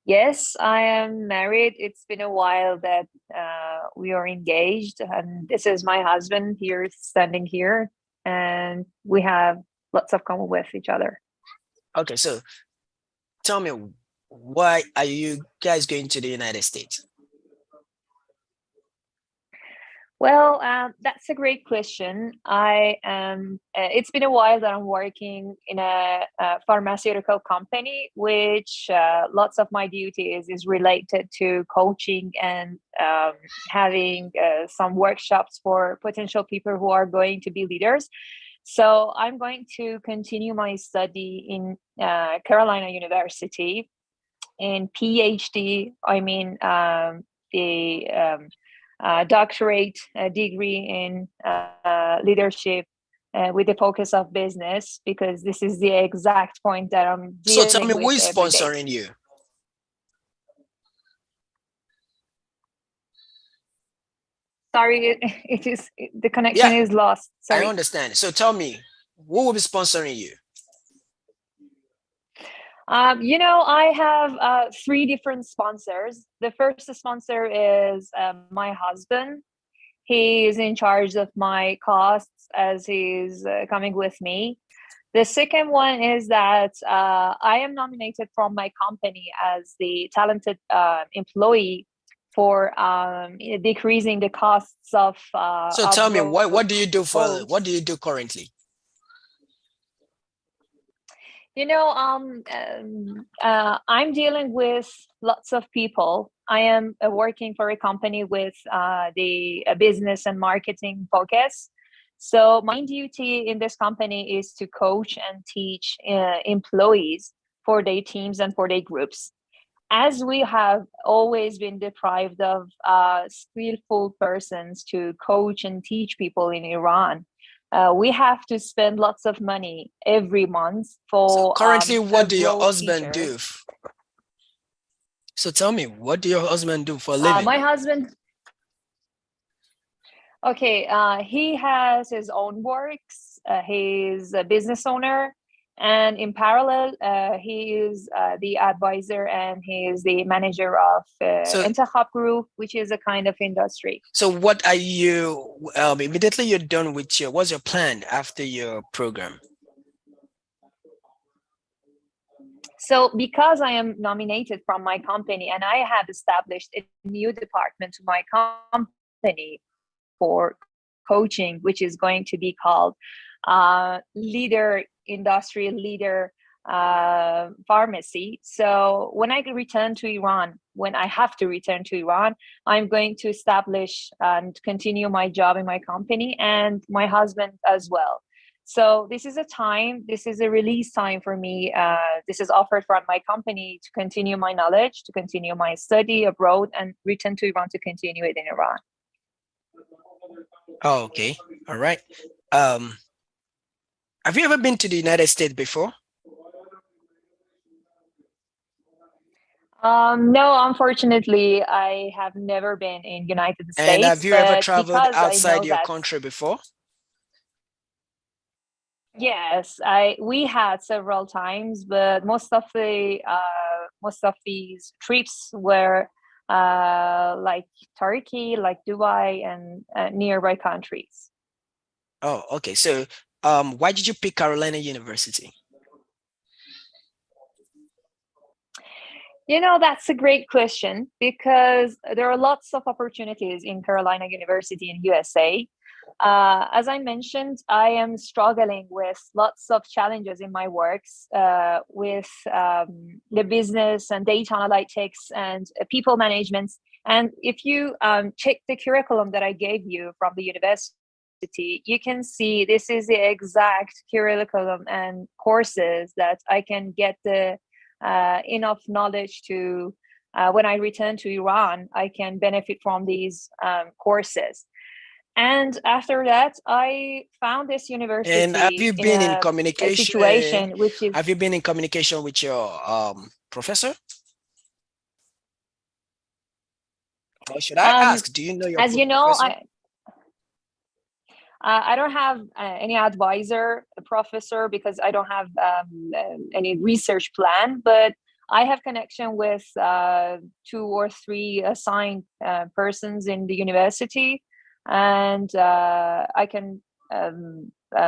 Yes, I am married. It's been a while that we are engaged, and this is my husband here, standing here, and we have lots of common with each other. Okay, so tell me, why are you guys going to the United States? Well, that's a great question. I am. It's been a while that I'm working in a pharmaceutical company, which lots of my duties is related to coaching and having some workshops for potential people who are going to be leaders. So I'm going to continue my study in Carolina University in PhD. I mean the doctorate degree in leadership with the focus of business, because this is the exact point that I'm So tell dealing me, who with is every day. sponsoring you? Sorry, it is the connection Yeah, is lost. I Sorry. understand. So tell me, who will be sponsoring you? I have 3 different sponsors. The first sponsor is my husband. He is in charge of my costs as he's coming with me. The second one is that I am nominated from my company as the talented employee for decreasing the costs of So tell me, what do you do what roads. do you do currently? I'm dealing with lots of people. I am working for a company with the business and marketing focus. So my duty in this company is to coach and teach employees for their teams and for their groups. As we have always been deprived of skillful persons to coach and teach people in Iran, we have to spend lots of money every month So for currently, what do your abroad husband do? teachers. So tell me, what do your husband do for a living? My husband, okay, he has his own works. He's a business owner, and in parallel, he is the advisor and he is the manager of So Intechab Group, which is a kind of industry. so what are you immediately you're done with what's your plan after your program? So, because I am nominated from my company and I have established a new department to my company for coaching, which is going to be called industry leader pharmacy. So when I return to Iran, when I have to return to Iran, I'm going to establish and continue my job in my company and my husband as well. So this is a release time for me. This is offered from my company to continue my knowledge, to continue my study abroad, and return to Iran to continue it in Iran. Oh, okay. All right. Um, have you ever been to the United States before? No, unfortunately, I have never been in United And have States, you ever but traveled because I outside know your that, country before? yes, we had several times, but most of these trips were like Turkey, like Dubai, and nearby countries. Oh, okay. So, why did you pick Carolina University? That's a great question, because there are lots of opportunities in Carolina University in USA. As I mentioned, I am struggling with lots of challenges in my works with the business and data analytics and people management. And if you check the curriculum that I gave you from the university, you can see this is the exact curriculum and courses that I can get the enough knowledge to, when I return to Iran, I can benefit from these courses. And after that, I found this university. And have you been in a communication? situation which is. Have you been in communication with your professor? Or should I ask? Do you know your As you know, professor? I don't have any advisor, professor, because I don't have any research plan, but I have connection with 2 or 3 assigned persons in the university, and I can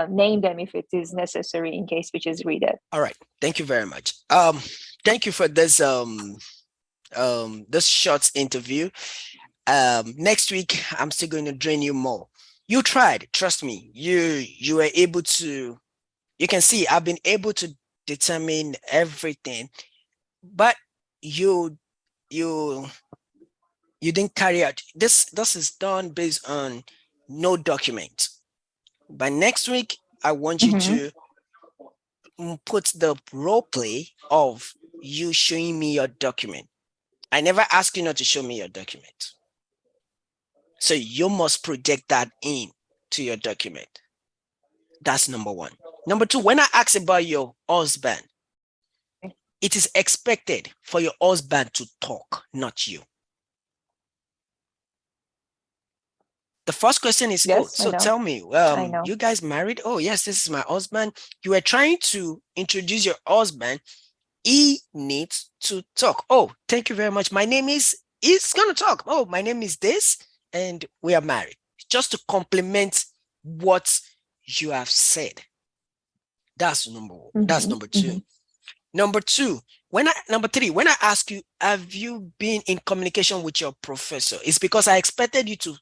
name them if it is necessary in case which is read it. All right, thank you very much. Thank you for this this short interview. Next week I'm still going to drain you more. You tried, trust me. You were able to. You can see I've been able to determine everything, but you didn't carry out this. This is done based on no document. By next week, I want you to put the role play of you showing me your document. I never ask you not to show me your document. So you must project that in to your document. That's number 1. Number 2, when I ask about your husband, it is expected for your husband to talk, not you. The first question is, yes, oh, so tell me, you guys married? Oh, yes, this is my husband. You were trying to introduce your husband. He needs to talk. Oh, thank you very much. My name is, he's going to talk. Oh, my name is this, and we are married. Just to complement what you have said. That's number 1. That's number 2. Number 3, when I ask you, have you been in communication with your professor? It's because I expected you to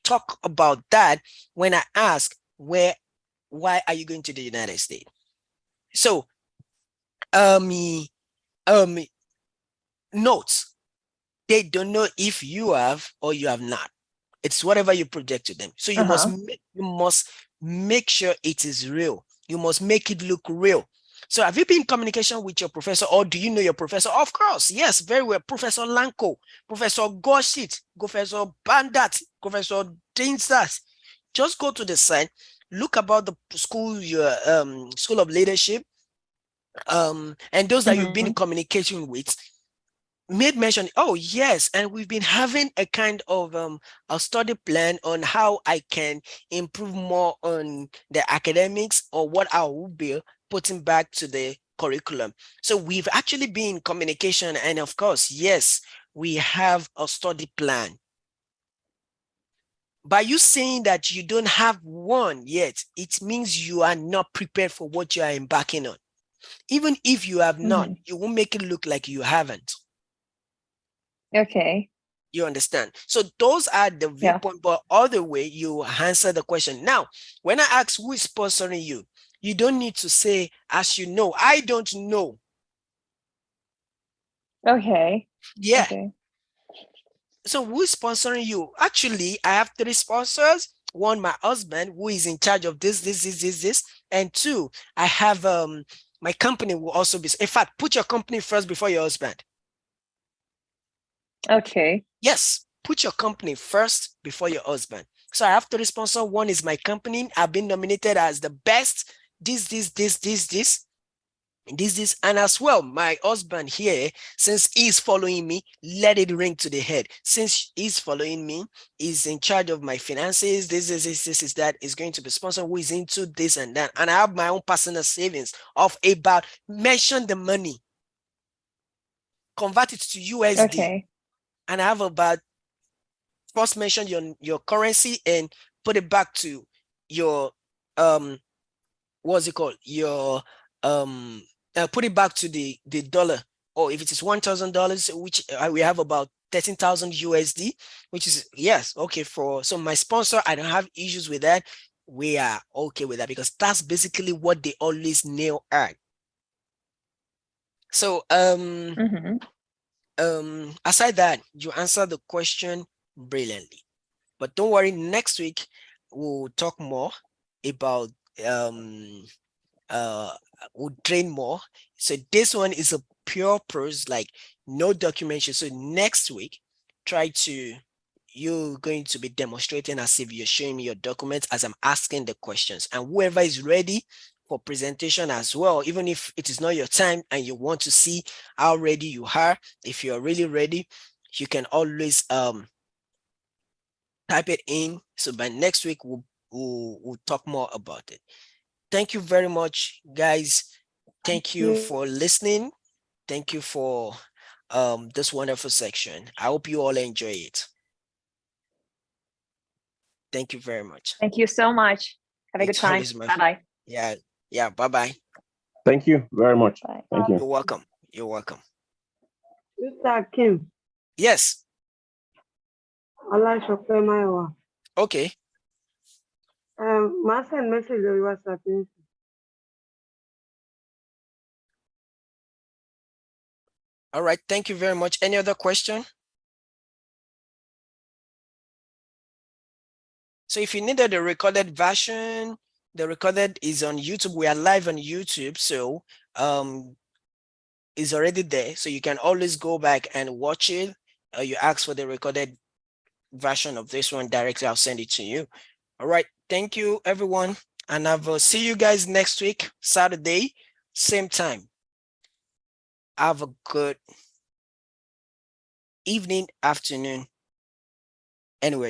talk about that when I ask why are you going to the United States? So notes, they don't know if you have or you have not. It's whatever you project to them. So you must make sure it is real. You must make it look real. So have you been in communication with your professor, or do you know your professor? Of course, yes, very well. Professor Lanko, Professor Goshit, Professor Bandat, Professor Dinsas. Just go to the site, look about the school, your School of Leadership, and those that you've been in communication with. Made mention, oh yes, and we've been having a kind of a study plan on how I can improve more on the academics, or what I will be putting back to the curriculum. So we've actually been in communication, and of course, yes, we have a study plan. By you saying that you don't have one yet, it means you are not prepared for what you are embarking on. Even if you have not, you won't make it look like you haven't. Okay. You understand? So those are the viewpoint, but other way you answer the question. Now, when I ask who is sponsoring you, you don't need to say, as you know, I don't know. Okay. Yeah. Okay. So who is sponsoring you? Actually, I have 3 sponsors. 1, my husband, who is in charge of this. And 2, I have my company will also be. In fact, put your company first before your husband. Okay. Yes, put your company first before your husband. So I have 3 sponsors. 1 is my company. I've been nominated as the best. This. And as well, my husband here, since he's following me, let it ring to the head. Since he's following me, he's in charge of my finances. This is that. Is going to be sponsored. Who is into this and that. And I have my own personal savings of about, mention the money, convert it to USD. Okay. And I have about, first mention your currency and put it back to your what's it called? Your put it back to the dollar. or if it is $1,000, which we have about 13,000 USD, which is, yes, okay. So my sponsor, I don't have issues with that. We are okay with that because that's basically what they always nail at. So Mhm. aside that, you answered the question brilliantly. But don't worry, next week we'll talk more about we'll train more. So this one is a pure prose, like no documentation. So next week, you're going to be demonstrating as if you're showing me your documents as I'm asking the questions. And whoever is ready for presentation as well, even if it is not your time and you want to see how ready you are, if you're really ready, you can always type it in. So by next week, we'll talk more about it. Thank you very much, guys. Thank you for listening. Thank you for this wonderful section. I hope you all enjoy it. Thank you very much. Thank you so much. Have a good It's time. always my Bye-bye. yeah. Bye-bye. Thank you very much. Bye. Thank you. You're welcome. You're welcome. Mr. Kim, Yes. Olashope Maiwa. Okay. Màá send message lórí WhatsApp yín. All right. Thank you very much. Any other question? So if you needed the recorded version, the recorded is on YouTube. We are live on YouTube. So it's already there. So you can always go back and watch it. You ask for the recorded version of this one directly. I'll send it to you. All right. Thank you, everyone. And I'll see you guys next week, Saturday, same time. Have a good evening, afternoon, anywhere you